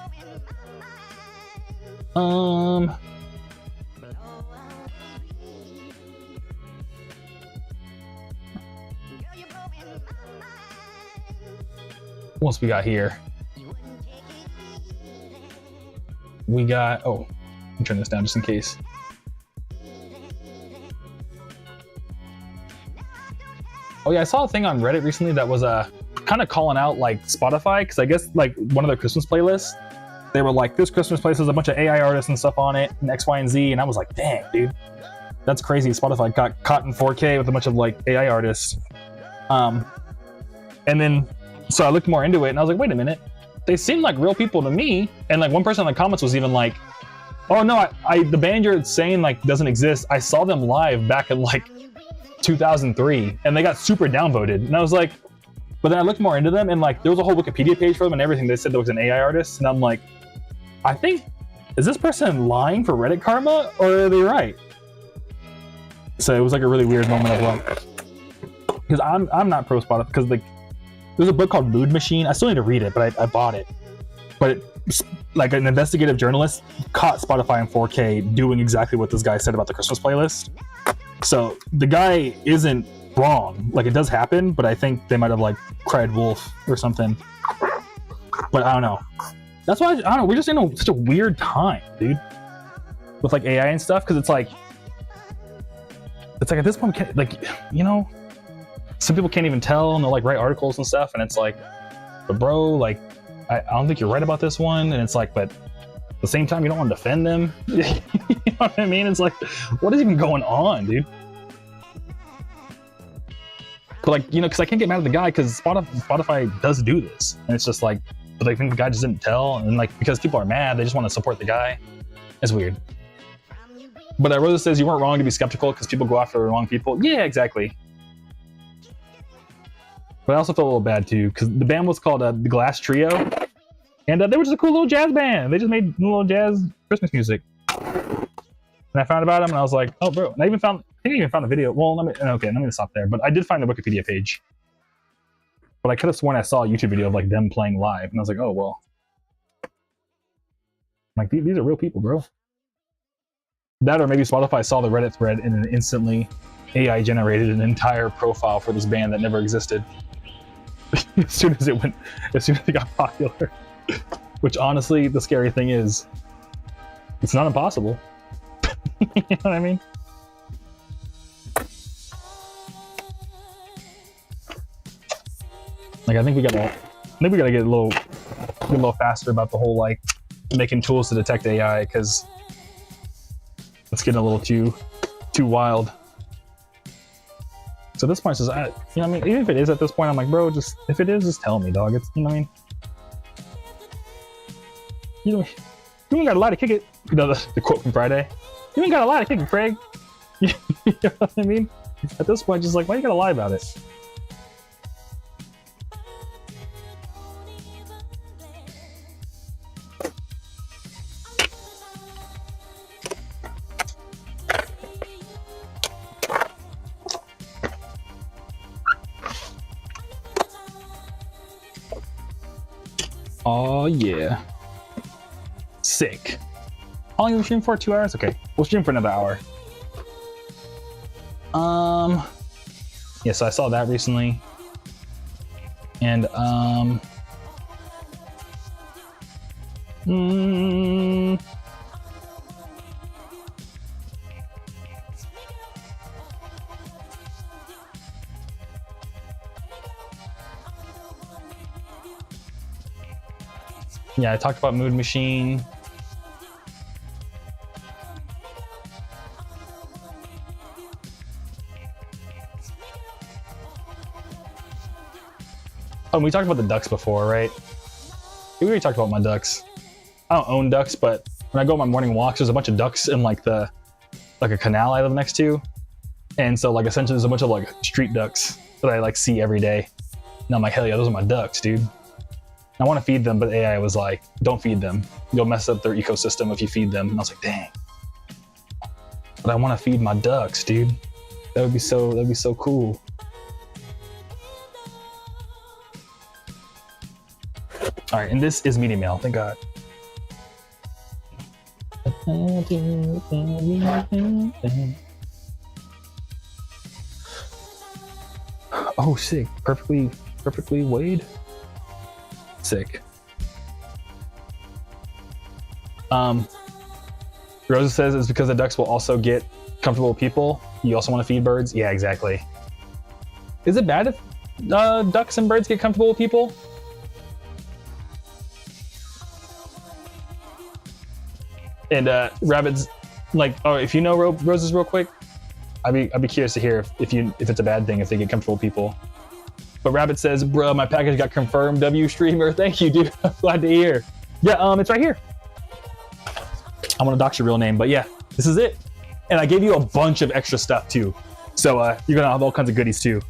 What else we got here? We got, oh, let me turn this down just in case. Oh yeah, I saw a thing on Reddit recently that was kind of calling out like Spotify, because I guess like one of their Christmas playlists, they were like, this Christmas playlist has a bunch of AI artists and stuff on it, and X, Y, and Z, and I was like, dang, dude, that's crazy. Spotify got caught in 4K with a bunch of like AI artists. And then, so I looked more into it, and I was like, wait a minute, they seem like real people to me. And like one person in the comments was even like, oh no, the band you're saying like doesn't exist, I saw them live back in like 2003, and they got super downvoted. And I was like, But then I looked more into them, and like there was a whole Wikipedia page for them and everything. They said there was an AI artist, and I'm like, I think, is this person lying for Reddit karma, or are they right? So it was like a really weird moment of like, because I'm not pro Spotify, because like there's a book called Mood Machine. I still need to read it, but I bought it. But like an investigative journalist caught Spotify in 4K doing exactly what this guy said about the Christmas playlist. So the guy isn't wrong. Like, it does happen, but I think they might have like cried wolf or something. But I don't know. That's why I don't know. We're just in such a weird time, dude, with like AI and stuff. Because it's like at this point, like, you know, some people can't even tell, and they'll like write articles and stuff, and it's like, but bro, like, I don't think you're right about this one. And it's like, but at the same time, you don't want to defend them. You know what I mean? It's like, what is even going on, dude? But like, you know, because I can't get mad at the guy, because Spotify does do this, and it's just like, but I think the guy just didn't tell, and like, because people are mad, they just want to support the guy. It's weird. But Rosa says you weren't wrong to be skeptical, because people go after the wrong people. Yeah, exactly. But I also felt a little bad too, because the band was called the Glass Trio, and they were just a cool little jazz band. They just made little jazz Christmas music. And I found about them, and I was like, oh, bro. And I think I even found a video. Well, let me stop there. But I did find the Wikipedia page. But I could have sworn I saw a YouTube video of like them playing live, and I was like, oh well. Like, these are real people, bro. That, or maybe Spotify saw the Reddit thread and then instantly AI generated an entire profile for this band that never existed. as soon as it got popular. Which honestly, the scary thing is, it's not impossible. You know what I mean? Like, I think we gotta get a little faster about the whole like making tools to detect AI, because it's getting a little too wild. So at this point, it's just, you know what I mean? Even if it is at this point, I'm like, bro, if it is, just tell me, dog. It's, you know what I mean? You ain't got a lot to kick it. You know, the quote from Friday. You ain't got a lot to kick it, Craig. You know what I mean? At this point, just like, why you gotta lie about it? Oh yeah. Sick. How long are we stream for? 2 hours? Okay. We'll stream for another hour. Yeah, so I saw that recently. And yeah, I talked about Mood Machine. Oh, we talked about the ducks before, right? We already talked about my ducks. I don't own ducks, but when I go on my morning walks, there's a bunch of ducks in like a canal I live next to. And so like essentially there's a bunch of like street ducks that I like see every day. And I'm like, hell yeah, those are my ducks, dude. I want to feed them, but AI was like, don't feed them. You'll mess up their ecosystem if you feed them. And I was like, dang. But I want to feed my ducks, dude. That'd be so cool. All right, and this is media mail, thank God. Oh, sick. Perfectly weighed. Sick. Rosa says it's because the ducks will also get comfortable with people. You also want to feed birds? Yeah, exactly. Is it bad if ducks and birds get comfortable with people? And rabbits, like, oh, if you know roses real quick, I'd be curious to hear if it's a bad thing if they get comfortable with people. But Rabbit says, bro, my package got confirmed. W streamer, thank you, dude. I'm glad to hear. Yeah, it's right here. I want to dox your real name, but yeah, this is it. And I gave you a bunch of extra stuff too, so you're gonna have all kinds of goodies too.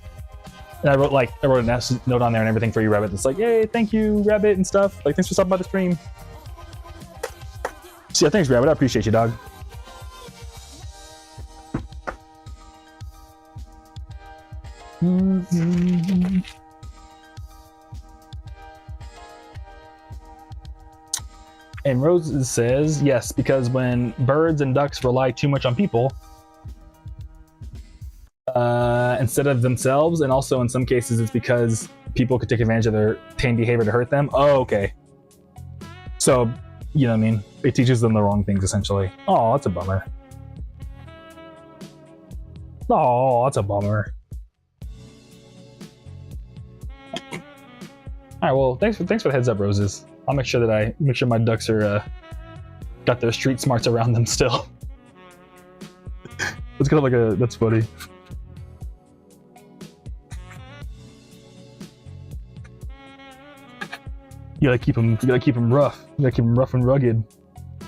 And I wrote a nice note on there and everything for you, Rabbit. It's like, yay, thank you, Rabbit, and stuff. Like, thanks for stopping by the stream. So yeah, thanks, Rabbit. I appreciate you, dog. Mm-hmm. And Rose says, yes, because when birds and ducks rely too much on people, instead of themselves, and also in some cases it's because people could take advantage of their tame behavior to hurt them. Oh, okay. So, you know what I mean? It teaches them the wrong things, essentially. Oh, that's a bummer. Oh, that's a bummer. All right, well, thanks for the heads up, Roses. I'll make sure my ducks are got their street smarts around them still. It's kind of like that's funny. You gotta keep them rough. You gotta keep them rough and rugged. You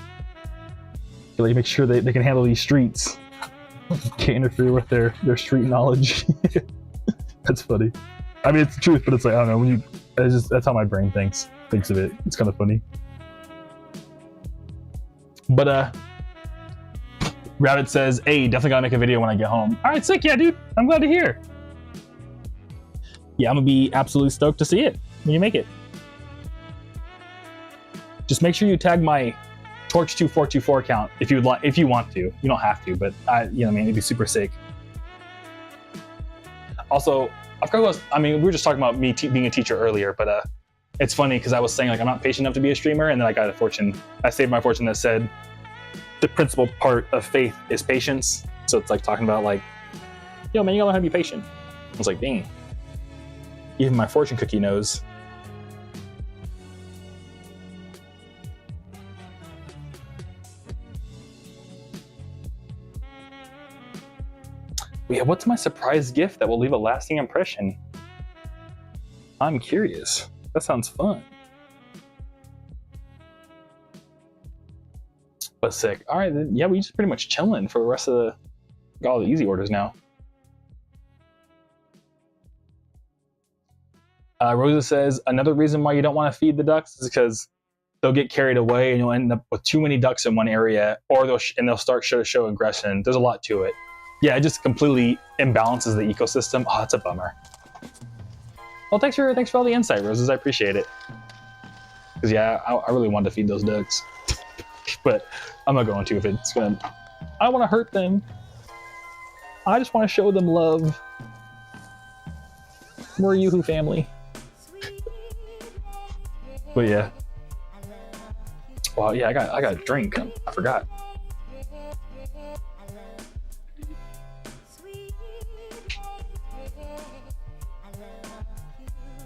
gotta make sure they can handle these streets. Can't interfere with their street knowledge. That's funny. I mean, it's the truth, but it's like, I don't know, that's how my brain thinks of it. It's kind of funny. But Rabbit says, hey, definitely gotta make a video when I get home. All right, sick, yeah, dude. I'm glad to hear. Yeah, I'm gonna be absolutely stoked to see it when you make it. Just make sure you tag my Torch2424 account if you want to. You don't have to, but you know what I mean, it'd be super sick. Also, I forgot we were just talking about me being a teacher earlier, but it's funny because I was saying like I'm not patient enough to be a streamer, and then I saved my fortune that said the principal part of faith is patience. So it's like talking about like, yo man, you gotta learn how to be patient. I was like, dang, even my fortune cookie knows. Yeah, what's my surprise gift that will leave a lasting impression? I'm curious. That sounds fun. But sick. All right, then, yeah, we just pretty much chilling for the rest of got all the easy orders now. Rosa says, another reason why you don't want to feed the ducks is because they'll get carried away and you'll end up with too many ducks in one area, or they'll start to show aggression. There's a lot to it. Yeah, it just completely imbalances the ecosystem. Oh, that's a bummer. Well, thanks for all the insight, Roses. I appreciate it. Because yeah, I really wanted to feed those ducks, but I'm not going to if it's gonna. I don't want to hurt them. I just want to show them love. We're a Yoo-hoo family. But yeah. Well, yeah, I got a drink. I forgot.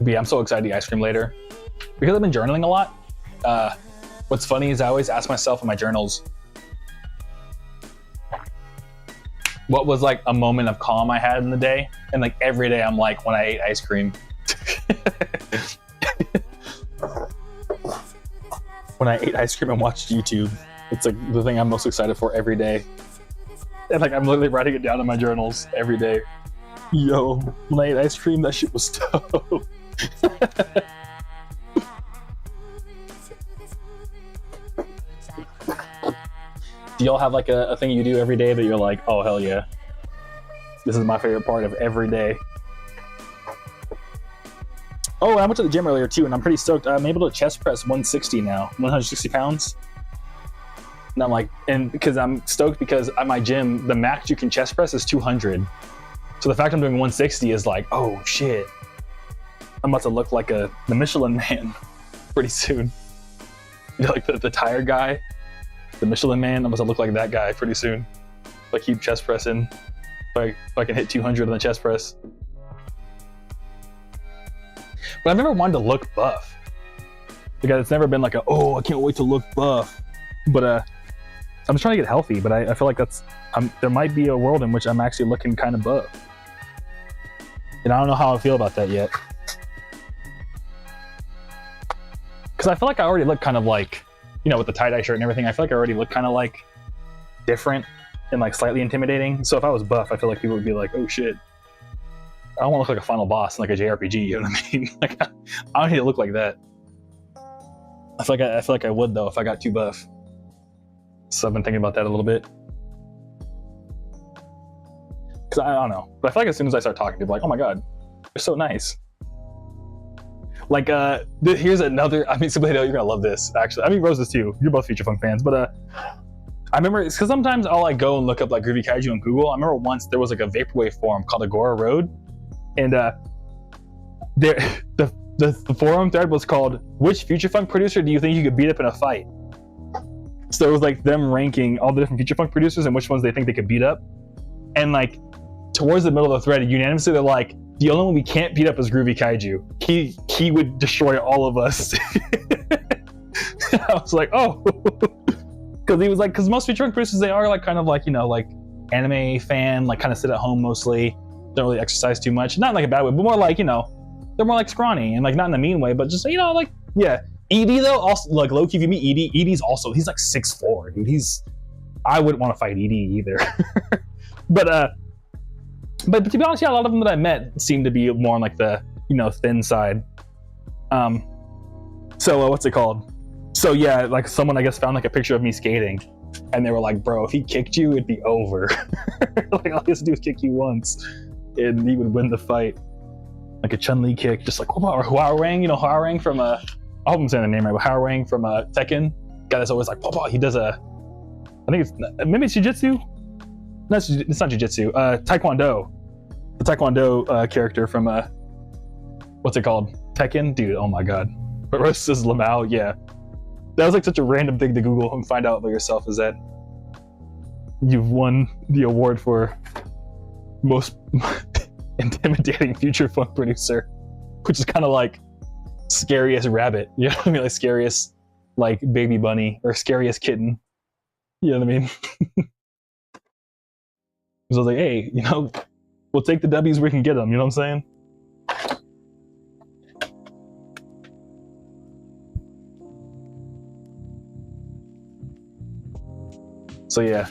But yeah, I'm so excited to eat ice cream later. Because I've been journaling a lot, what's funny is I always ask myself in my journals, what was like a moment of calm I had in the day? And like every day I'm like, when I ate ice cream. When I ate ice cream and watched YouTube. It's like the thing I'm most excited for every day. And like I'm literally writing it down in my journals every day. Yo, when I ate ice cream, that shit was dope. Do y'all have like a thing you do every day that you're like, oh hell yeah, this is my favorite part of every day? Oh, I went to the gym earlier too, and I'm pretty stoked. I'm able to chest press 160 now, 160 pounds. And I'm like, and because I'm stoked because at my gym, the max you can chest press is 200. So the fact I'm doing 160 is like, oh shit, I'm about to look like the Michelin Man pretty soon. You know, like the tire guy, the Michelin Man. I'm about to look like that guy pretty soon. Like keep chest pressing. If I can hit 200 on the chest press. But I've never wanted to look buff. Because it's never been like I can't wait to look buff. But I'm just trying to get healthy. But I feel like there might be a world in which I'm actually looking kind of buff. And I don't know how I feel about that yet. Because I feel like I already look kind of like, you know, with the tie-dye shirt and everything, I feel like I already look kind of like different and like slightly intimidating. So if I was buff, I feel like people would be like, oh shit. I don't want to look like a final boss in like a JRPG. You know what I mean? Like, I don't need to look like that. I feel like I would though if I got too buff. So I've been thinking about that a little bit. Cause I don't know, but I feel like as soon as I start talking, people are like, oh my god, they're so nice. Like, here's another. I mean, Simply you're gonna love this. Actually, I mean, Roses too. You're both Future Funk fans, but I remember it's because sometimes I'll like go and look up like Groovy Kaiju on Google. I remember once there was like a vaporwave forum called Agora Road, and the forum thread was called "Which Future Funk producer do you think you could beat up in a fight?" So it was like them ranking all the different Future Funk producers and which ones they think they could beat up, and like towards the middle of the thread, unanimously they're like, the only one we can't beat up is Groovy Kaiju. He would destroy all of us. I was like, oh, because he was like, because most Future Funk producers, they are like kind of like, you know, like anime fan, like kind of sit at home mostly, don't really exercise too much, not in like a bad way, but more like, you know, they're more like scrawny and like not in a mean way, but just, you know, like, yeah. Edie though, also like low key, if you meet Edie's also, he's like 6'4", dude. I wouldn't want to fight Edie either. But to be honest, yeah, a lot of them that I met seem to be more on like the, you know, thin side. So what's it called? So yeah, like someone I guess found like a picture of me skating, and they were like, "Bro, if he kicked you, it'd be over. Like all he has to do is kick you once, and he would win the fight." Like a Chun-Li kick, just like or Hwoarang, you know, Hwoarang from I hope I'm saying the name right, but Hwoarang from Tekken, guy that's always like, he does I think it's maybe it's jiu-jitsu. No, it's not jiu-jitsu. Taekwondo. The Taekwondo character from what's it called? Tekken? Dude, oh my god. But Rose says Lamau, yeah. That was like such a random thing to Google and find out about yourself, is that you've won the award for most intimidating Future Funk producer, which is kind of like scariest rabbit. You know what I mean? Like scariest like baby bunny or scariest kitten. You know what I mean? So I was like, hey, you know, we'll take the W's where we can get them. You know what I'm saying? So yeah.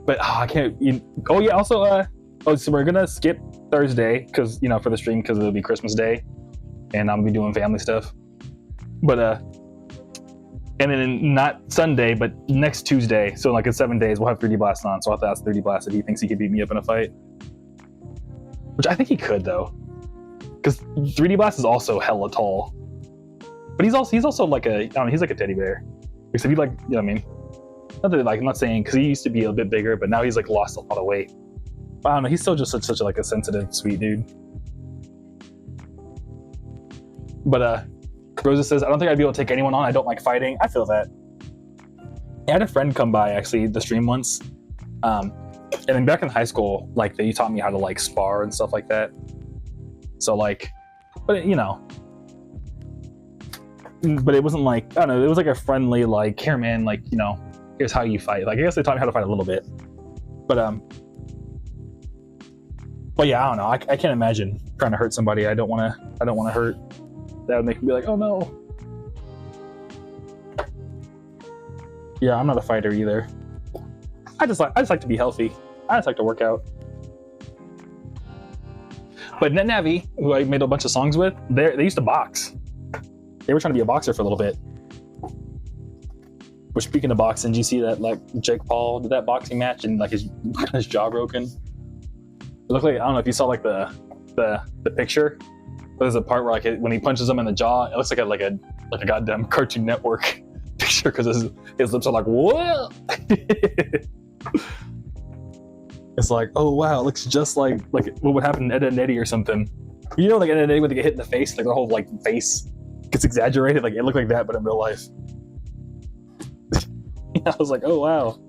But I can't. Oh yeah. Also, so we're gonna skip Thursday because, you know, for the stream, because it'll be Christmas Day, and I'm gonna be doing family stuff. But and then not Sunday, but next Tuesday. So like in 7 days, we'll have 3D Blast on. So I'll have to ask 3D Blast if he thinks he could beat me up in a fight. Which I think he could though, because 3D Blast is also hella tall. But he's also like I don't know, he's like a teddy bear. Except he like, you know what I mean? Not that like, I'm not saying, because he used to be a bit bigger, but now he's like lost a lot of weight. But I don't know, he's still just such like a sensitive, sweet dude. But Rosa says, I don't think I'd be able to take anyone on. I don't like fighting. I feel that. I had a friend come by actually the stream once. And then back in high school, like he taught me how to like spar and stuff like that. So like, but you know, but it wasn't like, I don't know, it was like a friendly, like, here man, like, you know, here's how you fight. Like I guess they taught me how to fight a little bit. But yeah, I don't know. I can't imagine trying to hurt somebody I don't want to hurt. That would make me be like, oh no. Yeah, I'm not a fighter either. I just like to be healthy. I just like to work out. But NetNavi, who I made a bunch of songs with, they used to box. They were trying to be a boxer for a little bit. Which, speaking of boxing, did you see that like Jake Paul did that boxing match and like his jaw broken? It looked like, I don't know if you saw like the picture. But there's a part where like when he punches him in the jaw, it looks like a goddamn Cartoon Network picture because his lips are like, what? It's like, oh wow, it looks just like what would happen to Ed and Eddie or something. You know, like Ed and Eddie when they get hit in the face, like their whole like face gets exaggerated. Like it looked like that, but in real life. I was like, oh wow.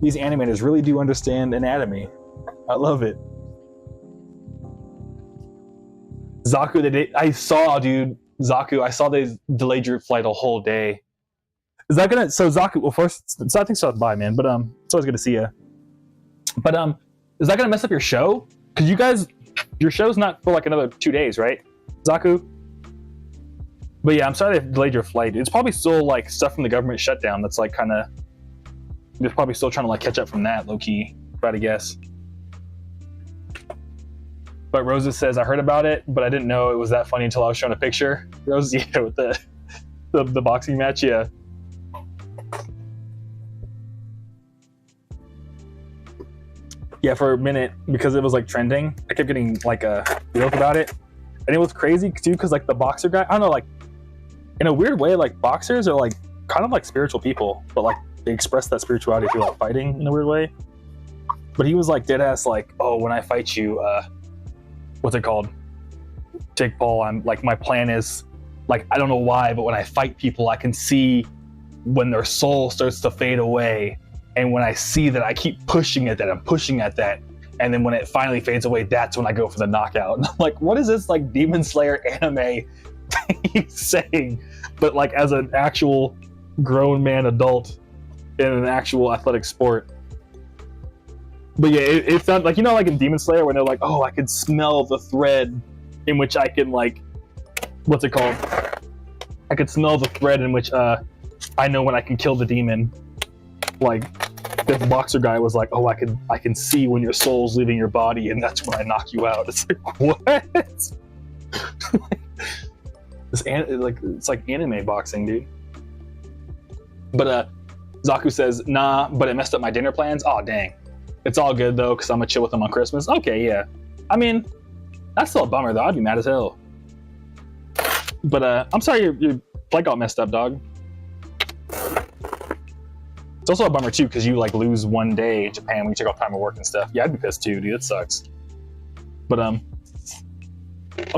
These animators really do understand anatomy. I love it. Zaku, I saw they delayed your flight a whole day. Is that gonna, so Zaku, well first, so I think so, bye man, but it's always good to see you. But is that gonna mess up your show? Cause you guys, your show's not for like another 2 days, right, Zaku? But yeah, I'm sorry they delayed your flight. It's probably still like stuff from the government shutdown that's like kind of, they're probably still trying to like catch up from that, low key. if I had to guess. But Rosa says, I heard about it, but I didn't know it was that funny until I was shown a picture. Rose, yeah, with the boxing match, yeah. Yeah, for a minute, because it was like trending, I kept getting like a joke about it. And it was crazy too, because like the boxer guy, I don't know, like in a weird way, like boxers are like kind of like spiritual people, but like they express that spirituality through like fighting in a weird way. But he was like dead ass like, oh, when I fight you, what's it called? Jake Paul, I'm like, my plan is like, I don't know why, but when I fight people, I can see when their soul starts to fade away. And when I see that I keep pushing at that, I'm pushing at that. And then when it finally fades away, that's when I go for the knockout. And I'm like, what is this like Demon Slayer anime he's saying? But like as an actual grown man adult in an actual athletic sport. But yeah, it sounds like, you know, like in Demon Slayer when they're like, oh, I can smell the thread in which I can like, what's it called? I could smell the thread in which I know when I can kill the demon. Like this boxer guy was like, oh, I can see when your soul's leaving your body, and that's when I knock you out. It's like, what? It's like anime boxing, dude. But Zaku says, nah, but it messed up my dinner plans. Oh, dang. It's all good though, because I'm gonna chill with them on Christmas. Okay, yeah. I mean, that's still a bummer though. I'd be mad as hell. But I'm sorry your flight got messed up, dog. It's also a bummer too, because you like lose one day in Japan when you take off time of work and stuff. Yeah, I'd be pissed too, dude. It sucks. But I'm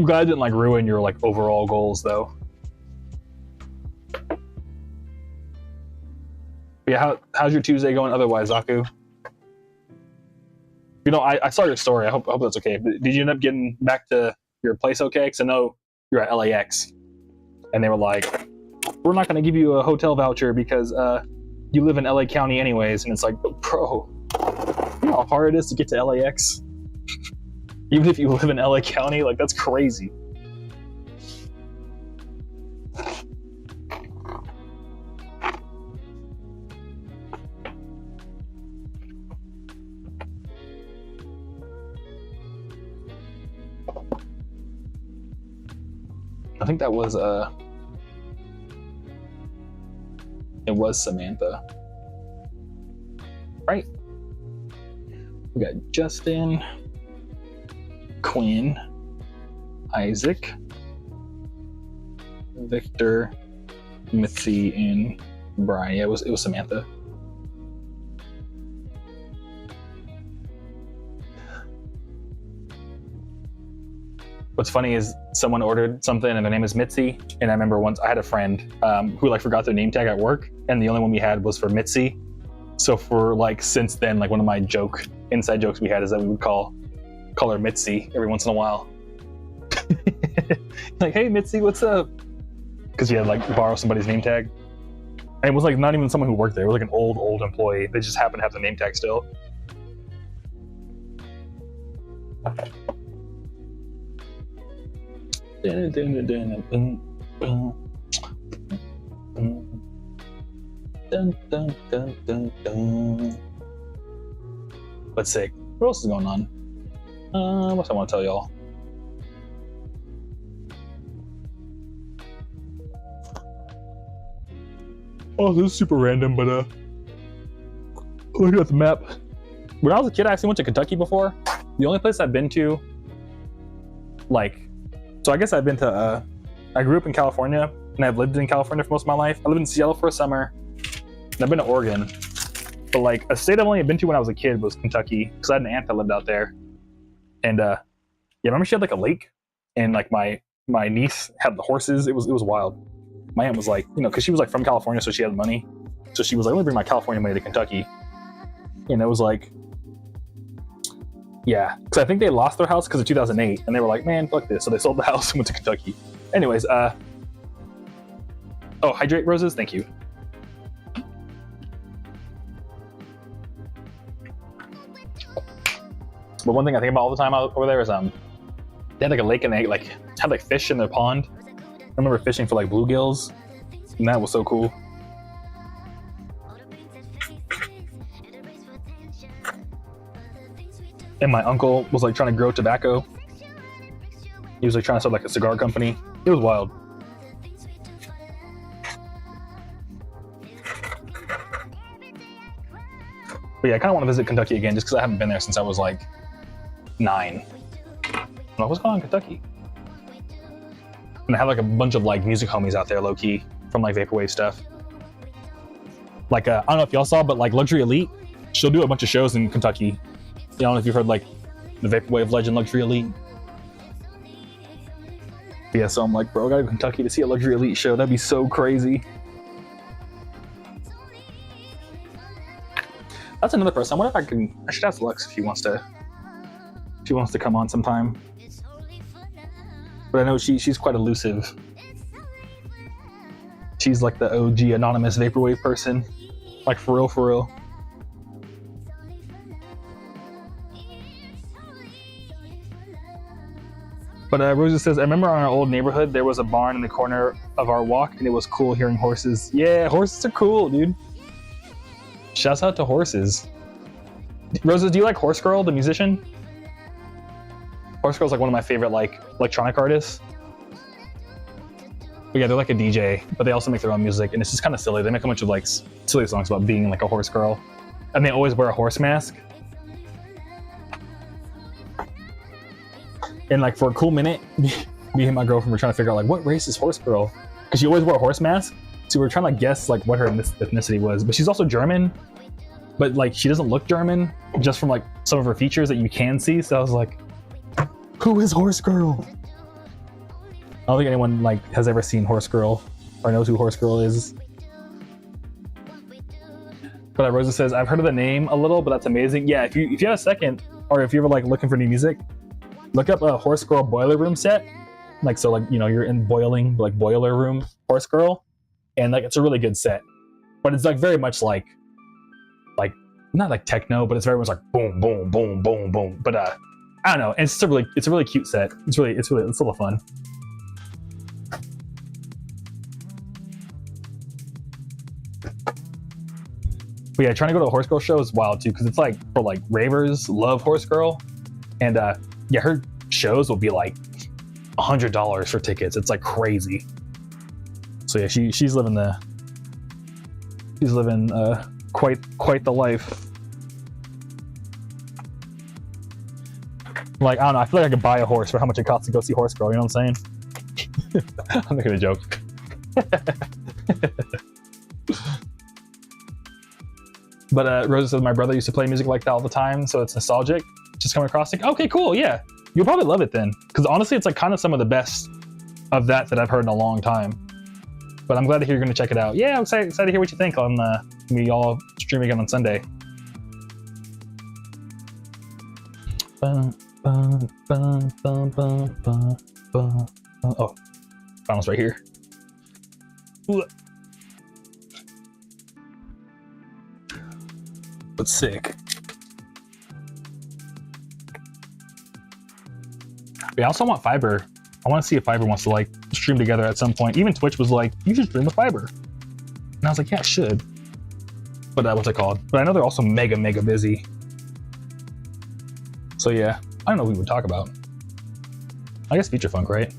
glad it didn't like ruin your like overall goals though. But yeah, how's your Tuesday going otherwise, Zaku? You know, I saw your story. I hope that's okay. But did you end up getting back to your place okay? Because I know you're at LAX, and they were like, we're not going to give you a hotel voucher because you live in LA County anyways. And it's like, bro, you know how hard it is to get to LAX? Even if you live in LA County, like that's crazy. I think that was it was Samantha, right? We got Justin, Quinn, Isaac, Victor, Mitzi, and Brian. Yeah, it was Samantha. What's funny is someone ordered something and their name is Mitzi, and I remember once I had a friend who like forgot their name tag at work, and the only one we had was for Mitzi. So for like since then, like one of my inside jokes we had is that we would call her Mitzi every once in a while. Like, hey Mitzi, what's up? Because you had like borrow somebody's name tag, and it was like not even someone who worked there. It was like an old employee. They just happened to have the name tag still. Dun, dun, dun, dun, dun, dun, dun, dun. Let's see. What else is going on? What do I want to tell y'all? Oh, this is super random, but looking at the map. When I was a kid, I actually went to Kentucky before. The only place I've been to, like, so I guess I've been to, I grew up in California, and I've lived in California for most of my life. I lived in Seattle for a summer, and I've been to Oregon. But like a state I've only been to when I was a kid was Kentucky, because I had an aunt that lived out there. And yeah, remember she had like a lake, and like my niece had the horses. It was wild. My aunt was like, you know, because she was like from California, so she had money. So she was like, let me bring my California money to Kentucky. And it was like, yeah, because I think they lost their house because of 2008, and they were like, man, fuck this. So they sold the house and went to Kentucky. Anyways, oh, hydrate roses, thank you. But one thing I think about all the time over there is they had like a lake, and they like had like fish in their pond. I remember fishing for like bluegills, and that was so cool. and my uncle was like trying to grow tobacco. He was like trying to start like a cigar company. It was wild. But yeah, I kind of want to visit Kentucky again just because I haven't been there since I was like 9. I'm like, what's going on in Kentucky? And I have like a bunch of like music homies out there, low key, from like vaporwave stuff. Like I don't know if y'all saw, but like Luxury Elite, she'll do a bunch of shows in Kentucky. I don't know if you've heard like the vaporwave legend Luxury Elite. But yeah, so I'm like, bro, I gotta go to Kentucky to see a Luxury Elite show. That'd be so crazy. That's another person. I wonder if I should ask Lux if she wants to come on sometime. But I know she's quite elusive. She's like the OG anonymous vaporwave person. Like for real, for real. But Rosa says, I remember in our old neighborhood, there was a barn in the corner of our walk, and it was cool hearing horses. Yeah, horses are cool, dude. Shouts out to horses. Rosa, do you like Horse Girl, the musician? Horse Girl's like one of my favorite like electronic artists. But yeah, they're like a DJ, but they also make their own music, and it's just kind of silly. They make a bunch of like silly songs about being like a horse girl, and they always wear a horse mask. And like for a cool minute, me and my girlfriend were trying to figure out like what race is Horse Girl, because she always wore a horse mask. So we were trying to guess like what her ethnicity was, but she's also German, but like she doesn't look German just from like some of her features that you can see. So I was like, who is Horse Girl? I don't think anyone like has ever seen Horse Girl or knows who Horse Girl is. But Rosa says, I've heard of the name a little, but that's amazing. Yeah, if you have a second, or if you're ever like looking for new music, look up a Horse Girl Boiler Room set. Like, so like, you know, you're in boiling, like boiler room Horse Girl. And like, it's a really good set, but it's like very much like not like techno, but it's very much like boom, boom, boom, boom, boom. But I don't know. It's a really cute set. It's a little fun. But yeah, trying to go to a Horse Girl show is wild too, because it's like for like ravers love Horse Girl, and yeah, her shows will be like $100 for tickets. It's like crazy. So yeah, she's living quite the life. Like, I don't know, I feel like I could buy a horse for how much it costs to go see Horse Girl, you know what I'm saying? I'm making a joke. But Rosa says, my brother used to play music like that all the time, so it's nostalgic. Just coming across like, okay, cool, yeah. You'll probably love it then. Because honestly, it's like kind of some of the best of that I've heard in a long time. But I'm glad to hear you're going to check it out. Yeah, I'm excited to hear what you think on me all stream again on Sunday. Oh, finals right here. But sick. Yeah, I also want Fiverr. I want to see if Fiverr wants to like stream together at some point. Even Twitch was like, you should stream with Fiverr. And I was like, yeah, I should. But what's it called? But I know they're also mega busy. So yeah, I don't know what we would talk about. I guess feature funk, right?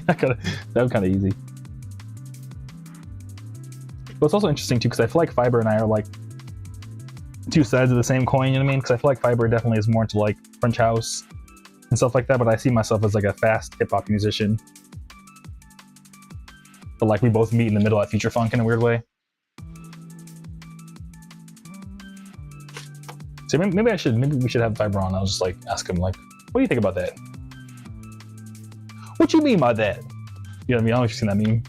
That was kind of easy. But it's also interesting too, because I feel like Fiverr and I are like two sides of the same coin, you know what I mean? Because I feel like Fiverr definitely is more into like French house and stuff like that, but I see myself as like a fast hip-hop musician. But like we both meet in the middle at feature funk in a weird way. So maybe we should have Fiverr on. I'll just like ask him like, what do you think about that? What you mean by that? You know what I mean? I don't know if you've seen that meme.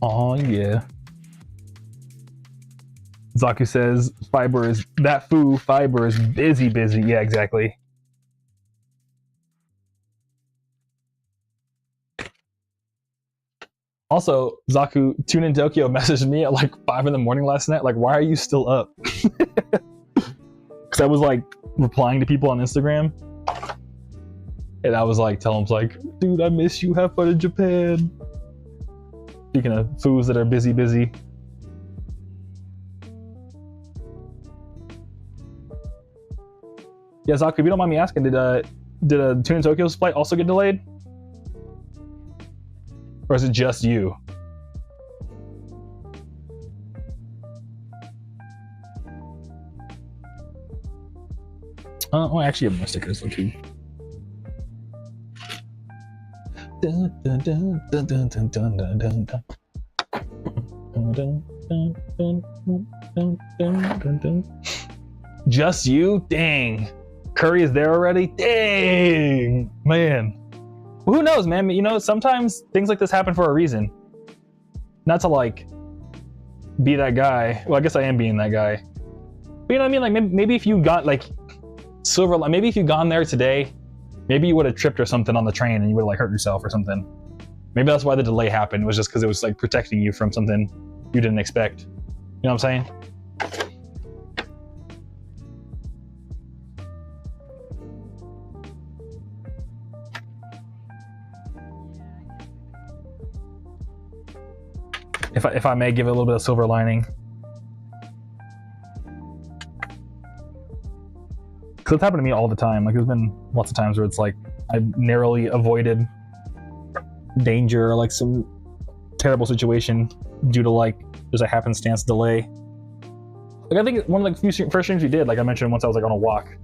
Oh yeah. Zaku says Fiverr is busy. Yeah, exactly. Also, Zaku, Tune in Tokyo messaged me at like 5 in the morning last night. Like, why are you still up? Because I was like replying to people on Instagram. And I was like, telling them like, dude, I miss you. Have fun in Japan. Speaking of fools that are busy. Yeah, Zaku, if you don't mind me asking, did a Tune in Tokyo's flight also get delayed? Or is it just you? Oh, I actually have more stickers, okay. Just you? Dang. Curry is there already? Dang, man. Well, who knows, man? You know, sometimes things like this happen for a reason. Not to like be that guy. Well, I guess I am being that guy. But you know what I mean? Like maybe if you got like silver, maybe if you gone there today, maybe you would have tripped or something on the train and you would have like hurt yourself or something. Maybe that's why the delay happened. It was just because it was like protecting you from something you didn't expect. You know what I'm saying? If I may give it a little bit of silver lining. Because it's happened to me all the time. Like there's been lots of times where it's like I've narrowly avoided danger or like some terrible situation due to like there's a happenstance delay. Like I think one of the few first things we did, like I mentioned once I was like on a walk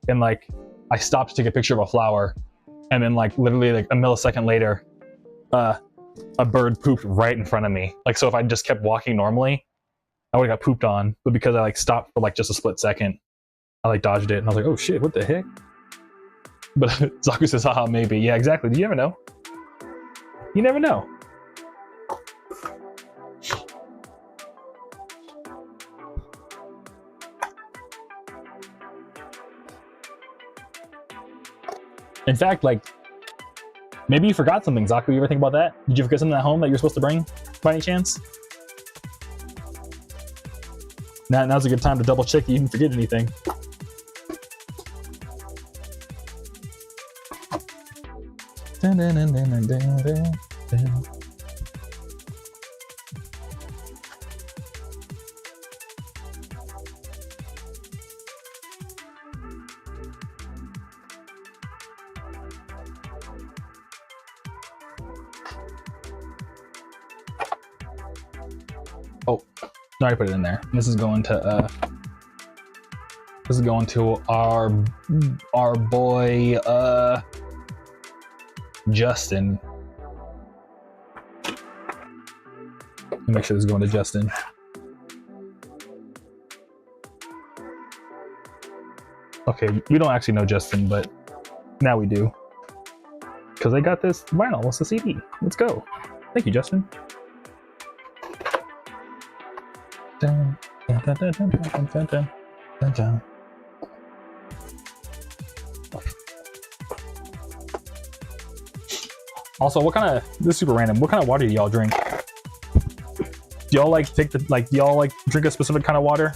and like I stopped to take a picture of a flower and then like literally like a millisecond later a bird pooped right in front of me. Like so if I just kept walking normally I would have got pooped on, but because I like stopped for like just a split second I like dodged it and I was like, oh shit, what the heck? But Zaku says, haha, maybe. Yeah, exactly. You never know. You never know. In fact, like, maybe you forgot something, Zaku. You ever think about that? Did you forget something at home that you're supposed to bring, by any chance? Now's a good time to double check that you didn't forget anything. Dun, dun, dun, dun, dun, dun, dun. Oh, no, I put it in there. This is going to our boy Justin. Let me make sure this is going to Justin. Okay, we don't actually know Justin, but now we do. Because I got this vinyl, it's a CD. Let's go. Thank you, Justin. Dun, dun, dun, dun, dun, dun, dun, dun, dun, dun. Also, this is super random. What kind of water do y'all drink? Do y'all like drink a specific kind of water?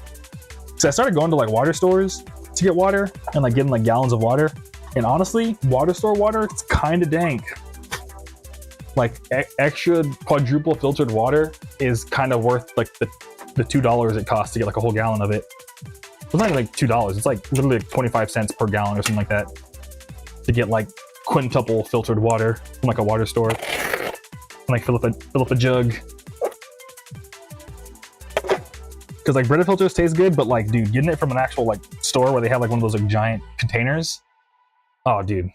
So I started going to like water stores to get water and like getting like gallons of water. And honestly, water store water, it's kind of dank. Like extra quadruple filtered water is kind of worth like the $2 it costs to get like a whole gallon of it. It's not even like $2. It's like literally like 25 cents per gallon or something like that to get like quintuple filtered water from like a water store. And like fill up a jug. Because like Brita filters taste good, but like dude, getting it from an actual like store where they have like one of those like giant containers. Oh dude.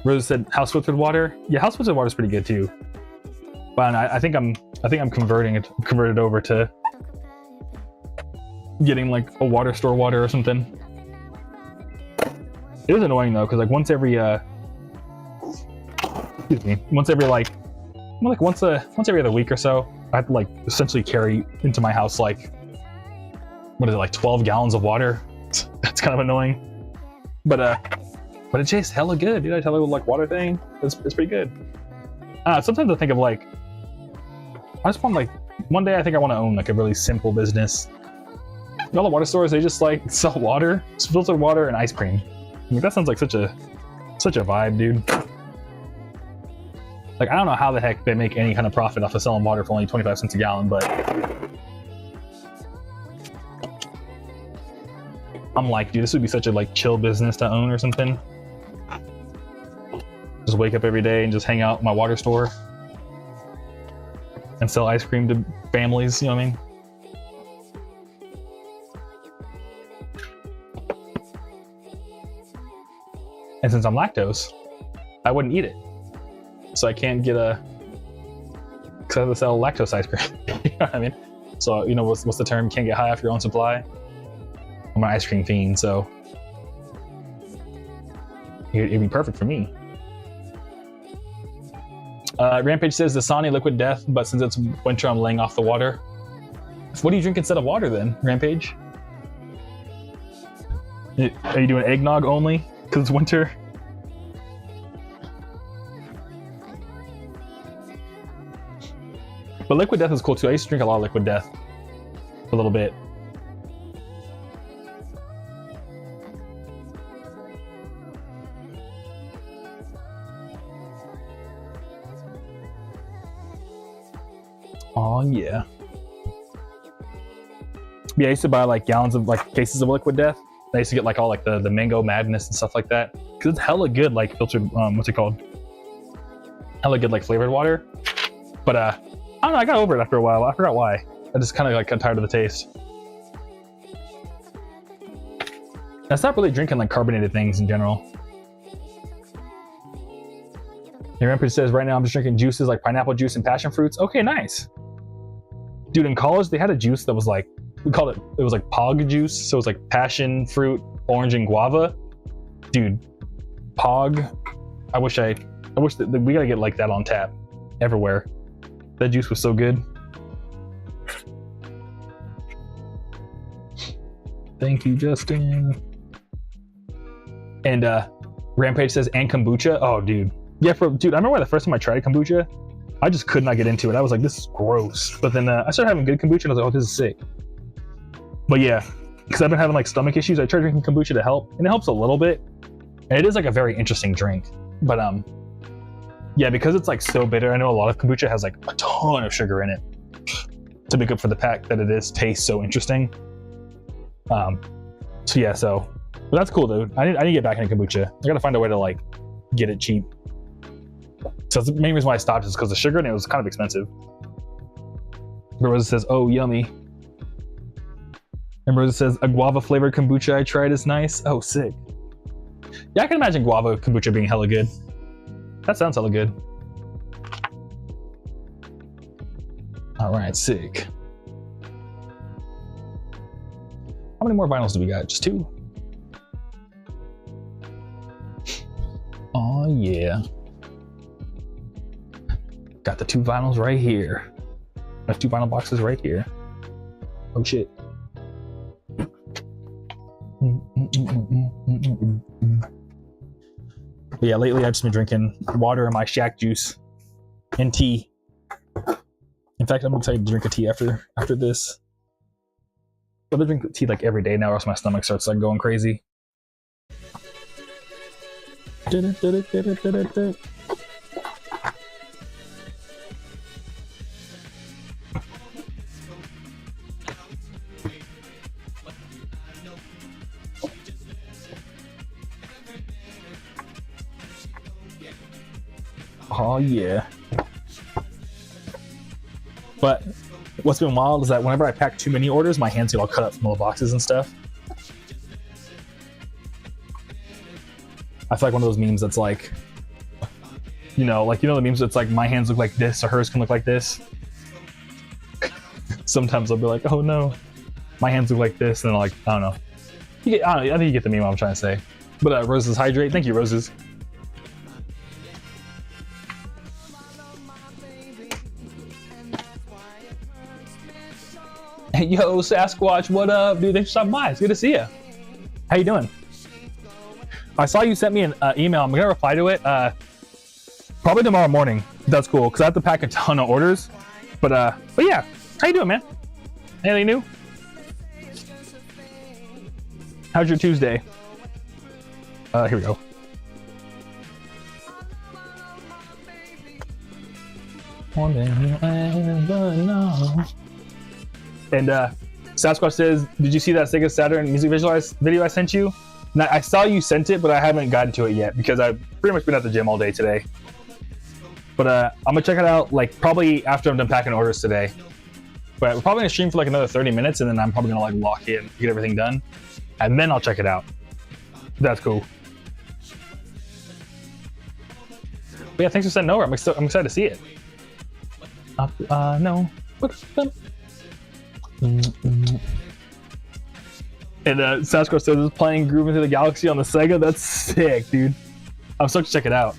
Rose said house filtered water. Yeah, house filtered water is pretty good too. But I think I'm converted over to getting like a water store water or something. It is annoying though, because like once every once every other week or so, I have to like essentially carry into my house like, what is it, like 12 gallons of water? That's kind of annoying. But it tastes hella good, dude. I tell you, like water thing, it's pretty good. Sometimes I think of like, I just want like, one day I think I want to own like a really simple business. All the water stores, they just like sell water, filtered water, and ice cream. I mean, that sounds like such a vibe, dude. Like, I don't know how the heck they make any kind of profit off of selling water for only 25 cents a gallon, but I'm like, dude, this would be such a like chill business to own or something. Just wake up every day and just hang out at my water store and sell ice cream to families, you know what I mean? And since I'm lactose, I wouldn't eat it. So I can't get because I have to sell lactose ice cream. You know what I mean? So, you know, what's the term? You can't get high off your own supply. I'm an ice cream fiend, so it'd be perfect for me. Rampage says Dasani liquid death, but since it's winter, I'm laying off the water. What do you drink instead of water then, Rampage? Are you doing eggnog only because it's winter? But liquid death is cool too. I used to drink a lot of liquid death a little bit. Oh yeah. Yeah, I used to buy like gallons of like cases of liquid death. I used to get like all like the mango madness and stuff like that because it's hella good like filtered what's it called? Hella good like flavored water. But I don't know, I got over it after a while. I forgot why. I just kind of like got tired of the taste. I stopped really drinking like carbonated things in general. Your Rampage says right now I'm just drinking juices like pineapple juice and passion fruits. Okay, nice. Dude, in college they had a juice that was like, we called it was like pog juice. So it was like passion fruit, orange, and guava. Dude, pog. I wish that we gotta get like that on tap everywhere. That juice was so good. Thank you, Justin. And Rampage says, and kombucha. Oh, dude. Yeah, dude, I remember the first time I tried kombucha, I just could not get into it. I was like, this is gross. But then I started having good kombucha and I was like, oh, this is sick. But yeah, because I've been having like stomach issues, I tried drinking kombucha to help, and it helps a little bit. And it is like a very interesting drink. But yeah, because it's like so bitter, I know a lot of kombucha has like a ton of sugar in it to make up for the fact that it tastes so interesting. So yeah, but that's cool, dude. I need to get back into kombucha. I gotta find a way to like get it cheap. So the main reason why I stopped is because the sugar and it was kind of expensive. Rosa says, oh, yummy. And Rosa says, a guava flavored kombucha I tried is nice. Oh, sick. Yeah, I can imagine guava kombucha being hella good. That sounds hella good. All right, sick. How many more vinyls do we got? Just 2? Oh, yeah. Got the 2 vinyls right here. Got 2 vinyl boxes right here. Oh, shit. But yeah, lately I've just been drinking water and my shack juice and tea. In fact, I'm excited to drink a tea after this. But I drink tea like every day now, or else my stomach starts like going crazy. Oh yeah. But what's been wild is that whenever I pack too many orders, my hands get all cut up from all the boxes and stuff. I feel like one of those memes that's like, you know the memes that's like my hands look like this or hers can look like this. Sometimes I'll be like, oh no, my hands look like this, and then like, I don't know. I think you get the meme I'm trying to say. But Roses hydrate. Thank you, Roses. Yo, Sasquatch, what up, dude? Thanks for stopping by. It's good to see you. How you doing? I saw you sent me an email. I'm gonna reply to it probably tomorrow morning. That's cool because I have to pack a ton of orders. But yeah, how you doing, man? Anything new? How's your Tuesday? Here we go. One day you'll ever know. And Sasquatch says, did you see that Sega Saturn music visualize video I sent you? Now, I saw you sent it, but I haven't gotten to it yet because I've pretty much been at the gym all day today. But I'm gonna check it out like probably after I'm done packing orders today. But we're probably gonna stream for like another 30 minutes, and then I'm probably gonna like lock in, get everything done, and then I'll check it out. That's cool. But yeah, thanks for sending over. I'm excited to see it. No. And Sasquatch says is playing Groove Into the Galaxy on the Sega. That's sick, dude. I'm stoked to check it out.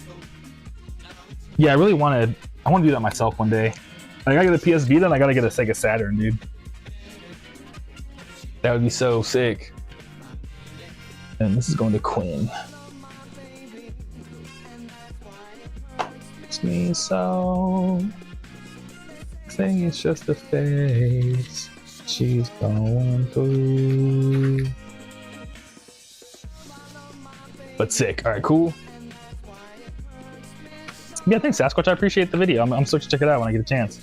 Yeah, I really want to do that myself one day. I gotta get a PS Vita and I gotta get a Sega Saturn, dude. That would be so sick. And this is going to Quinn. It's me so. Saying it's just a phase. She's going through. But sick. Alright, cool. Yeah, thanks, Sasquatch. I appreciate the video. I'm stoked to check it out when I get a chance.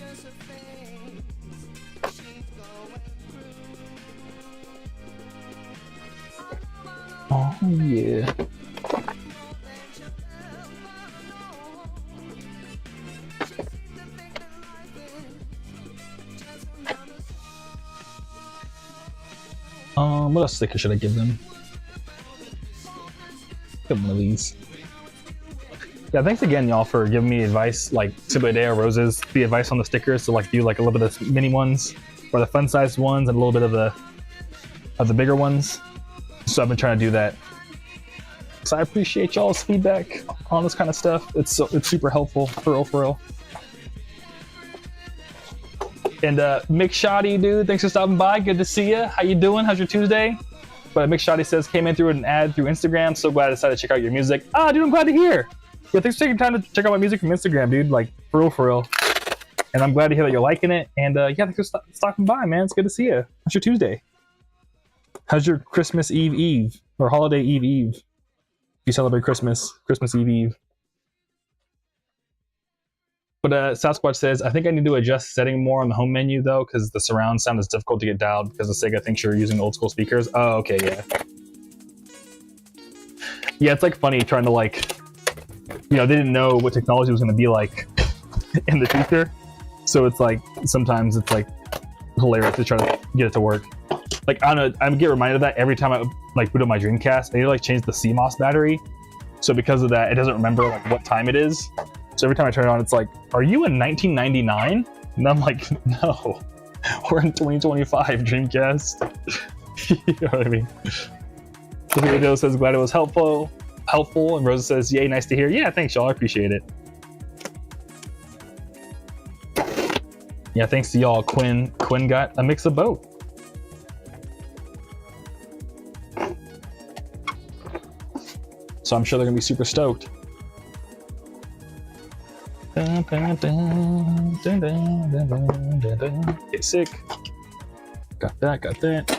Oh, yeah. What else sticker should I give them? Give them one of these. Yeah, thanks again, y'all, for giving me advice, like Subadeo Roses, the advice on the stickers, so like do like a little bit of the mini ones, or the fun-sized ones, and a little bit of the bigger ones. So I've been trying to do that. So I appreciate y'all's feedback on this kind of stuff. It's super helpful, for real. And Mick Shoddy, dude, thanks for stopping by. Good to see you. How you doing? How's your Tuesday? But Mick Shoddy says, came in through an ad through Instagram. So glad I decided to check out your music. Ah, dude, I'm glad to hear. Yeah, thanks for taking time to check out my music from Instagram, dude. Like, for real. And I'm glad to hear that you're liking it. And yeah, thanks for stopping by, man. It's good to see you. How's your Tuesday? How's your Christmas Eve? Or Holiday Eve? You celebrate Christmas Eve. But Sasquatch says, I think I need to adjust setting more on the home menu though, because the surround sound is difficult to get dialed because the Sega thinks you're using old school speakers. Oh, okay, yeah. Yeah, it's like funny trying to like, they didn't know what technology was going to be like in the future. So it's like, sometimes it's like hilarious to try to get it to work. Like, I don't know, I get reminded of that every time I like boot up my Dreamcast. I need to like change the CMOS battery. So because of that, it doesn't remember like what time it is. So every time I turn it on, it's like, are you in 1999? And I'm like, no, we're in 2025, Dreamcast. You know what I mean? So the video says, glad it was helpful. And Rosa says, yay, nice to hear. Yeah, thanks, y'all. I appreciate it. Yeah, thanks to y'all. Quinn got a mix of both. So I'm sure they're gonna be super stoked. Get sick. Got that.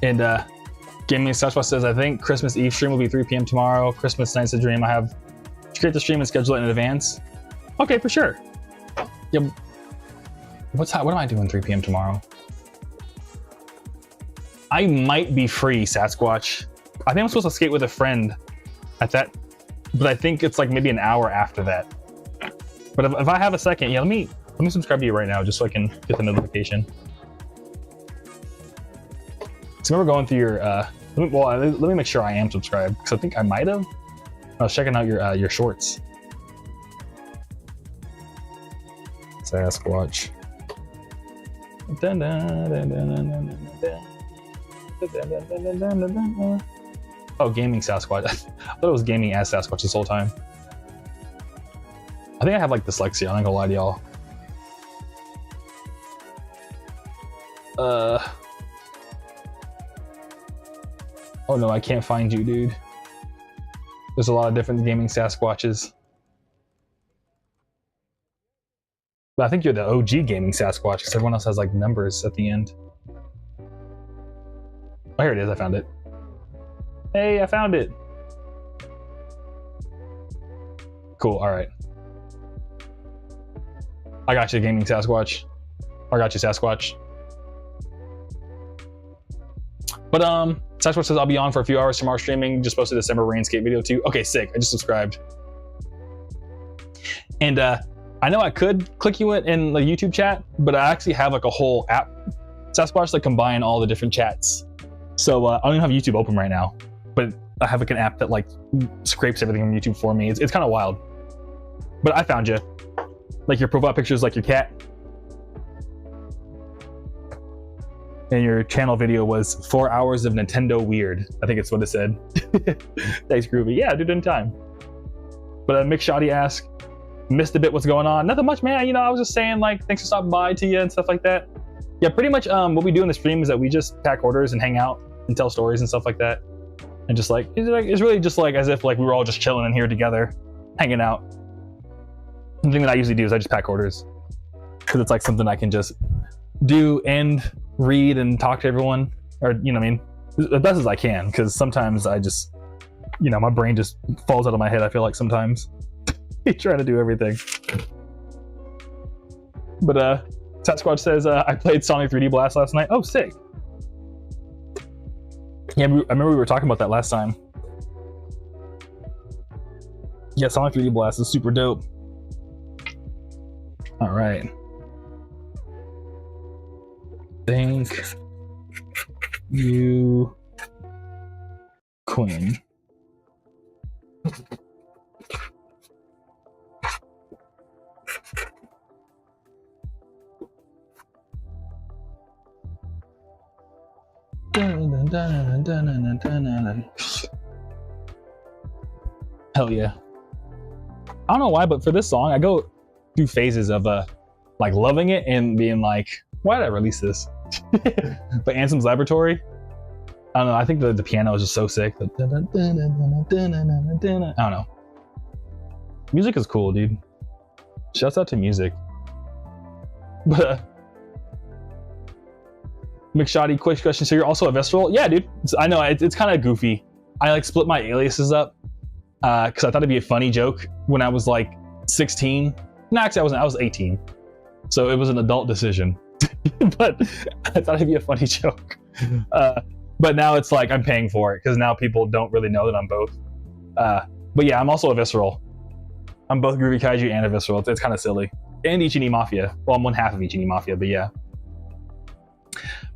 And Gaming Sasquatch says, I think Christmas Eve stream will be 3 p.m. tomorrow. Christmas night's a dream. I have to create the stream and schedule it in advance. Okay, for sure. Yeah. What am I doing 3 p.m. tomorrow? I might be free, Sasquatch. I think I'm supposed to skate with a friend at that, but I think it's like maybe an hour after that. But if I have a second, yeah, let me subscribe to you right now just so I can get the notification. So I remember going through your, let me make sure I am subscribed, because I think I might have. I was checking out your shorts. Sasquatch. Dun, dun, dun, dun, dun, dun, dun. Oh, Gaming Sasquatch. I thought it was Gaming as Sasquatch this whole time. I think I have like dyslexia, I'm not gonna lie to y'all. Oh no, I can't find you, dude. There's a lot of different Gaming Sasquatches. But I think you're the OG Gaming Sasquatch, because everyone else has like numbers at the end. Oh, here it is. I found it. Hey, I found it. Cool. All right. I got you, gaming Sasquatch. I got you, Sasquatch. But Sasquatch says I'll be on for a few hours tomorrow streaming. Just posted a December rain skate video too. Okay, sick. I just subscribed. And I know I could click you in the YouTube chat, but I actually have like a whole app, Sasquatch, that combine all the different chats. So I don't even have YouTube open right now, but I have like an app that like scrapes everything on YouTube for me. It's kind of wild. But I found you. Like your profile picture is like your cat. And your channel video was 4 hours of Nintendo weird. I think it's what it said. Thanks, Groovy. Yeah, dude, in time. But Mick Shoddy asked, missed a bit what's going on. Nothing much, man. You know, I was just saying like, thanks for stopping by to you and stuff like that. Yeah, pretty much what we do in the stream is that we just pack orders and hang out and tell stories and stuff like that. And just like, it's really just like as if like we were all just chilling in here together, hanging out. The thing that I usually do is I just pack orders. Because it's like something I can just do and read and talk to everyone, or you know what I mean, as best as I can, because sometimes I just, you know, my brain just falls out of my head. I feel like sometimes trying to do everything. But Sasquatch says I played Sonic 3D Blast last night. Oh, sick. Yeah, I remember we were talking about that last time. Yeah, Sonic 3D Blast is super dope. All right. Thank you, Queen. Hell yeah. I don't know why, but for this song, I go through phases of like loving it and being like, why did I release this? But Ansem's Laboratory, I don't know, I think the piano is just so sick. I don't know. Music is cool, dude. Shouts out to music. But McShoddy, quick question. So you're also a Aviscerall? Yeah, dude. I know, it's kind of goofy. I like split my aliases up because I thought it'd be a funny joke when I was like 16. No, actually I wasn't, I was 18. So it was an adult decision. But I thought it'd be a funny joke. But now it's like I'm paying for it because now people don't really know that I'm both. But yeah, I'm also a Aviscerall. I'm both Groovy Kaiju and a Aviscerall. It's kind of silly. And Ichi Mafia. Well, I'm one half of Ichi Mafia, but yeah.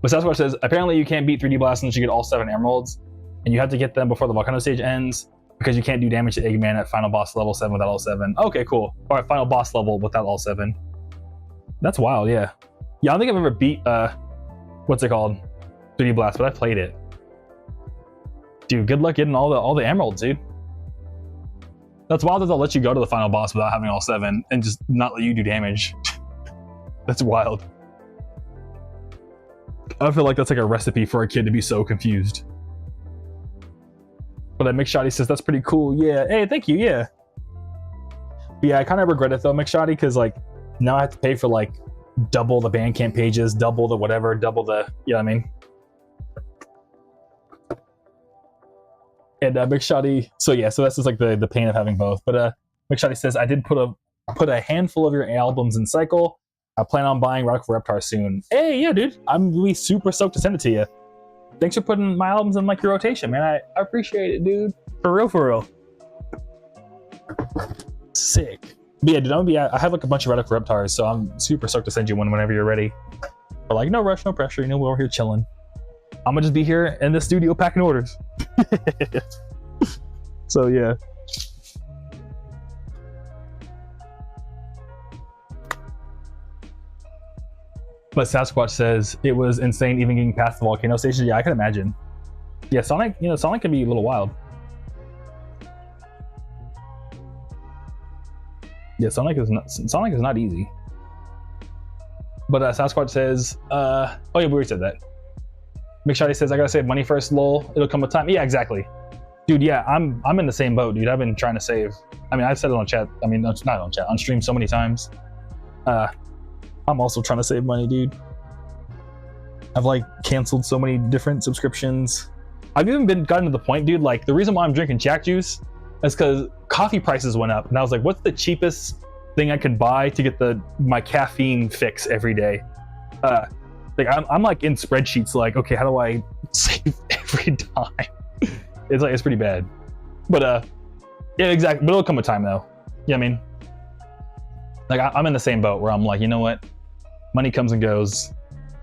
But Sasquatch says, apparently you can't beat 3D Blast unless you get all 7 emeralds, and you have to get them before the volcano stage ends because you can't do damage to Eggman at final boss level 7 without all 7. Okay, cool. All right, final boss level without all 7. That's wild, yeah. Yeah, I don't think I've ever beat, what's it called? 3D Blast, but I played it. Dude, good luck getting all the emeralds, dude. That's wild that they'll let you go to the final boss without having all 7 and just not let you do damage. That's wild. I feel like that's like a recipe for a kid to be so confused. But then McShoddy says, that's pretty cool. Yeah, hey, thank you, yeah. But yeah, I kind of regret it though, McShoddy, because like now I have to pay for like double the Bandcamp pages, double the whatever, double the, you know what I mean? And McShoddy, so yeah, so that's just like the pain of having both. But McShoddy says, I did put a handful of your albums in cycle. I plan on buying Radical Reptar soon. Hey, yeah, dude. I'm really super stoked to send it to you. Thanks for putting my albums in like your rotation, man. I appreciate it, dude. For real, for real. Sick. But yeah, dude, I have like a bunch of Radical Reptars, so I'm super stoked to send you one whenever you're ready. But like, no rush, no pressure. You know, we're over here chilling. I'm gonna just be here in the studio packing orders. So yeah. But Sasquatch says it was insane even getting past the volcano station. Yeah, I can imagine. Yeah, Sonic, you know, Sonic can be a little wild. Yeah, Sonic is not easy. But Sasquatch says, oh yeah, we already said that. McShoddy says, I gotta save money first, lol. It'll come with time. Yeah, exactly. Dude, yeah, I'm in the same boat, dude. I've been trying to save. I mean, I've said it on chat. I mean, not on chat, on stream so many times. I'm also trying to save money, dude. I've like canceled so many different subscriptions. I've even gotten to the point, dude, like the reason why I'm drinking Jack juice is because coffee prices went up. And I was like, what's the cheapest thing I could buy to get my caffeine fix every day. Like I'm like in spreadsheets, like, okay, how do I save every dime? It's pretty bad. But yeah, exactly. But it'll come a time though. Yeah, I mean, like I'm in the same boat where I'm like, you know what? Money comes and goes.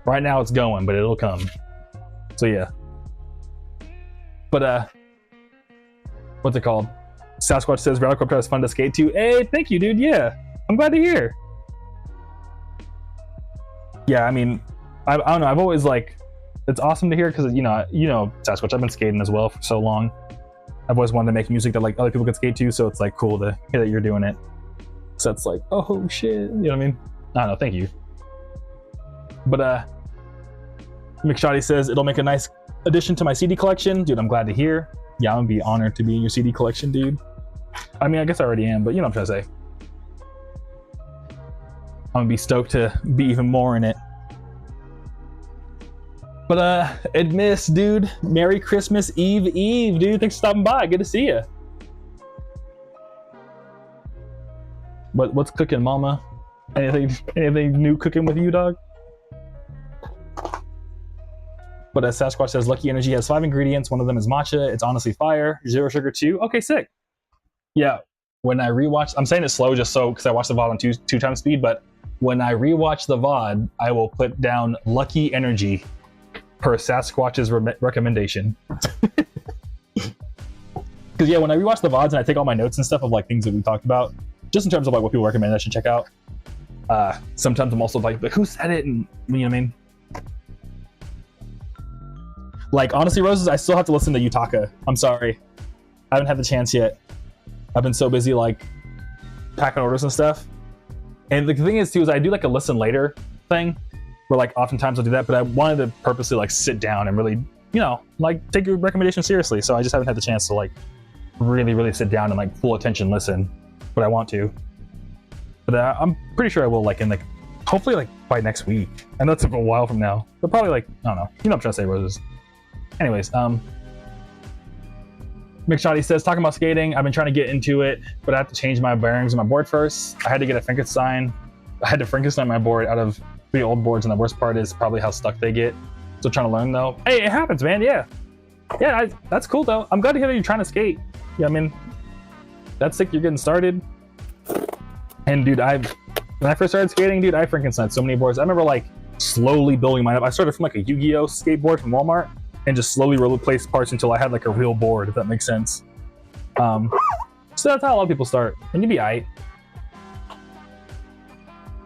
Right now it's going, but it'll come. So yeah. But what's it called? Sasquatch says Rallycopter is fun to skate to. Hey, thank you, dude. Yeah, I'm glad to hear. Yeah, I mean, I don't know. I've always like, it's awesome to hear because you know Sasquatch. I've been skating as well for so long. I've always wanted to make music that like other people could skate to, so it's like cool to hear that you're doing it. So it's like, oh shit, you know what I mean? I don't know. Thank you. But McShoddy says it'll make a nice addition to my CD collection, dude. I'm glad to hear. Yeah, I'm gonna be honored to be in your CD collection, dude. I mean, I guess I already am, but you know what I'm trying to say. I'm gonna be stoked to be even more in it. But Admiss, dude, Merry Christmas Eve, dude. Thanks for stopping by. Good to see you. What's cooking, mama? Anything new cooking with you, dog? But as Sasquatch says, Lucky Energy has 5 ingredients. One of them is matcha. It's honestly fire. 0 sugar too. Okay, sick. Yeah, when I rewatch, I'm saying it slow just so because I watched the VOD on two times speed. But when I rewatch the VOD, I will put down Lucky Energy per Sasquatch's recommendation. Because yeah, when I rewatch the VODs and I take all my notes and stuff of like things that we talked about, just in terms of like what people recommend I should check out. Sometimes I'm also like, but who said it? And you know what I mean? Like, honestly, Roses, I still have to listen to Yutaka. I'm sorry. I haven't had the chance yet. I've been so busy, like, packing orders and stuff. And the thing is, too, is I do, like, a listen later thing, where, like, oftentimes I'll do that, but I wanted to purposely, like, sit down and really, you know, like, take your recommendation seriously. So I just haven't had the chance to, like, really, really sit down and, like, full attention listen. But I want to. But I'm pretty sure I will, like, in, like, hopefully, like, by next week. I know it's a while from now. But probably, like, I don't know. You know what I'm trying to say, Roses. Anyways, McShoddy says, talking about skating, I've been trying to get into it, but I have to change my bearings on my board first. I had to get a Frankenstein. I had to Frankenstein my board out of 3 old boards, and the worst part is probably how stuck they get. Still trying to learn though. Hey, it happens, man. Yeah. Yeah, that's cool though. I'm glad to hear that you're trying to skate. Yeah, I mean, that's sick. You're getting started. And dude, when I first started skating, dude, I Frankensteined so many boards. I remember like slowly building mine up. I started from like a Yu-Gi-Oh skateboard from Walmart and just slowly replaced parts until I had like a real board, if that makes sense. So that's how a lot of people start, and you'd be aight.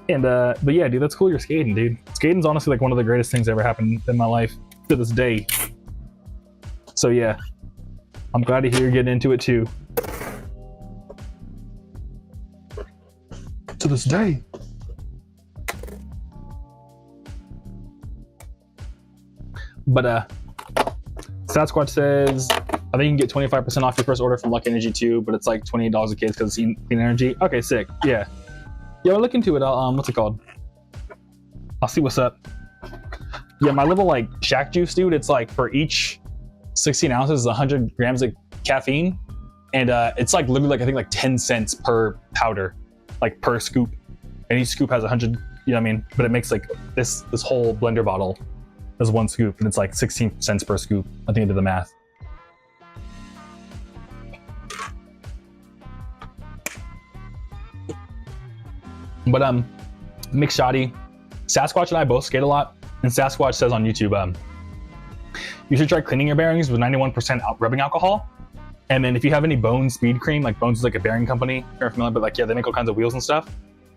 And but yeah, dude, that's cool. You're skating, dude. Skating's honestly like one of the greatest things that ever happened in my life to this day. So yeah, I'm glad to hear you're getting into it too. To this day. But Sasquatch says, I think you can get 25% off your first order from Lucky Energy too, but it's like $28 a case because it's clean energy. Okay, sick. Yeah. Yeah, we'll look into it. What's it called? I'll see what's up. Yeah, my little like Shack juice, dude, it's like for each 16 ounces is 100 grams of caffeine. And it's like literally like I think like 10 cents per powder, like per scoop. And each scoop has 100, you know what I mean? But it makes like this whole blender bottle as one scoop, and it's like 16 cents per scoop. I think I did the math. But McShoddy, Sasquatch and I both skate a lot, and Sasquatch says on YouTube, you should try cleaning your bearings with 91% rubbing alcohol. And then if you have any Bone Speed Cream, like Bones is like a bearing company, if you're familiar, but like yeah, they make all kinds of wheels and stuff.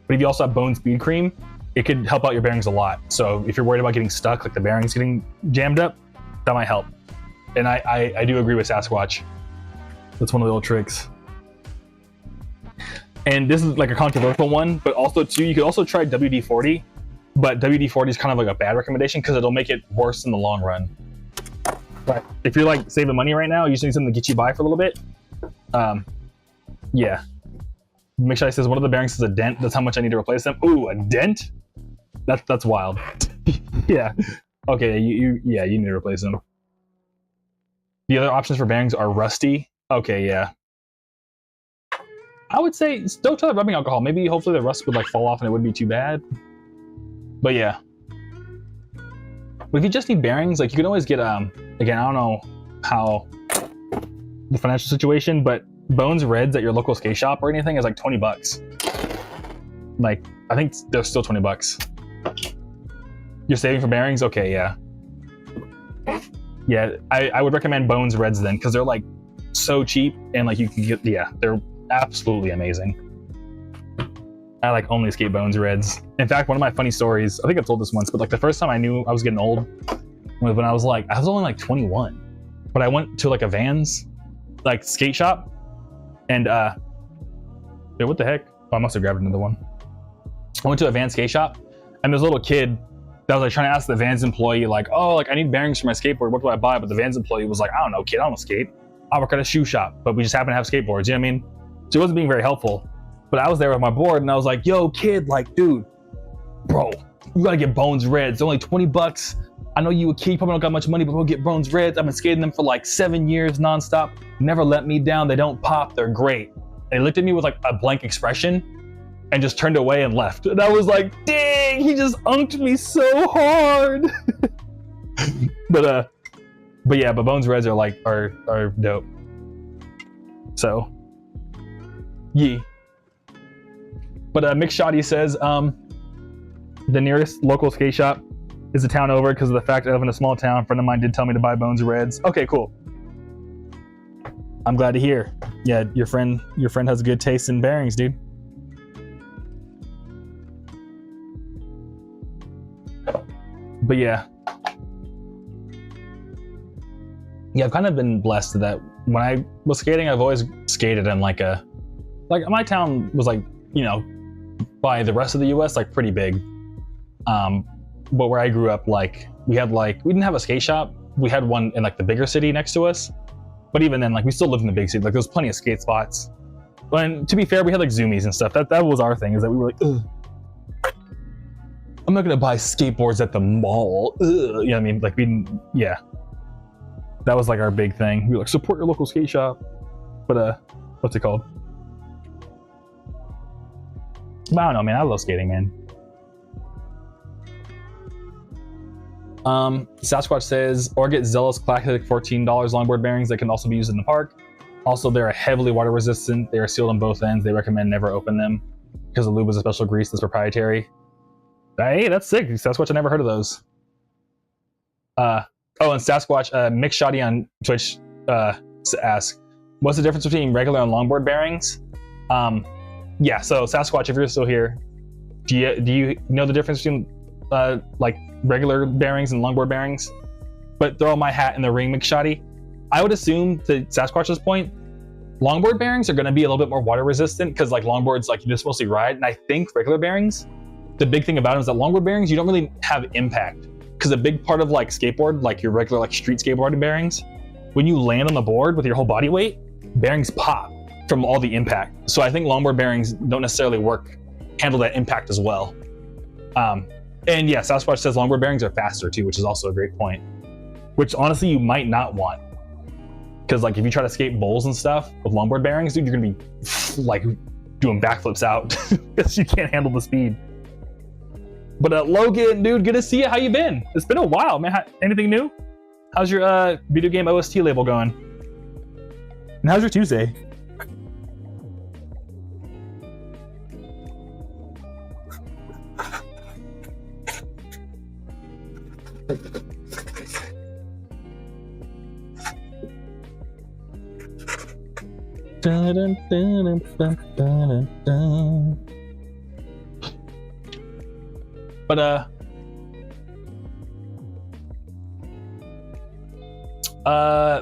But if you also have Bone Speed Cream, it could help out your bearings a lot. So if you're worried about getting stuck, like the bearings getting jammed up, that might help. And I do agree with Sasquatch. That's one of the old tricks. And this is like a controversial one, but also too, you could also try WD-40, but WD-40 is kind of like a bad recommendation because it'll make it worse in the long run. But if you're like saving money right now, you just need something to get you by for a little bit. Yeah. Make sure I says one of the bearings is a dent. That's how much I need to replace them. Ooh, a dent? That's wild. Yeah. Okay, you need to replace them. The other options for bearings are rusty. Okay, yeah. I would say don't try the rubbing alcohol. Maybe hopefully the rust would like fall off and it wouldn't be too bad. But yeah. But if you just need bearings, like you can always get again, I don't know how the financial situation, but Bones Reds at your local skate shop or anything is like $20. Like I think they're still $20. You're saving for bearings? Okay, yeah. Yeah, I would recommend Bones Reds then, because they're like so cheap and like you can get, yeah, they're absolutely amazing. I like only skate Bones Reds. In fact, one of my funny stories, I think I've told this once, but like the first time I knew I was getting old was when I was only like 21. But I went to like a Vans like skate shop and wait, what the heck? Oh, I must have grabbed another one. I went to a Vans skate shop and this little kid that was like trying to ask the Vans employee like, oh, like I need bearings for my skateboard, what do I buy? But the Vans employee was like, I don't know, kid, I don't skate. I work at a shoe shop, but we just happen to have skateboards, you know what I mean? So it wasn't being very helpful. But I was there with my board and I was like, yo, kid, like, dude, bro, you gotta get Bones Reds. They're only $20. I know you a kid, you probably don't got much money, but we'll get Bones Reds. I've been skating them for like 7 years nonstop. Never let me down. They don't pop. They're great. And he looked at me with like a blank expression and just turned away and left. And I was like, dang, he just unked me so hard. but Bones Reds are like, are dope. So, yeah. But Mick Shoddy says the nearest local skate shop is a town over because of the fact that I live in a small town. A friend of mine did tell me to buy Bones Reds. Okay, cool. I'm glad to hear. Yeah, your friend has good taste in bearings, dude. But yeah. Yeah, I've kind of been blessed that when I was skating, I've always skated in like my town was like, you know, by the rest of the US, like pretty big. But where I grew up, like we didn't have a skate shop. We had one in like the bigger city next to us. But even then, like we still lived in the big city. Like there was plenty of skate spots. And to be fair, we had like Zoomies and stuff. That was our thing, is that we were like, ugh, I'm not gonna buy skateboards at the mall. Ugh. You know what I mean? Like yeah. That was like our big thing. We were like, support your local skate shop. But what's it called? I don't know, man. I love skating, man. Sasquatch says, or get Zealous Classic $14 longboard bearings that can also be used in the park. Also, they're heavily water resistant. They are sealed on both ends. They recommend never open them because the lube is a special grease that's proprietary. Hey, that's sick. Sasquatch, I never heard of those. And Sasquatch, Mick Shoddy on Twitch asks, what's the difference between regular and longboard bearings? Yeah, so Sasquatch, if you're still here, do you know the difference between like regular bearings and longboard bearings? But throw my hat in the ring, Mick Shoddy. I would assume, to Sasquatch's point, longboard bearings are going to be a little bit more water resistant because like longboards, like you just mostly ride. And I think regular bearings, the big thing about them is that longboard bearings, you don't really have impact. Because a big part of like skateboard, like your regular like street skateboarding bearings, when you land on the board with your whole body weight, bearings pop from all the impact. So I think longboard bearings don't necessarily handle that impact as well. And yeah, Sasquatch says longboard bearings are faster too, which is also a great point. Which honestly you might not want. Because like if you try to skate bowls and stuff with longboard bearings, dude, you're gonna be like doing backflips out because you can't handle the speed. But Logan, dude, good to see you. How you been? It's been a while, man. Anything new? How's your video game OST label going? And how's your Tuesday? But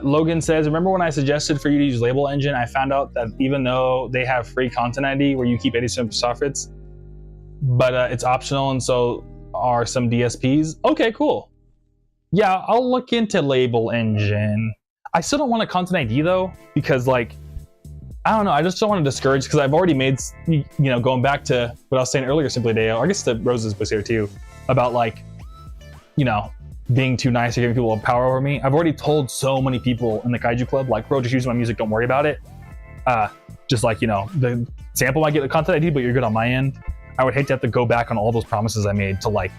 Logan says, remember when I suggested for you to use Label Engine? I found out that even though they have free content ID where you keep 80% profits, but it's optional, and so are some DSPs. Okay, cool. Yeah, I'll look into Label Engine. I still don't want a content ID though, because like, I don't know, I just don't want to discourage, because I've already made, you know, going back to what I was saying earlier, Simply Deo, I guess the Roses was here too, about like, you know, being too nice or giving people power over me. I've already told so many people in the Kaiju Club, like, bro, just use my music, don't worry about it. Just like, you know, the sample might get the content ID, but you're good on my end. I would hate to have to go back on all those promises I made to like,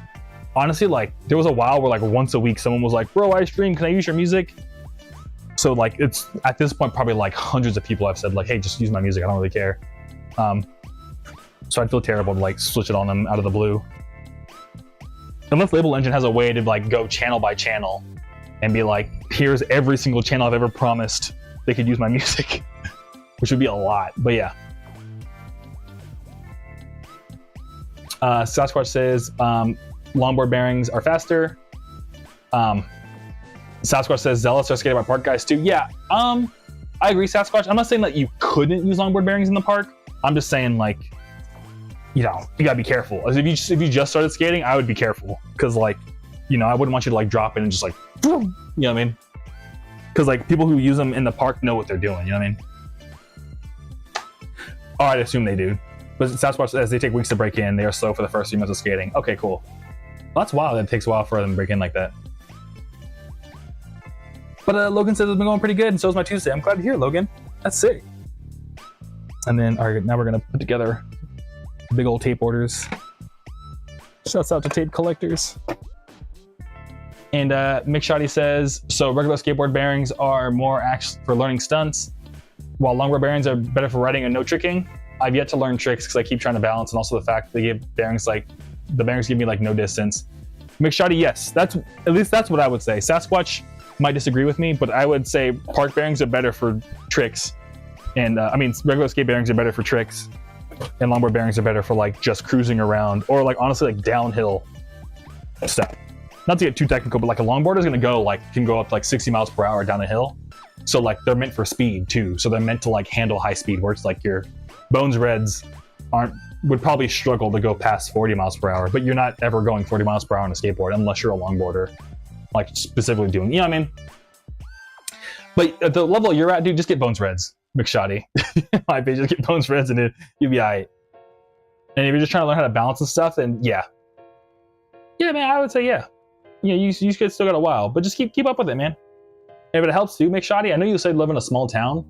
honestly, like there was a while where like once a week someone was like, bro, I stream, can I use your music? So like it's at this point probably like hundreds of people have said like, hey, just use my music, I don't really care. So I'd feel terrible to like switch it on them out of the blue. Unless Label Engine has a way to like go channel by channel and be like, here's every single channel I've ever promised they could use my music, which would be a lot, but yeah. Sasquatch says longboard bearings are faster. Sasquatch says zealous are skating by park guys too. Yeah, I agree, Sasquatch. I'm not saying that you couldn't use longboard bearings in the park. I'm just saying like, you know, you gotta be careful. If you just started skating, I would be careful because like, you know, I wouldn't want you to like drop it and just like, you know what I mean? Because like people who use them in the park know what they're doing. You know what I mean? Or I'd assume they do. But Sasquatch says they take weeks to break in. They are slow for the first few months of skating. Okay, cool. Well, that's wild that it takes a while for them to break in like that. But Logan says it's been going pretty good, and so is my Tuesday. I'm glad to hear, Logan. That's sick. And then, all right, now we're gonna put together big old tape orders. Shouts out to tape collectors. And Mick Shoddy says, so regular skateboard bearings are more for learning stunts, while longboard bearings are better for riding and no tricking. I've yet to learn tricks because I keep trying to balance, and also the fact they give bearings like, the bearings give me like no distance. Mick Shoddy, yes, at least that's what I would say. Sasquatch might disagree with me, but I would say park bearings are better for tricks. And I mean, regular skate bearings are better for tricks, and longboard bearings are better for like just cruising around, or like honestly like downhill stuff. Not to get too technical, but like a longboard is gonna go like, can go up to like 60 miles per hour down a hill. So like they're meant for speed too. So they're meant to like handle high speed, where it's like your Bones Reds would probably struggle to go past 40 miles per hour, but you're not ever going 40 miles per hour on a skateboard unless you're a longboarder, like specifically doing, you know what I mean? But at the level you're at, dude, just get Bones Reds, McShoddy. My opinion, just get Bones Reds and you'll be all right. And if you're just trying to learn how to balance and stuff, then yeah. Yeah, man, I would say yeah. Yeah, you still got a while, but just keep up with it, man. If it helps you, McShoddy, I know you said you live in a small town.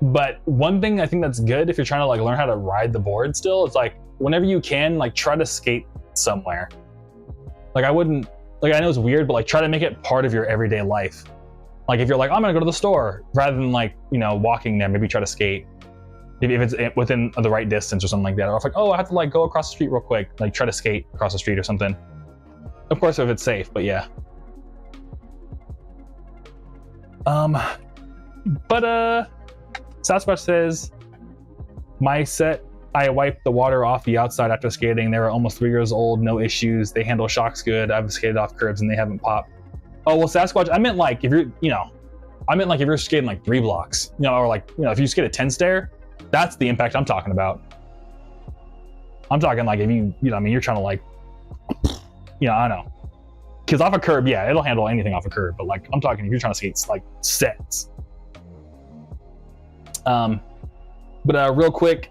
But one thing I think that's good if you're trying to like learn how to ride the board still, it's like whenever you can, like try to skate somewhere. Like I wouldn't, like I know it's weird, but like try to make it part of your everyday life. Like if you're like, I'm gonna go to the store, rather than like, you know, walking there, maybe try to skate. If it's within the right distance or something like that. Or if like, oh, I have to like go across the street real quick, like try to skate across the street or something. Of course, if it's safe, but yeah. Sasquatch says, my set, I wiped the water off the outside after skating. They were almost 3 years old, no issues. They handle shocks good. I've skated off curbs and they haven't popped. Oh, well, Sasquatch, I meant like if you're, you know, if you're skating like 3 blocks, you know, or like, you know, if you skate a 10 stair, that's the impact I'm talking about. I'm talking like if you know, I mean, you're trying to like, you know, I don't know. Because off a curb, yeah, it'll handle anything off a curb. But like, I'm talking if you're trying to skate like sets. But real quick,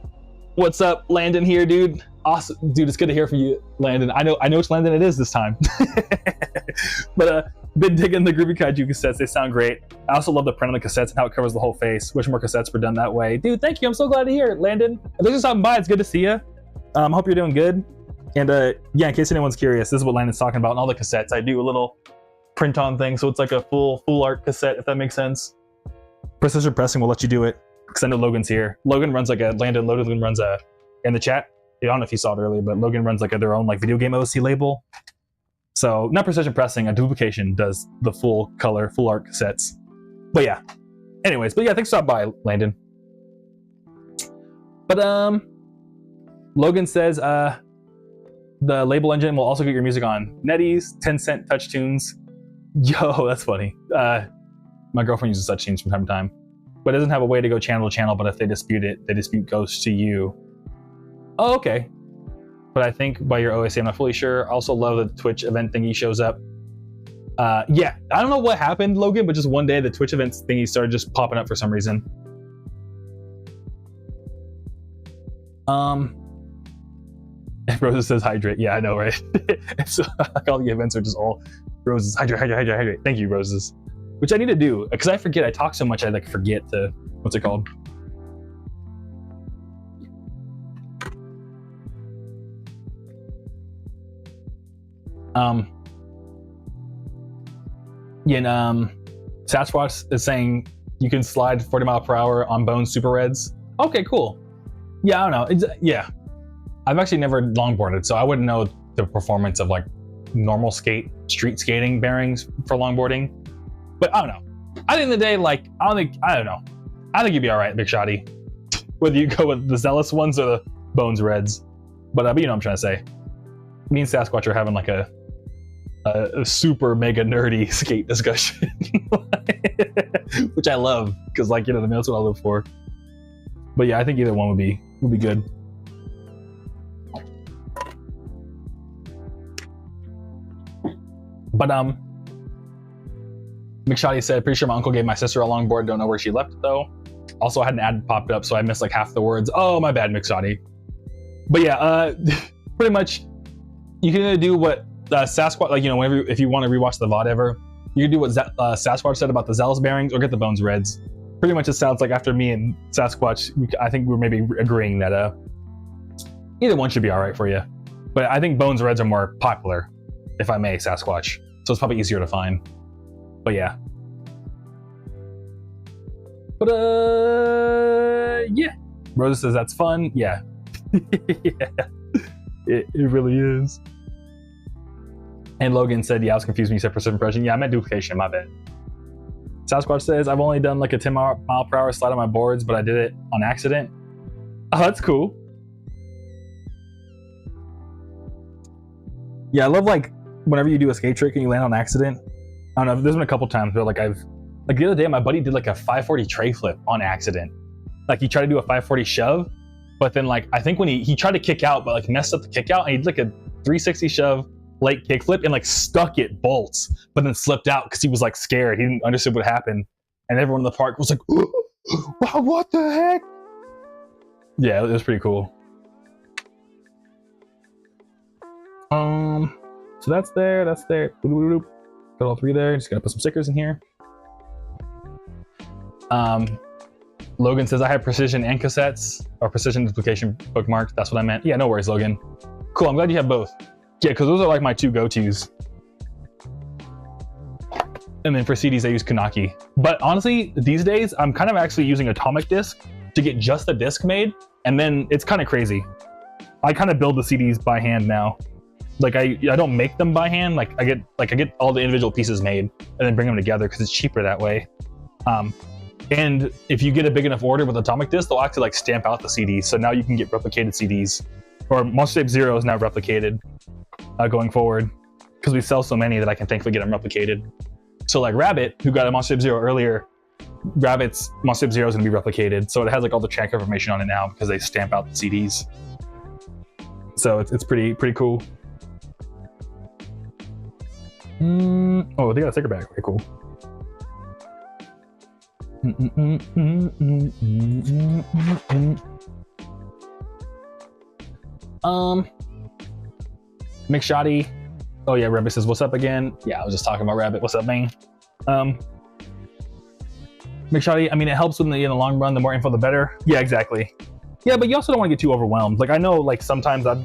what's up, Landon here, dude? Awesome, dude. It's good to hear from you, Landon. I know which Landon it is this time. But been digging the Groovy Kaiju cassettes. They sound great. I also love the print on the cassettes and how it covers the whole face. Wish more cassettes were done that way, dude. Thank you. I'm so glad to hear it, Landon. If there's just stopping by, it's good to see you. Hope you're doing good. And yeah, in case anyone's curious, this is what Landon's talking about in all the cassettes. I do a little print on thing, so it's like a full art cassette, if that makes sense. Precision Pressing will let you do it, because I know Logan's here. Logan runs like Logan runs in the chat. I don't know if you saw it earlier, but Logan runs like their own like video game OC label. So not Precision Pressing, a duplication does the full color, full art cassettes. But yeah, anyways, but yeah, thanks for stopping by, Landon. But Logan says the Label Engine will also get your music on NetEase, 10-cent touch tunes. Yo, that's funny. My girlfriend uses touch tunes from time to time, but it doesn't have a way to go channel to channel. But if they dispute it, the dispute goes to you. Oh, okay. But I think by your OSC, I'm not fully sure. I also love that the Twitch event thingy shows up. Yeah, I don't know what happened, Logan, but just one day the Twitch events thingy started just popping up for some reason. Roses says hydrate. Yeah, I know, right? So like all the events are just all Roses hydrate. Thank you, Roses. Which I need to do because I forget. I talk so much, I like forget to what's it called? Sasquatch is saying you can slide 40 mile per hour on Bone Super Reds. Okay, cool. Yeah, I don't know. Yeah, I've actually never longboarded, so I wouldn't know the performance of like normal street skating bearings for longboarding. But I don't know. At the end of the day, like I don't know. I think you'd be all right, Big Shotty. Whether you go with the Zealous ones or the Bones Reds. But you know what I'm trying to say. Me and Sasquatch are having like a super mega nerdy skate discussion, which I love because, like, you know, that's what I live for. But yeah, I think either one would be good. But McShotty said, pretty sure my uncle gave my sister a longboard. Don't know where she left it though. Also, I had an ad popped up, so I missed like half the words. Oh, my bad, McShotty. But yeah, pretty much you can do what Sasquatch, like, you know, whenever, if you want to rewatch the VOD ever, you can do what Sasquatch said about the Zealous bearings or get the Bones Reds. Pretty much it sounds like after me and Sasquatch, I think we're maybe agreeing that either one should be all right for you. But I think Bones Reds are more popular, if I may, Sasquatch. So it's probably easier to find. But yeah. But yeah. Rosa says that's fun. Yeah. Yeah. It really is. And Logan said, yeah, I was confused when you said precision impression. Yeah, I meant duplication, my bad. Sasquatch says, I've only done like a 10 mile per hour slide on my boards, but I did it on accident. Oh, that's cool. Yeah, I love like whenever you do a skate trick and you land on accident. I don't know, there's been a couple times where like like the other day my buddy did like a 540 tray flip on accident. Like he tried to do a 540 shove, but then like I think when he tried to kick out, but like messed up the kick out, and he did like a 360 shove, late kick flip, and like stuck it bolts, but then slipped out because he was like scared. He didn't understand what happened, and everyone in the park was like, wow, what the heck? Yeah, it was pretty cool. So that's there. Got all three there. Just gotta put some stickers in here. Logan says I have precision and cassettes, or precision duplication bookmarks. That's what I meant. Yeah, no worries, Logan. Cool, I'm glad you have both. Yeah, because those are like my two go-tos. And then for CDs, I use Kanaki. But honestly, these days, I'm kind of actually using Atomic Disc to get just the disc made. And then it's kind of crazy. I kind of build the CDs by hand now. Like I don't make them by hand. Like I get all the individual pieces made and then bring them together because it's cheaper that way. And if you get a big enough order with Atomic Disc, they'll actually like stamp out the CDs. So now you can get replicated CDs. Or Monster Tape Zero is now replicated going forward because we sell so many that I can thankfully get them replicated. So like Rabbit, who got a Monster Tape Zero earlier, Rabbit's Monster Tape Zero is going to be replicated. So it has like all the track information on it now because they stamp out the CDs. So it's pretty cool. Oh, they got a sticker bag. Okay, cool. McShotty. Oh yeah, Rabbit says, what's up again? Yeah, I was just talking about Rabbit. What's up, man? McShotty, I mean, it helps in the long run. The more info, the better. Yeah, exactly. Yeah, but you also don't want to get too overwhelmed. Like I know, like sometimes I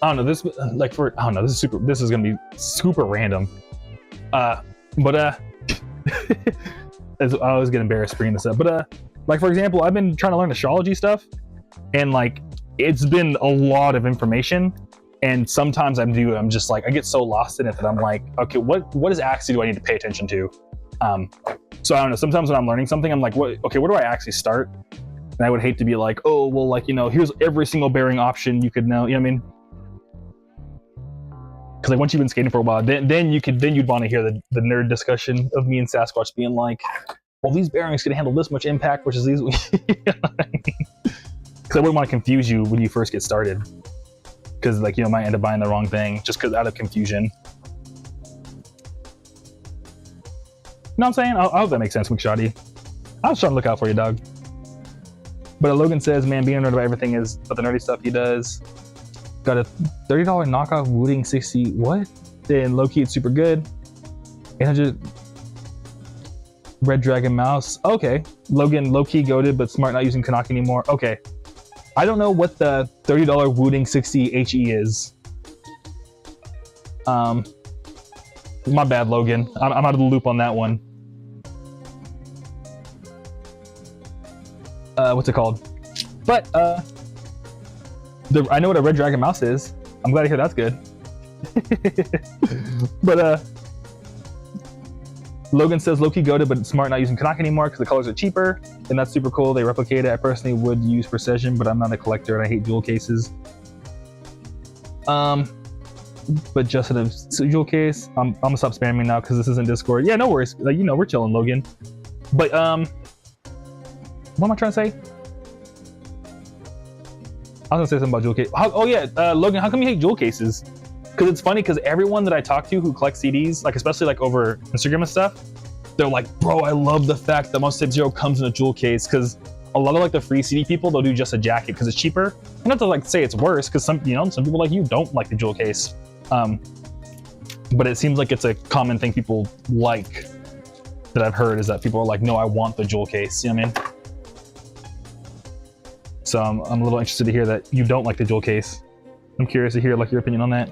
don't know, this like for I don't know, this is gonna be super random. But I always get embarrassed bringing this up. But like for example, I've been trying to learn astrology stuff, and like it's been a lot of information. And sometimes I'm just like I get so lost in it that I'm like, okay, what is actually do I need to pay attention to? So I don't know. Sometimes when I'm learning something, I'm like, where do I actually start? And I would hate to be like, oh well, like here's every single bearing option you could know. You know what I mean? Because like once you've been skating for a while, then you'd want to hear the nerd discussion of me and Sasquatch being like, well, these bearings can handle this much impact, which is these. Because I wouldn't want to confuse you when you first get started. Because like might end up buying the wrong thing just because out of confusion. You know what I'm saying? I hope that makes sense, McShotty. I was trying to look out for you, dog. But Logan says, man, being a nerd about everything is but the nerdy stuff he does. Got a $30 knockoff Wooting 60. What? Then low key, it's super good. 800. Red Dragon Mouse. Okay. Logan, low-key goated, but smart not using Kanaki anymore. Okay. I don't know what the $30 Wooting 60 HE is. My bad, Logan. I'm out of the loop on that one. What's it called? But I know what a Red Dragon Mouse is. I'm glad to hear that's good. But Logan says low-key goated, but it's smart not using Kanaki anymore because the colors are cheaper, and that's super cool. They replicate it. I personally would use Precision, but I'm not a collector and I hate jewel cases. But just in a jewel case, I'm gonna stop spamming now because this isn't Discord. Yeah, no worries. Like, you know, we're chilling, Logan. But what am I trying to say? I was gonna say something about jewel case. Oh yeah, Logan, how come you hate jewel cases? Because it's funny, because everyone that I talk to who collects CDs, like especially like over Instagram and stuff, they're like, bro, I love the fact that Mafia Zero comes in a jewel case, because a lot of like the free CD people, they'll do just a jacket because it's cheaper. I'm not to like say it's worse, because some people like you don't like the jewel case. But it seems like it's a common thing people like that I've heard, is that people are like, no, I want the jewel case. You know what I mean? So I'm a little interested to hear that you don't like the jewel case. I'm curious to hear like your opinion on that.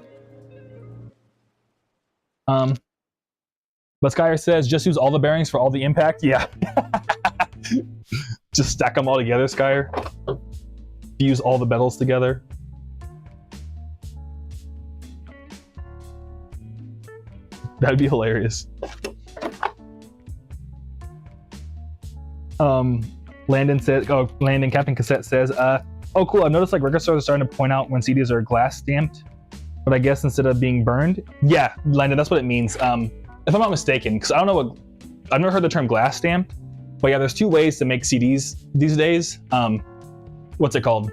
But Skyer says just use all the bearings for all the impact. Yeah. Just stack them all together, Skyer. Fuse all the metals together. That'd be hilarious. Landon says, Captain Cassette says, oh cool, I've noticed like record stores are starting to point out when CDs are glass stamped, but I guess instead of being burned. Yeah, Landon, that's what it means. If I'm not mistaken, because I've never heard the term glass stamped, but yeah, there's two ways to make CDs these days. What's it called?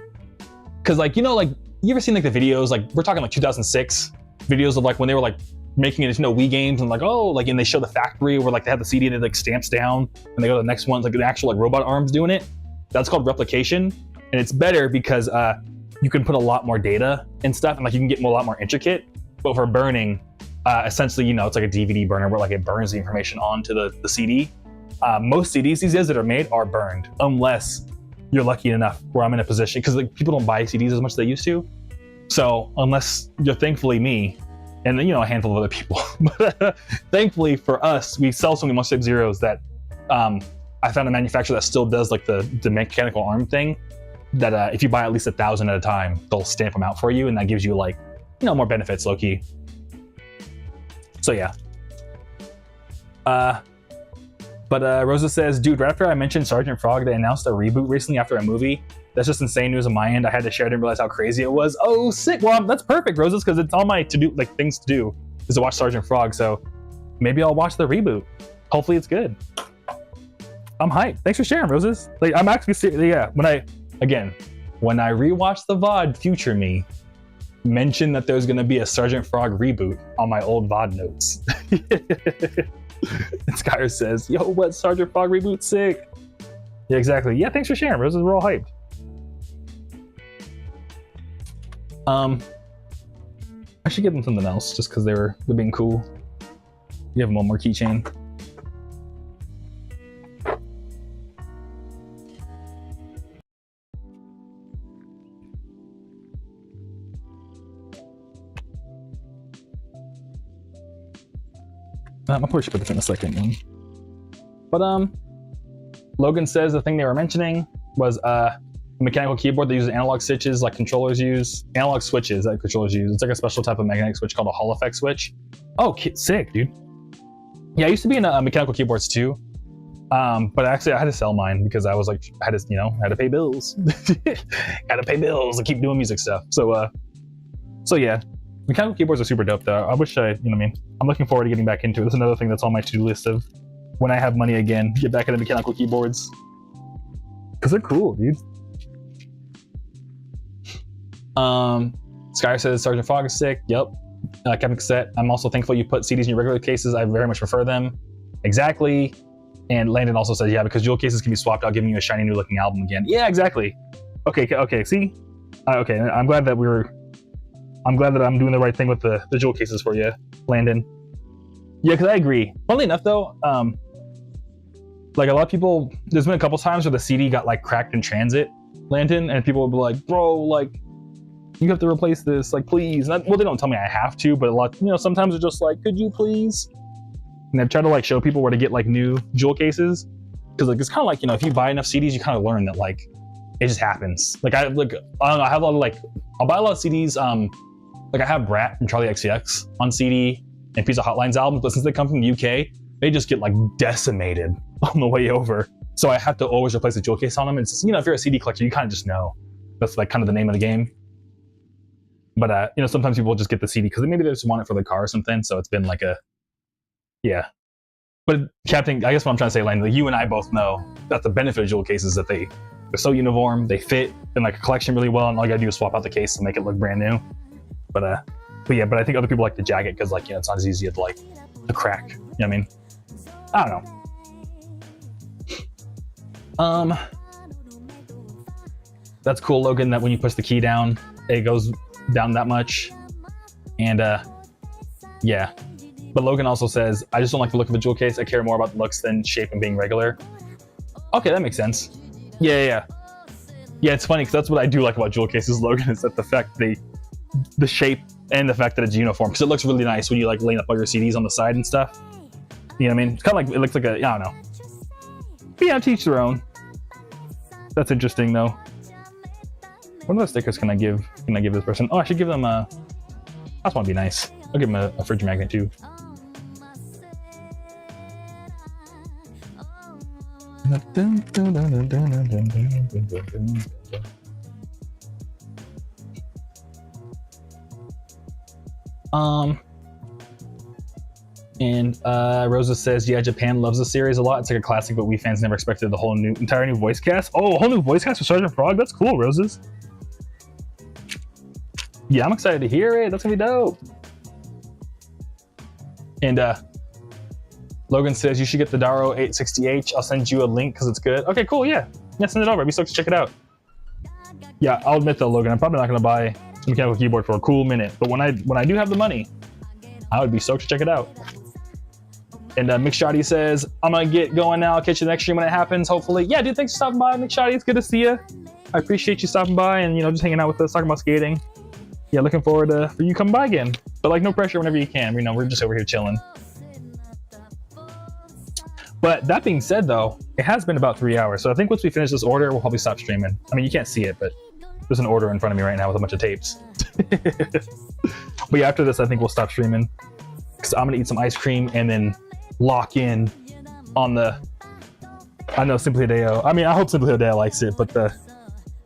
Because like, you know, like, you ever seen like the videos, like we're talking like 2006 videos of like when they were like making it, you know, Wii games, and like, oh, like, and they show the factory where like they have the CD and it like stamps down, and they go to the next one, like the actual like robot arms doing it. That's called replication, and it's better because you can put a lot more data and stuff, and like you can get a lot more intricate. But for burning, essentially, you know, it's like a DVD burner where like it burns the information onto the CD. Most CDs these days that are made are burned, unless you're lucky enough where I'm in a position, because like people don't buy CDs as much as they used to. So unless you're thankfully me, and you know, a handful of other people, but thankfully for us, we sell so many Mustang Zeros that I found a manufacturer that still does like the mechanical arm thing, that if you buy at least 1,000 at a time, they'll stamp them out for you, and that gives you like, you know, more benefits, low-key. So yeah. But Rosa says, dude, right after I mentioned Sergeant Frog, they announced a reboot recently after a movie. That's just insane news on my end. I had to share. I didn't realize how crazy it was. Oh, sick. Well, that's perfect, Roses, because it's all my to-do, like things to do is to watch Sergeant Frog. So maybe I'll watch the reboot. Hopefully it's good. I'm hyped. Thanks for sharing, Roses. Like, I'm actually serious. Yeah. When I rewatch the VOD, future me mention that there's going to be a Sergeant Frog reboot on my old VOD notes. And Skyer says, yo, what Sergeant Frog reboot? Sick. Yeah, exactly. Yeah, thanks for sharing, Roses. We're all hyped. I should give them something else just because they're being cool. Give them one more keychain. I probably should put this in a second one. But Logan says the thing they were mentioning was a mechanical keyboard that uses analog switches like controllers use. Analog switches that controllers use. It's like a special type of magnetic switch called a Hall effect switch. Oh, sick, dude. Yeah, I used to be in mechanical keyboards too. But actually I had to sell mine because I was like, I had to pay bills. Had to pay bills and keep doing music stuff. So yeah. Mechanical keyboards are super dope though. I wish you know what I mean? I'm looking forward to getting back into it. That's another thing that's on my to-do list of when I have money again, get back into mechanical keyboards. Cause they're cool, dude. Skyer says Sergeant Frog is sick. Yep. Captain Cassette, I'm also thankful you put CDs in your regular cases. I very much prefer them. Exactly. And Landon also says, yeah, because jewel cases can be swapped out, giving you a shiny new looking album again. Yeah, exactly. Okay, see? Okay, I'm glad that I'm doing the right thing with the jewel cases for you, Landon. Yeah, because I agree. Funnily enough, though, like a lot of people, there's been a couple times where the CD got like cracked in transit landing, and people would be like, bro, like you have to replace this, like please. Well, they don't tell me I have to, but a lot, sometimes it's just like, could you please? And I've tried to like show people where to get like new jewel cases, because like it's kind of like, if you buy enough CDs, you kind of learn that like it just happens. Like I don't know, I have a lot of like, I'll buy a lot of CDs. Like I have Brat and Charlie XCX on CD and Pizza Hotline's albums, but since they come from the UK, they just get like decimated on the way over. So I have to always replace the jewel case on them. It's just, if you're a CD collector, you kind of just know that's like kind of the name of the game. But sometimes people just get the CD because maybe they just want it for the car or something. So it's been like yeah. But Captain, I guess what I'm trying to say, Lane, like you and I both know that the benefit of jewel cases is that they're so uniform, they fit in like a collection really well, and all you gotta do is swap out the case to make it look brand new. But I think other people like the jacket because like it's not as easy as like the crack. You know what I mean? I don't know. That's cool, Logan, that when you push the key down, it goes down that much. And yeah. But Logan also says, I just don't like the look of a jewel case. I care more about the looks than shape and being regular. Okay, that makes sense. Yeah, it's funny because that's what I do like about jewel cases, Logan, is that the fact the shape and the fact that it's uniform, because it looks really nice when you like laying up all your CDs on the side and stuff. You know what I mean? It's kind of like, it looks like I don't know. But yeah, to each their own. That's interesting though. What other stickers can I give this person? Oh, I should give them I just want to be nice. I'll give them a fridge magnet too. And Rosa says, yeah, Japan loves the series a lot. It's like a classic, but we fans never expected the whole entire new voice cast. Oh, a whole new voice cast for Sergeant Frog? That's cool, Roses. Yeah, I'm excited to hear it. That's gonna be dope. And Logan says, you should get the Daro 860H. I'll send you a link because it's good. Okay, cool, yeah. Yeah, send it over. I'd be stoked to check it out. Yeah, I'll admit though, Logan, I'm probably not gonna buy a mechanical keyboard for a cool minute, but when I do have the money, I would be stoked to check it out. And McShoddy says, I'm gonna get going now. I'll catch you next stream when it happens, hopefully. Yeah, dude, thanks for stopping by, McShoddy. It's good to see you. I appreciate you stopping by and, just hanging out with us, talking about skating. Yeah, looking forward to for you coming by again. But like, no pressure whenever you can. We're just over here chilling. But that being said, though, it has been about 3 hours. So I think once we finish this order, we'll probably stop streaming. I mean, you can't see it, but there's an order in front of me right now with a bunch of tapes. But yeah, after this, I think we'll stop streaming because I'm gonna eat some ice cream and then lock in on I know Simply Hideo. I mean, I hope Simply Hideo likes it, but I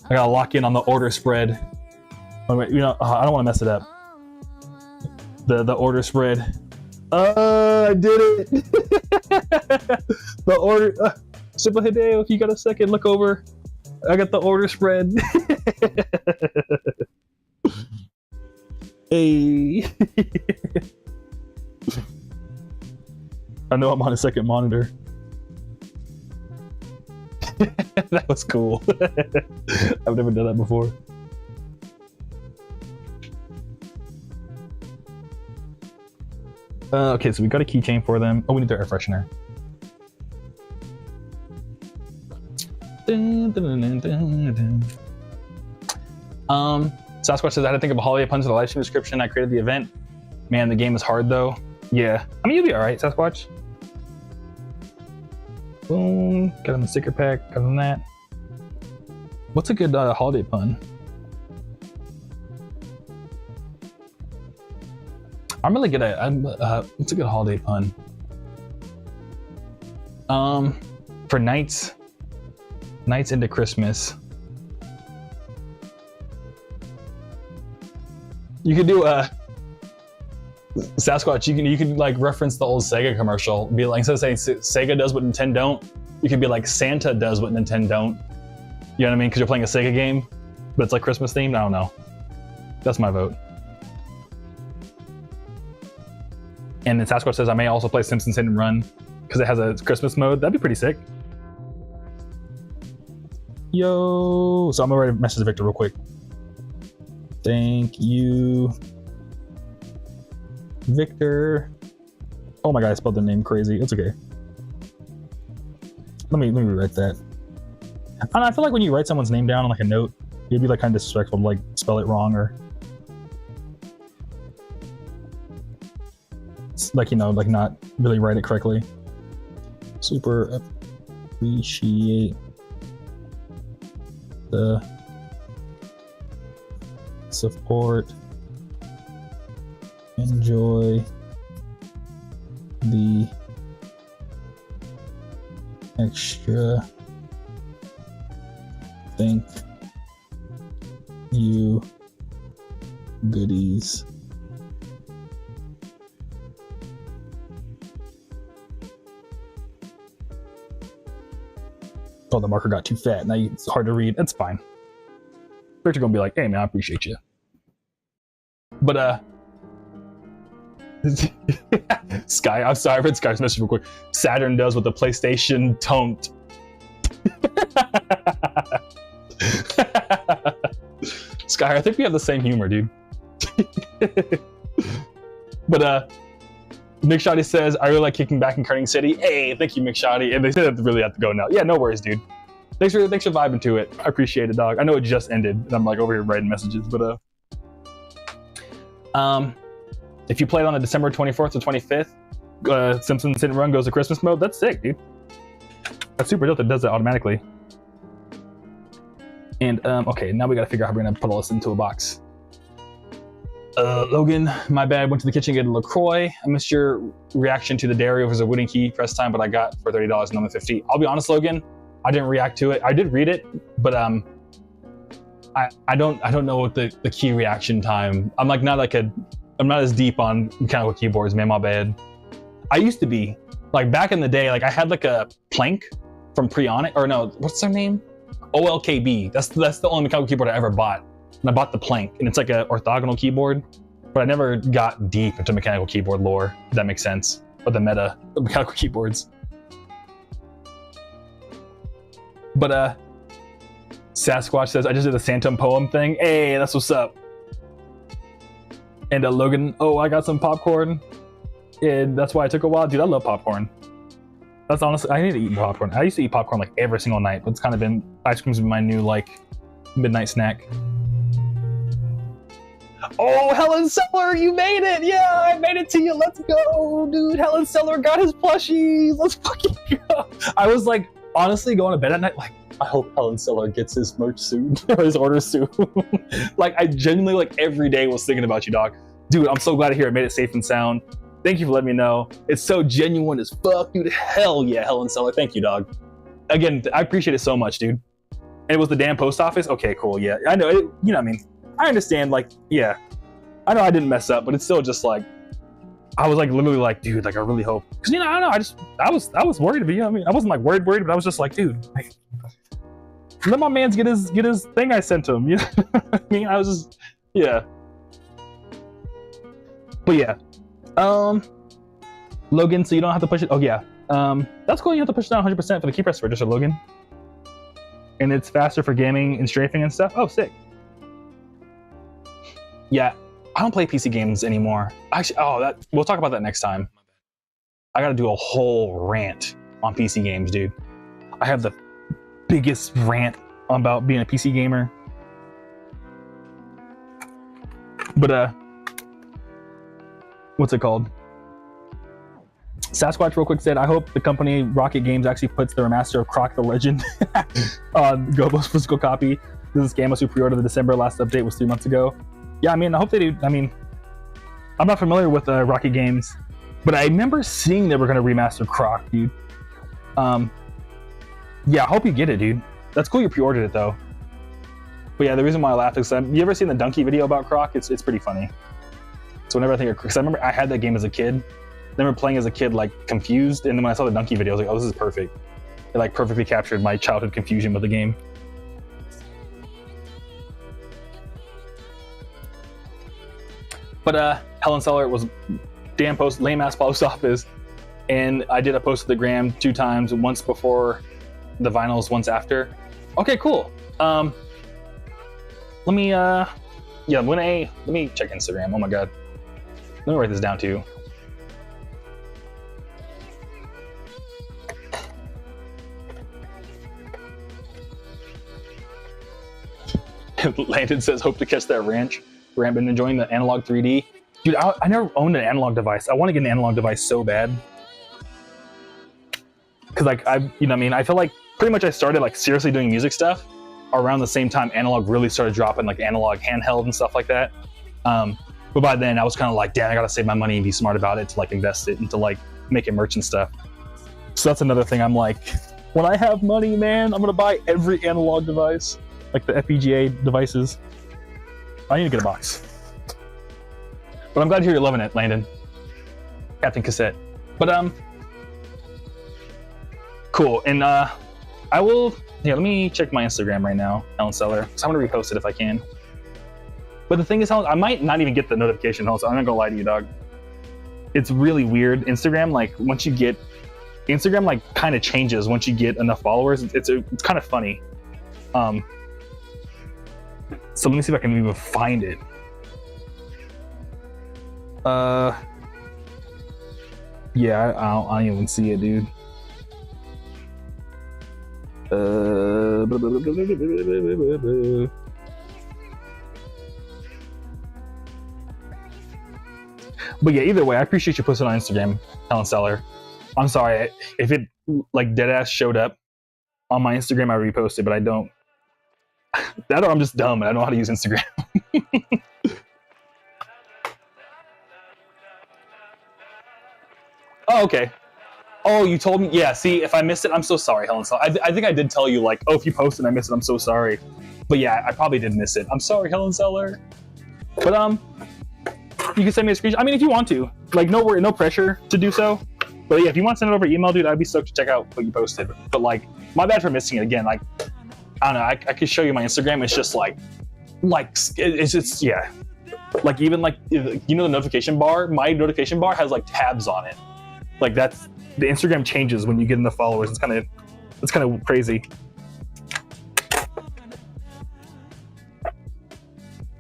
gotta lock in on the order spread. I don't want to mess it up. The order spread. I did it. The order. Simply Hideo, if you got a second, look over. I got the order spread. Hey. I know I'm on a second monitor. That was cool. I've never done that before. Okay, so we got a keychain for them. Oh, we need their air freshener. Sasquatch says, I had to think of a holiday pun to the live stream description. I created the event. Man, the game is hard though. Yeah, I mean, you'll be all right, Sasquatch. Boom, got him the sticker pack. Other than that, what's a good holiday pun? I'm really good at what's a good holiday pun? For nights into Christmas. You could do Sasquatch. You can like reference the old Sega commercial. Be like, instead of saying Sega does what Nintendo don't, you could be like Santa does what Nintendo don't. You know what I mean? Because you're playing a Sega game, but it's like Christmas themed. I don't know. That's my vote. And then Sasquatch says, I may also play Simpsons Hit and Run because it has a Christmas mode. That'd be pretty sick. Yo. So I'm gonna write a message to Victor real quick. Thank you, Victor. Oh my god, I spelled the name crazy. It's okay. Let me rewrite that. I don't know, I feel like when you write someone's name down on like a note, it'd be like kind of disrespectful to like spell it wrong or like, you know, like not really write it correctly. Super appreciate the support. Enjoy the extra. Thank you goodies. Oh, the marker got too fat. Now it's hard to read. It's fine. They're gonna be like, hey man, I appreciate you. But Sky, I'm sorry, I read Sky's message real quick. Saturn does what the PlayStation don't. Sky, I think we have the same humor, dude. But Mick Shoddy says, I really like kicking back in Karting City. Hey, thank you, Mick Shoddy. And they said that really have to go now. Yeah, no worries, dude. Thanks for vibing to it. I appreciate it, dog. I know it just ended, and I'm like over here writing messages, but if you played on the December 24th or 25th, Simpsons Hit and Run goes to Christmas mode. That's sick, dude. That's super dope that it does that automatically. And okay, now we gotta figure out how we're gonna put all this into a box. Logan, my bad, went to the kitchen to get a LaCroix. I missed your reaction to the dairy over the wooden key press time, but I got for $30 and I'm at 50. I'll be honest, Logan, I didn't react to it. I did read it, but I don't know what the key reaction time. I'm not as deep on mechanical keyboards, man, my bad. I used to be, like back in the day, like I had like a Plank from Preonic, or no, what's their name? OLKB. That's the only mechanical keyboard I ever bought. And I bought the Plank, and it's like an orthogonal keyboard, but I never got deep into mechanical keyboard lore, if that makes sense, or the meta of mechanical keyboards. But Sasquatch says, I just did a Santum poem thing. Hey, that's what's up. And Logan, oh, I got some popcorn, and that's why it took a while. Dude, I love popcorn. That's honestly, I need to eat popcorn. I used to eat popcorn like every single night, but it's kind of been, ice cream's been my new like midnight snack. Oh, Helen Seller, you made it! Yeah, I made it to you. Let's go, dude. Helen Seller got his plushies. Let's fucking go. I was like, honestly, going to bed at night, like, I hope Helen Seller gets his merch soon, or his order soon. Like, I genuinely, like, every day was thinking about you, dog. Dude, I'm so glad to hear it made it safe and sound. Thank you for letting me know. It's so genuine as fuck, dude. Hell yeah, Helen Seller. Thank you, dog. Again, I appreciate it so much, dude. And it was the damn post office? Okay, cool, yeah. I know, you know what I mean? I understand, like, yeah. I know I didn't mess up, but it's still just like, I was like literally like, dude, like I really hope. Cause you know, I don't know, I was worried to be, you know what I mean? I wasn't like worried, but I was just like, dude, like, let my mans get his thing I sent him, you know what I mean? I was just, yeah. But yeah. Logan, so you don't have to push it. Oh yeah. That's cool, you have to push it down 100% for the key press register, Logan. And it's faster for gaming and strafing and stuff. Oh, sick. Yeah, I don't play PC games anymore. Actually, we'll talk about that next time. I gotta do a whole rant on PC games, dude. I have the biggest rant about being a PC gamer. But what's it called? Sasquatch real quick said, I hope the company Rocket Games actually puts the remaster of Croc the Legend on Gobo's physical copy. This is Gamers who pre-ordered the December last update was 3 months ago. Yeah, I mean, I hope they do. I mean, I'm not familiar with Rocket Games, but I remember seeing they were going to remaster Croc, dude. Yeah, I hope you get it, dude. That's cool you pre-ordered it, though. But yeah, the reason why I laughed is, you ever seen the Donkey video about Croc? It's pretty funny. So whenever I think of, because I remember I had that game as a kid. I remember playing as a kid, like, confused, and then when I saw the Donkey video, I was like, oh, this is perfect. It, like, perfectly captured my childhood confusion with the game. But Helen Seller was damn lame ass post office, and I did a post to the gram 2 times, once before the vinyls, once after. Okay, cool. Let me check Instagram. Oh my god, let me write this down too. Landon says, hope to catch that ranch. Ramp been enjoying the analog 3D. Dude, I never owned an analog device. I want to get an analog device so bad. Cause like I feel like pretty much I started like seriously doing music stuff around the same time analog really started dropping, like analog handheld and stuff like that. But by then I was kind of like, damn, I gotta save my money and be smart about it to like invest it into like making merch and stuff. So that's another thing. I'm like, when I have money, man, I'm gonna buy every analog device, like the FPGA devices. I need to get a box. But I'm glad to hear you're loving it, Landon. Captain Cassette. But cool. And I will. Yeah, let me check my Instagram right now, Helen Seller. So I'm gonna repost it if I can. But the thing is, Helen, I might not even get the notification. Helen, so I'm not gonna lie to you, dog. It's really weird. Instagram, like once you get, Instagram like kind of changes once you get enough followers. It's kind of funny. So let me see if I can even find it. Yeah, I don't even see it, dude. But yeah, either way, I appreciate you posting on Instagram, Helen Seller. I'm sorry if it like deadass showed up on my Instagram, I reposted, but I don't. That or I'm just dumb and I don't know how to use Instagram. Oh, okay. Oh, you told me. Yeah, see, if I missed it, I'm so sorry, Helen. So I think I did tell you, like, oh, if you posted and I missed it, I'm so sorry. But yeah, I probably did miss it. I'm sorry, Helen Seller. But you can send me a screenshot. I mean, if you want to. Like, no pressure to do so. But yeah, if you want to send it over email, dude, I'd be stoked to check out what you posted. But like, my bad for missing it again. Like, I don't know. I could show you my Instagram. It's just like it's just, yeah. Like even like, you know, the notification bar. My notification bar has like tabs on it. Like that's the Instagram changes when you get in the followers. It's kind of crazy.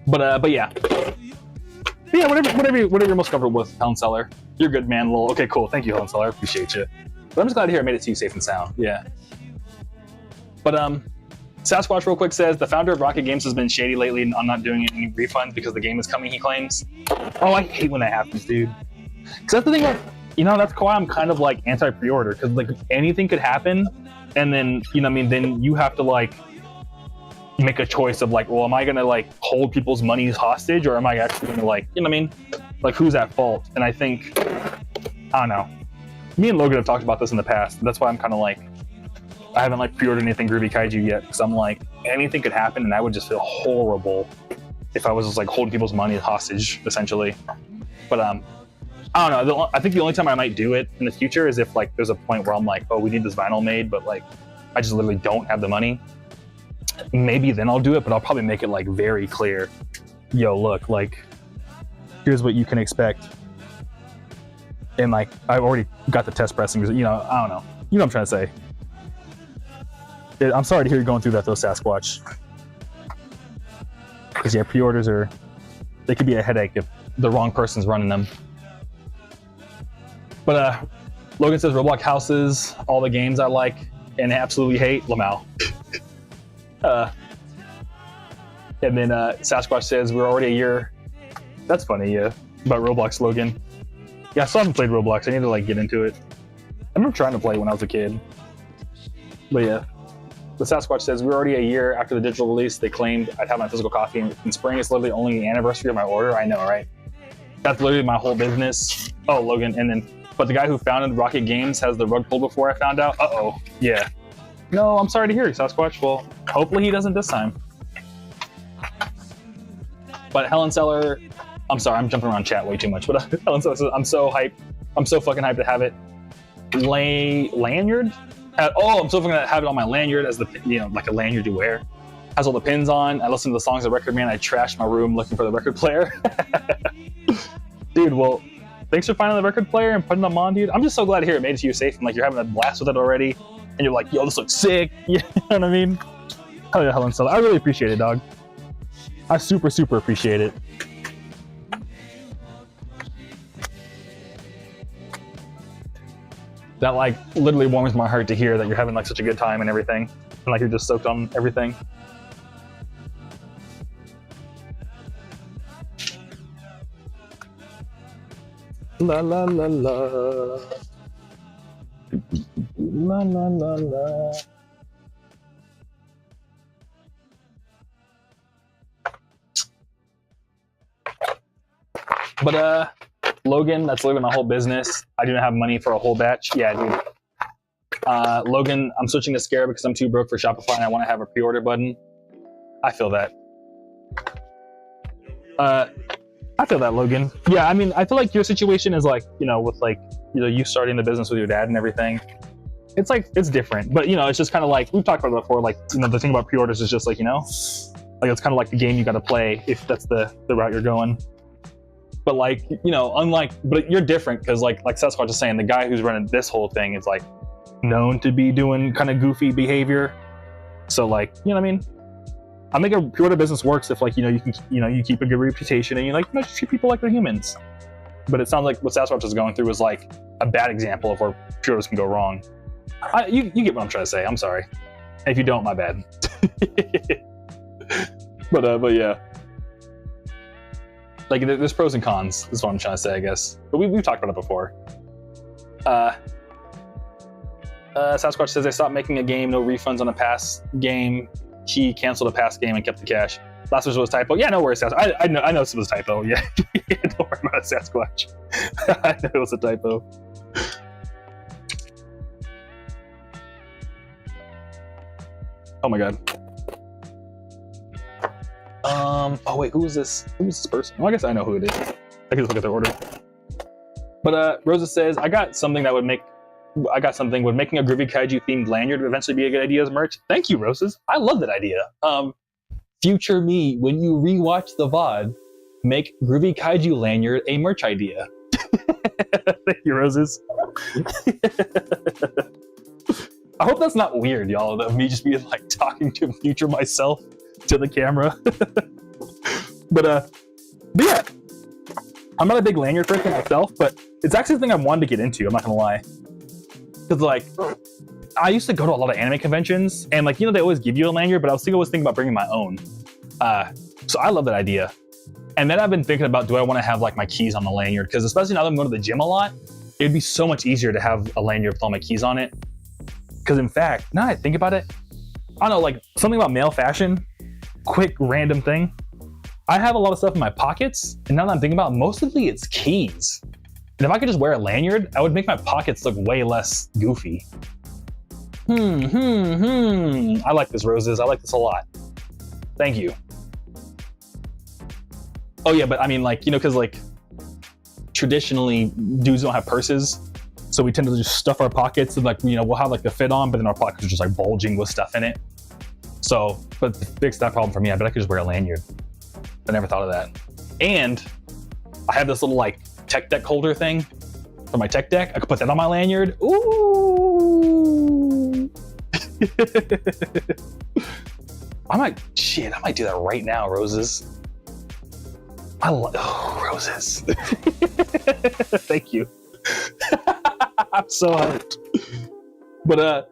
But yeah. Yeah, whatever you're most comfortable with, Helen Seller. You're good, man. Lol. Okay, cool. Thank you, Helen Seller. I appreciate you. But I'm just glad to hear I made it to you safe and sound. Yeah. But Sasquatch real quick says the founder of Rocket Games has been shady lately and I'm not doing any refunds because the game is coming, he claims. Oh, I hate when that happens, dude. Because that's the thing, like, you know, that's why I'm kind of like anti-pre-order, because like anything could happen, and then, you know what I mean, then you have to like make a choice of like, well, am I gonna like hold people's money hostage, or am I actually gonna like, you know what I mean, like who's at fault? And I think, I don't know, me and Logan have talked about this in the past. That's why I'm kind of like, I haven't like pre-ordered anything Groovy Kaiju yet, because I'm like, anything could happen and I would just feel horrible if I was just like holding people's money hostage, essentially. But I don't know. I think the only time I might do it in the future is if like there's a point where I'm like, oh, we need this vinyl made, but like I just literally don't have the money. Maybe then I'll do it, but I'll probably make it like very clear. Yo, look, like here's what you can expect. And like I've already got the test pressings. You know, I don't know. You know what I'm trying to say. I'm sorry to hear you going through that though, Sasquatch. Because yeah, pre-orders they could be a headache if the wrong person's running them. But Logan says Roblox houses all the games I like and absolutely hate. Lamau. And then Sasquatch says we're already a year. That's funny, yeah. About Roblox, Logan. Yeah, I still haven't played Roblox. I need to like get into it. I remember trying to play it when I was a kid. But yeah. The Sasquatch says we're already a year after the digital release. They claimed I'd have my physical copy in spring. It's literally only the anniversary of my order. I know, right? That's literally my whole business. Oh, Logan, and then, but the guy who founded Rocket Games has the rug pulled before I found out. Uh-oh, yeah. No, I'm sorry to hear, Sasquatch. Well, hopefully he doesn't this time. But Helen Seller, I'm sorry, I'm jumping around chat way too much. But Helen Seller says, I'm so hyped. I'm so fucking hyped to have it. Lanyard? I'm so fucking gonna have it on my lanyard as the, you know, like a lanyard you wear. Has all the pins on. I listen to the songs of Record Man. I trashed my room looking for the record player. Dude, well, thanks for finding the record player and putting them on, dude. I'm just so glad to hear it made it to you safe and like you're having a blast with it already. And you're like, yo, this looks sick. You know what I mean? Hell yeah, Helen Seller. I really appreciate it, dog. I super, super appreciate it. That like literally warms my heart to hear that you're having like such a good time and everything. And like you're just soaked on everything. La la la la. La la la la. But Logan, that's literally my whole business. I do not have money for a whole batch. Yeah, dude. Logan, I'm switching to Scare because I'm too broke for Shopify and I want to have a pre-order button. I feel that. I feel that, Logan. Yeah, I mean, I feel like your situation is like, you know, with like, you know, you starting the business with your dad and everything. It's like, it's different, but you know, it's just kind of like, we've talked about it before, like, you know, the thing about pre-orders is just like, you know, like it's kind of like the game you got to play if that's the route you're going. But like, you know, but you're different because like Sasquatch is saying, the guy who's running this whole thing is like known to be doing kind of goofy behavior. So like, you know what I mean? I think a pre-order business works if like, you know, you keep a good reputation and you like, you know, treat people like they're humans. But it sounds like what Sasquatch is going through is like a bad example of where pre-orders can go wrong. You get what I'm trying to say. I'm sorry. If you don't, my bad. But yeah. Like, there's pros and cons, is what I'm trying to say, I guess. But we've talked about it before. Sasquatch says they stopped making a game, no refunds on a past game. He canceled a past game and kept the cash. Last was typo. Yeah, no worries, Sasquatch. I know this was a typo. Yeah, don't worry about it, Sasquatch. I know it was a typo. Oh my god. Oh wait, who is this? Who is this person? Well, I guess I know who it is. I can just look at their order. But Rosa says, would making a Groovy Kaiju themed lanyard eventually be a good idea as merch. Thank you, Roses. I love that idea. Future me, when you rewatch the VOD, make Groovy Kaiju lanyard a merch idea. Thank you, Roses. I hope that's not weird, y'all, of me just being like talking to future myself to the camera. But yeah, I'm not a big lanyard person myself, but it's actually something I wanted to get into, I'm not gonna lie. Because like, I used to go to a lot of anime conventions, and like, you know, they always give you a lanyard, but I was always thinking about bringing my own. So I love that idea. And then I've been thinking about, do I want to have like my keys on the lanyard? Because especially now that I'm going to the gym a lot, it'd be so much easier to have a lanyard with all my keys on it. Because in fact, now that I think about it, I don't know, like something about male fashion, quick random thing. I have a lot of stuff in my pockets, and now that I'm thinking about it, mostly it's keys. And if I could just wear a lanyard, I would make my pockets look way less goofy. I like this, Roses. I like this a lot. Thank you. Oh yeah, but I mean, like, you know, because like traditionally dudes don't have purses, so we tend to just stuff our pockets and like, you know, we'll have like the fit on, but then our pockets are just like bulging with stuff in it. So, but to fix that problem for me, I bet I could just wear a lanyard. I never thought of that. And I have this little like tech deck holder thing for my tech deck. I could put that on my lanyard. Ooh. I might do that right now, Roses. Roses. Thank you. I'm so hyped. But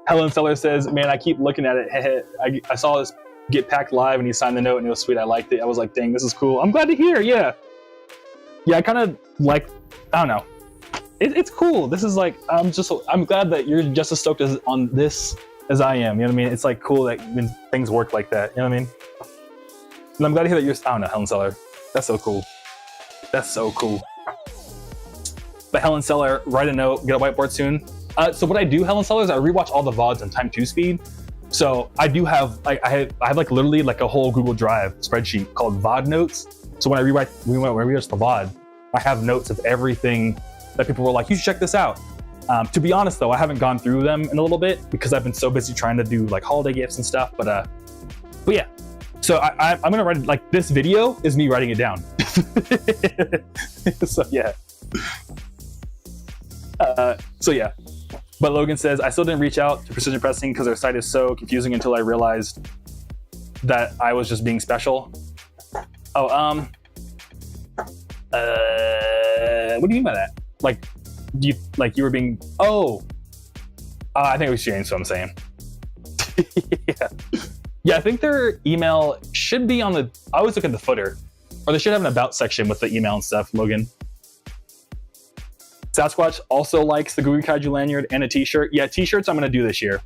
Helen Seller says, man, I keep looking at it. I saw this get packed live and he signed the note and it was sweet. I liked it. I was like, dang, this is cool. I'm glad to hear. Yeah, I kind of like, I don't know. It's cool. This is like, I'm glad that you're just as stoked on this as I am. You know what I mean? It's like cool that when things work like that. You know what I mean? And I'm glad to hear that you're, I don't know, Helen Seller. That's so cool. That's so cool. But Helen Seller, write a note, get a whiteboard soon. So what I do, Helen Seller, is I rewatch all the VODs in time 2 speed. So I do have, like, I have like literally like a whole Google Drive spreadsheet called VOD notes. So when I rewatch the VOD, I have notes of everything that people were like, you should check this out. To be honest though, I haven't gone through them in a little bit because I've been so busy trying to do like holiday gifts and stuff. But yeah. So I'm gonna write, like, this video is me writing it down. So yeah. So yeah. But Logan says, I still didn't reach out to Precision Pressing because their site is so confusing until I realized that I was just being special. Oh, what do you mean by that? Like, you were being, I think it was changed, what I'm saying. Yeah, I think their email should be on the, I always look at the footer, or they should have an about section with the email and stuff, Logan. Sasquatch also likes the Groovy Kaiju lanyard and a t-shirt. Yeah, t-shirts I'm going to do this year.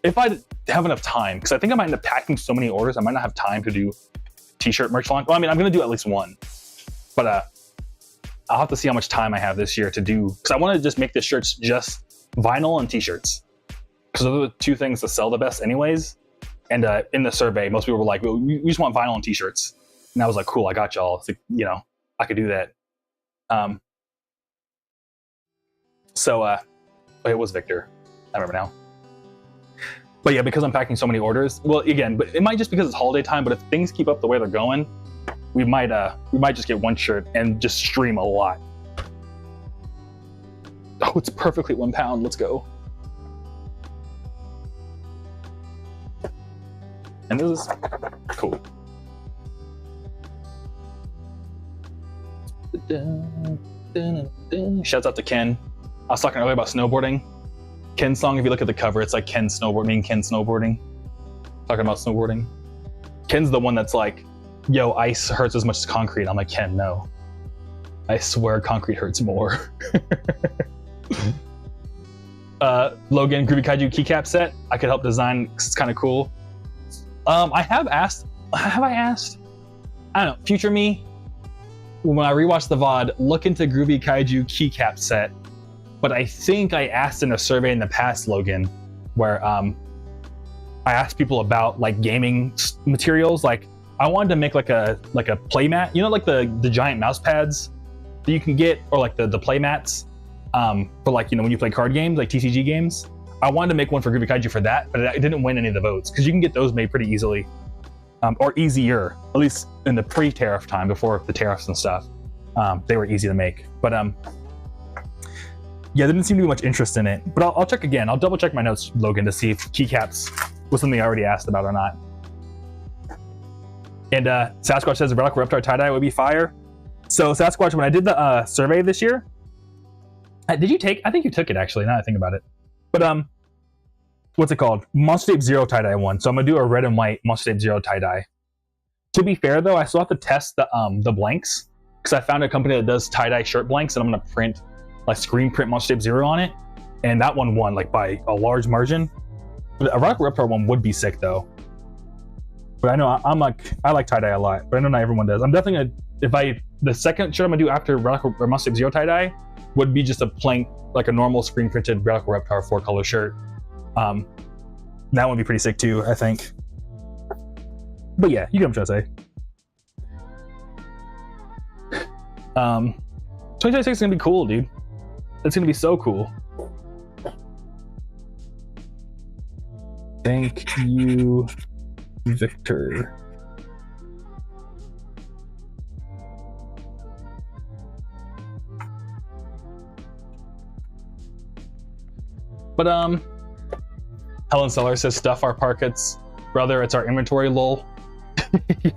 If I have enough time, because I think I might end up packing so many orders, I might not have time to do t-shirt merch launch. Well, I mean, I'm going to do at least one. But I'll have to see how much time I have this year to do, because I want to just make the shirts just vinyl and t-shirts. Because those are the two things that sell the best anyways. And in the survey, most people were like, well, we just want vinyl and t-shirts. And I was like, cool, I got y'all. It's like, you know, I could do that. It was Victor. I remember now. But yeah, because I'm packing so many orders, well, again, but it might just because it's holiday time, but if things keep up the way they're going, we might just get one shirt and just stream a lot. Oh, it's perfectly 1 pound. Let's go. And this is cool. Shouts out to Ken. I was talking earlier about snowboarding. Ken's song, if you look at the cover, it's like Ken snowboarding. Talking about snowboarding. Ken's the one that's like, yo, ice hurts as much as concrete. I'm like, Ken, no. I swear concrete hurts more. Logan, Groovy Kaiju keycap set. I could help design because it's kind of cool. I have asked, I don't know, future me, when I rewatch the VOD, look into Groovy Kaiju keycap set. But I think I asked in a survey in the past, Logan, where I asked people about like gaming materials. Like I wanted to make like a playmat, you know, like the giant mouse pads that you can get, or like the play mats for like, you know, when you play card games, like TCG games. I wanted to make one for Groovy Kaiju for that, but it didn't win any of the votes because you can get those made pretty easily, or easier, at least in the pre-tariff time, before the tariffs and stuff. They were easy to make, but yeah, there didn't seem to be much interest in it. But I'll check again. I'll double check my notes, Logan, to see if keycaps was something I already asked about or not. And Sasquatch says Relic Reptar tie-dye would be fire. So Sasquatch, when I did the survey this year, did you take? I think you took it actually. Now I think about it. But what's it called? Monster Tape Zero tie-dye one. So I'm gonna do a red and white Monster Tape Zero tie-dye. To be fair though, I still have to test the blanks because I found a company that does tie-dye shirt blanks, and I'm gonna print like screen print Monster Tape Zero on it, and that one won like by a large margin. But a Rock Reptar one would be sick though. But I know I like tie-dye a lot, but I know not everyone does. I'm definitely gonna, the second shirt I'm gonna do after Monster Tape Zero tie-dye would be just a plain, like a normal screen printed Relic Reptar 4-color shirt. That would be pretty sick too, I think. But yeah, you get what I'm trying to say. 2026 is gonna be cool, dude. It's gonna be so cool. Thank you, Victor. But Helen Seller says stuff our pockets, brother. It's our inventory, lol.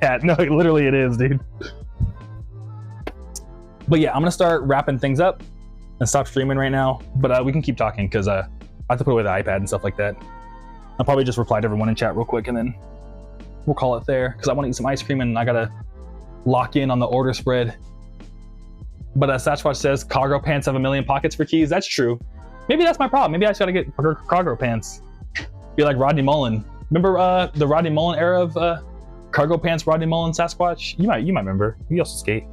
Yeah, no, literally it is, dude. But yeah, I'm gonna start wrapping things up and stop streaming right now. But we can keep talking because I have to put away the iPad and stuff like that. I'll probably just reply to everyone in chat real quick and then we'll call it there because I want to eat some ice cream and I gotta lock in on the order spread. But Satchwatch says cargo pants have 1,000,000 pockets for keys. That's true. Maybe that's my problem. Maybe I just gotta get cargo pants. Be like Rodney Mullen. Remember the Rodney Mullen era of cargo pants? Rodney Mullen, Sasquatch. You might remember. He also skate.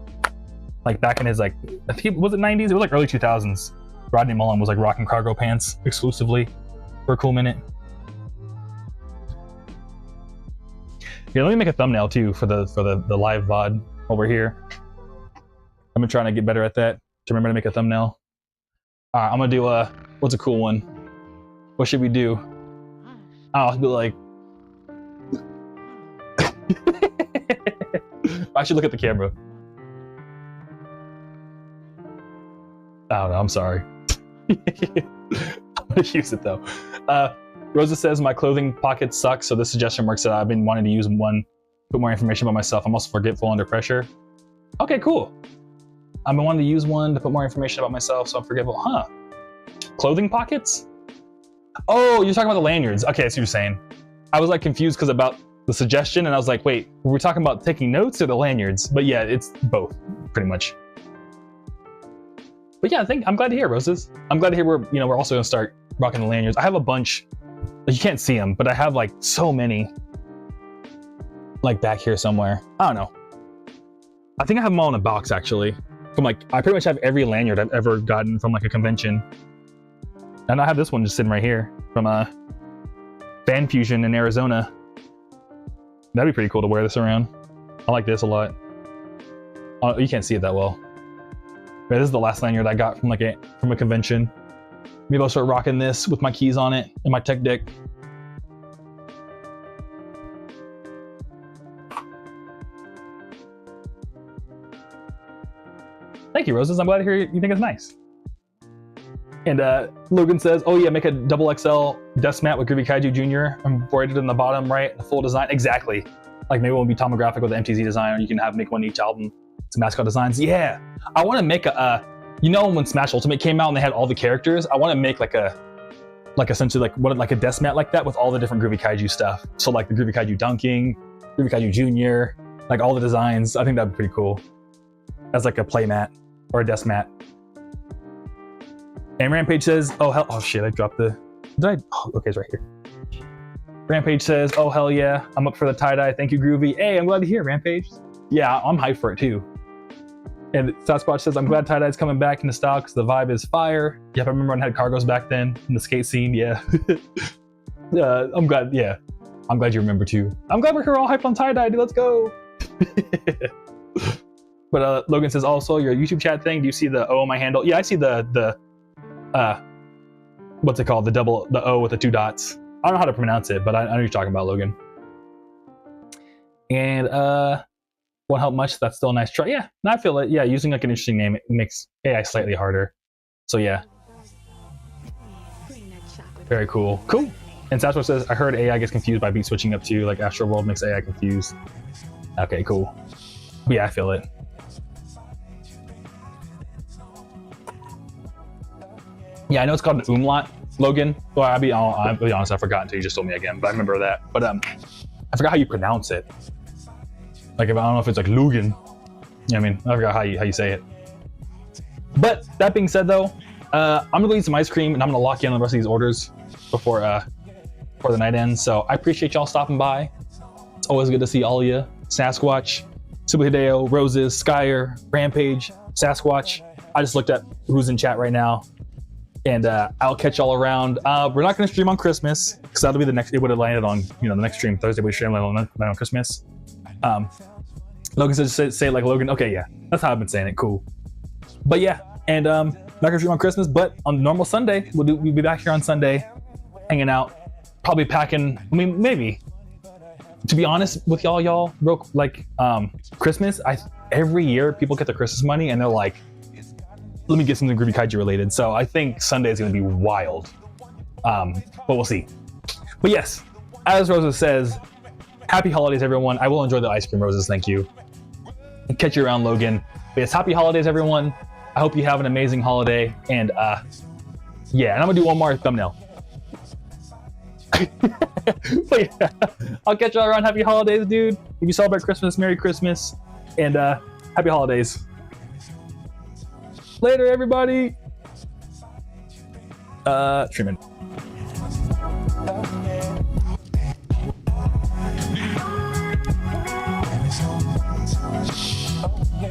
Like back in his I think was it 90s? It was like early 2000s. Rodney Mullen was like rocking cargo pants exclusively for a cool minute. Yeah, let me make a thumbnail too for the live VOD while we're here. I've been trying to get better at that. To remember to make a thumbnail. All right, I'm gonna do what's a cool one? What should we do? I'll be like, I should look at the camera. I don't know, I'm sorry. I'm gonna use it though. Rosa says my clothing pockets suck, so this suggestion works out. I've been wanting to use one, put more information about myself. I'm also forgetful under pressure. Okay, cool. I've been wanting to use one to put more information about myself, so I'm forgetful. Huh. Clothing pockets? Oh, you're talking about the lanyards. Okay, I see what you're saying. I was like confused because about the suggestion, and I was like, wait, were we talking about taking notes or the lanyards? But yeah, it's both, pretty much. But yeah, I'm glad to hear, Roses. I'm glad to hear we're also gonna start rocking the lanyards. I have a bunch. You can't see them, but I have like so many, like back here somewhere. I don't know. I think I have them all in a box actually. From like, I pretty much have every lanyard I've ever gotten from like a convention. And I have this one just sitting right here from Fan Fusion in Arizona. That'd be pretty cool to wear this around. I like this a lot. Oh, you can't see it that well. But this is the last lanyard I got from from a convention. Maybe I'll start rocking this with my keys on it and my tech deck. Thank you, Roses. I'm glad to hear you think it's nice. And Logan says, oh yeah, make a double XL desk mat with Groovy Kaiju Jr. embroidered in the bottom right, the full design. Exactly. Like maybe it won't be tomographic with the MTZ design, or you can make one each album. Some mascot designs. Yeah, I want to make you know, when Smash Ultimate came out and they had all the characters, I want to make like essentially like a desk mat like that with all the different Groovy Kaiju stuff. So like the Groovy Kaiju dunking, Groovy Kaiju Jr., like all the designs. I think that'd be pretty cool as like a play mat or a desk mat. And Rampage says, oh hell, oh shit, I dropped the, oh, okay, it's right here. Rampage says, oh hell yeah, I'm up for the tie-dye. Thank you, Groovy. Hey, I'm glad to hear, Rampage. Yeah, I'm hyped for it too. And Sasquatch says, I'm glad tie-dye's coming back into style because the vibe is fire. Yep, I remember when I had cargos back then in the skate scene, yeah. I'm glad you remember too. I'm glad we're all hyped on tie-dye, dude, let's go. But Logan says, also, your YouTube chat thing, do you see the O on my handle? Yeah, I see the what's it called? The O with the 2 dots. I don't know how to pronounce it, but I know what you're talking about, Logan. And won't help much. That's still a nice try. Yeah, I feel it. Yeah, using like an interesting name, it makes AI slightly harder. So yeah. Very cool. Cool. And Sasquatch says, I heard AI gets confused by beat switching up too, like Astro World makes AI confused. Okay, cool. But yeah, I feel it. Yeah, I know it's called an umlaut, Logan. Well, I'll be honest, I forgot until you just told me again, but I remember that. But I forgot how you pronounce it. Like, I don't know if it's like Lugan. Yeah, I mean, I forgot how you say it. But that being said, though, I'm gonna eat some ice cream and I'm gonna lock in on the rest of these orders before the night ends. So I appreciate y'all stopping by. It's always good to see all of you. Sasquatch, Super Hideo, Roses, Skyer, Rampage, Sasquatch. I just looked at who's in chat right now. And I'll catch y'all around. We're not gonna stream on Christmas because that'll be the next. It would have landed on the next stream Thursday. We stream on Christmas. Logan says say it like Logan. Okay, yeah, that's how I've been saying it. Cool. But yeah, and not gonna stream on Christmas, but on normal Sunday we'll be back here on Sunday, hanging out, probably packing. I mean, maybe. To be honest with y'all, like Christmas. Every year people get their Christmas money and they're like, let me get something Groovy Kaiju related. So I think Sunday is going to be wild. But we'll see. But yes, as Rosa says, happy holidays, everyone. I will enjoy the ice cream, Roses. Thank you. And catch you around, Logan. But yes, happy holidays, everyone. I hope you have an amazing holiday. And yeah, and I'm going to do one more thumbnail. But yeah, I'll catch y'all around. Happy holidays, dude. If you celebrate Christmas, Merry Christmas. And happy holidays. Later, everybody. Treatment.